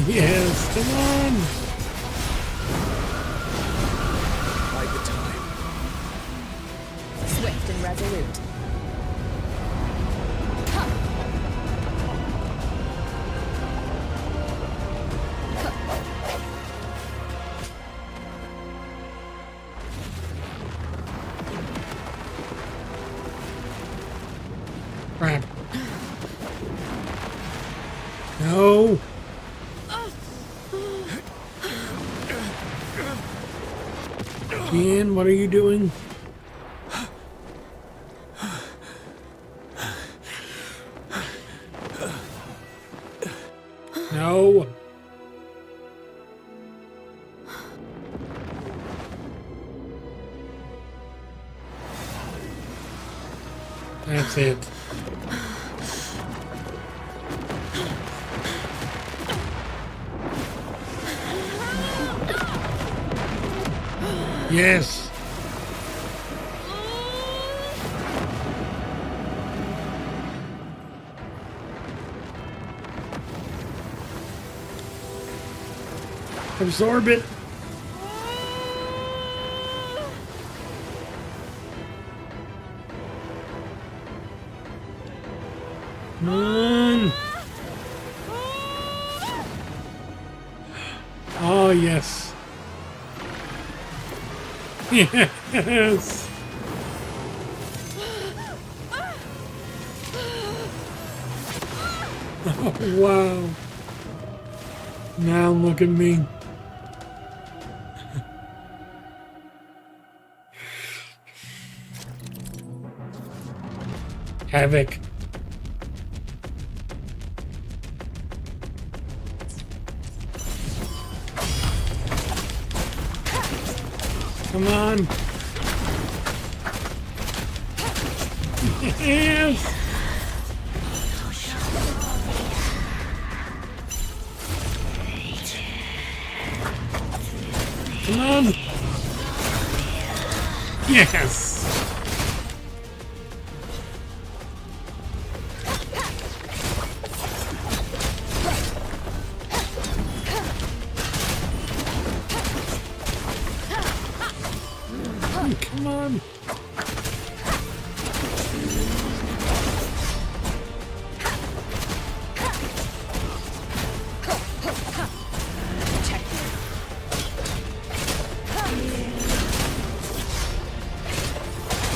Yes, come on. Bide the time. Swift and resolute. Crap. No. Jen, what are you doing? No. That's it. Yes. Absorb it. Come on. Oh, yes. Yes. Oh, wow. Now look at me. Havoc. Come on. Yes. Come on. Yes. Come on.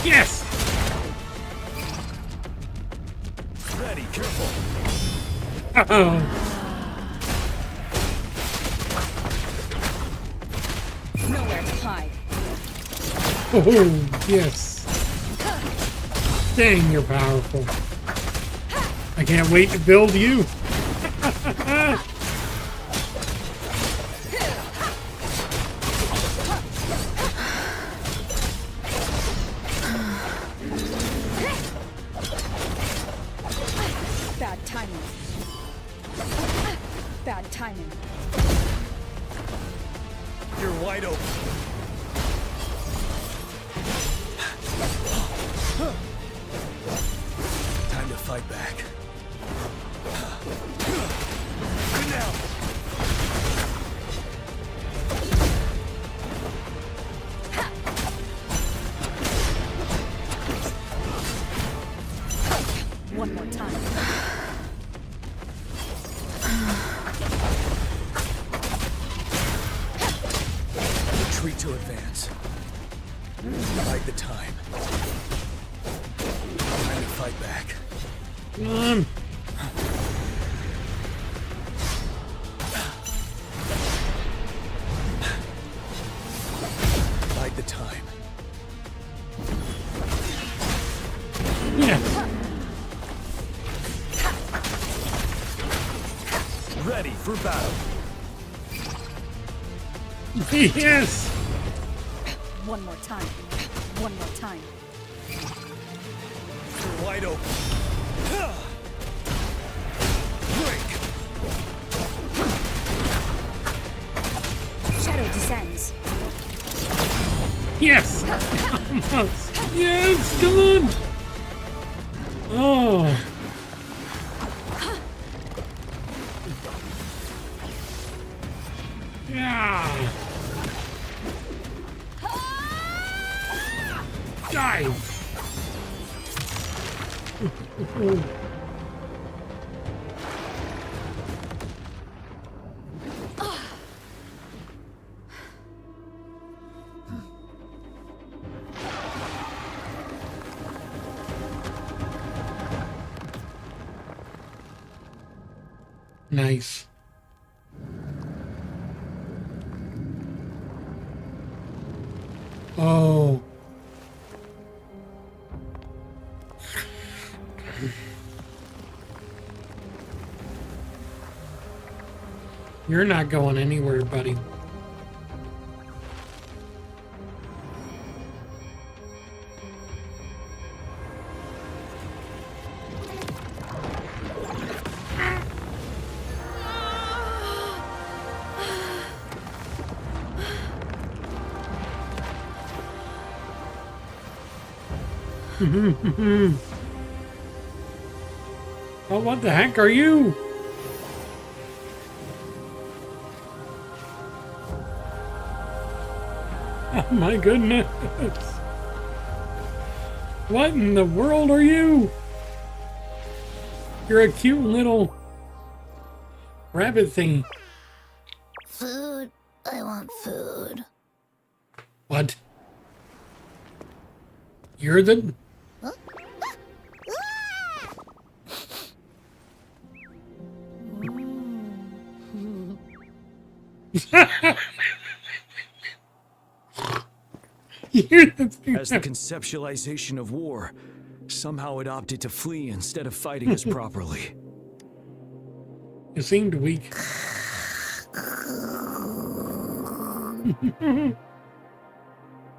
Yes. Ready, careful. Uh-oh. Nowhere to hide. Oh, yes. Dang, you're powerful. I can't wait to build you. Bad timing. Bad timing. You're wide open. Time to fight back. Good now. One more time. Retreat to advance. Bide the time. Time to fight back. Come on. Bide the time. Yeah. Ready for battle. Yes. One more time. One more time. You're wide open. Break. Shadow descends. Yes. Almost. Yes. Come on. Oh. Yeah. Die. Nice. Oh. You're not going anywhere, buddy. Oh, what the heck are you? Oh my goodness. What in the world are you? You're a cute little rabbit thing. Food. I want food. What? You're the... Huh? As the conceptualization of war, somehow it opted to flee instead of fighting us properly. You seemed weak.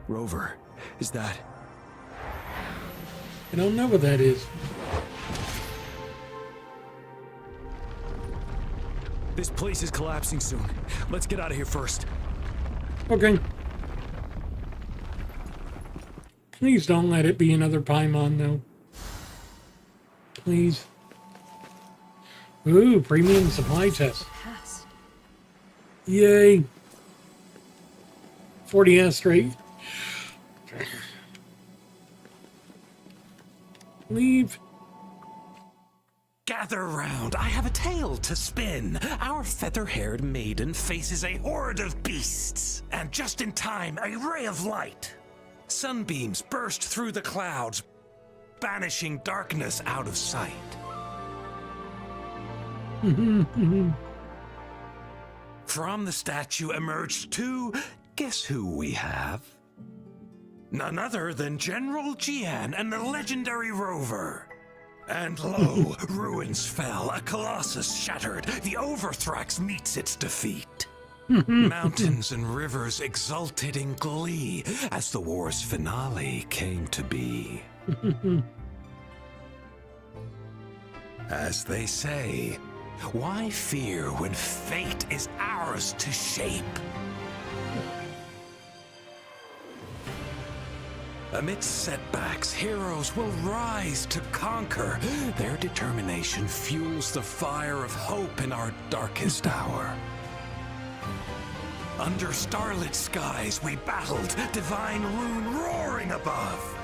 Rover, is that? I don't know what that is. This place is collapsing soon. Let's get out of here first. Okay. Please don't let it be another Paimon, though. Please. Ooh, premium supply chest. Yay. 40S straight. Leave. Gather round, I have a tale to spin. Our feather-haired maiden faces a horde of beasts. And just in time, a ray of light. Sunbeams burst through the clouds, banishing darkness out of sight. From the statue emerged two. Guess who we have? None other than General Jian and the legendary Rover. And lo, ruins fell, a colossus shattered, the Overthrax meets its defeat. Mountains and rivers exulted in glee as the war's finale came to be. As they say, why fear when fate is ours to shape? Amidst setbacks, heroes will rise to conquer. Their determination fuels the fire of hope in our darkest hour. Under starlit skies we battled, divine rune roaring above.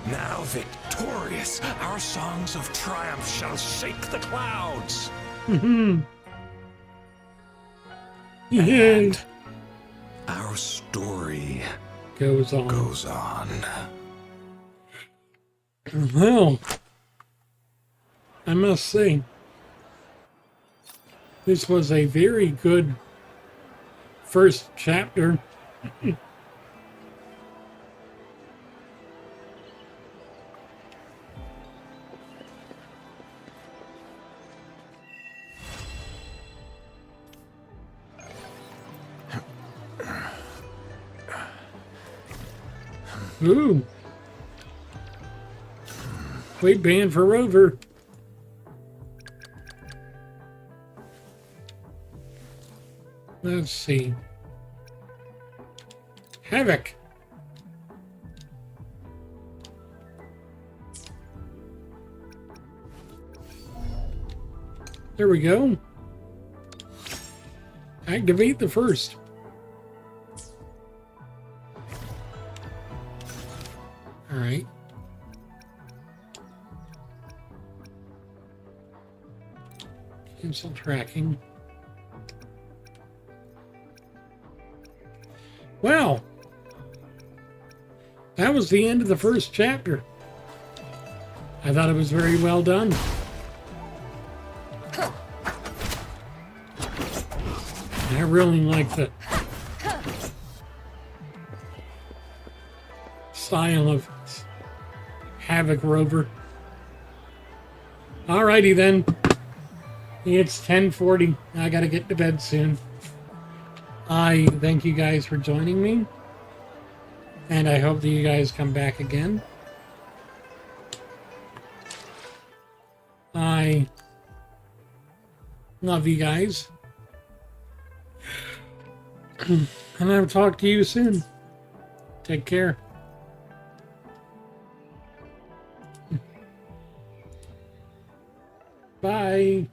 Now victorious, our songs of triumph shall shake the clouds. And our story goes on. Well, I must say, this was a very good first chapter. Ooh. Weight band for Rover. Let's see. Havoc. There we go. Activate the first. All right. Cancel tracking. Well, that was the end of the first chapter. I thought it was very well done. I really like the style of Havoc Rover. Alrighty then. It's 10:40. I gotta get to bed soon. I thank you guys for joining me. And I hope that you guys come back again. I love you guys. And I'll talk to you soon. Take care. Bye.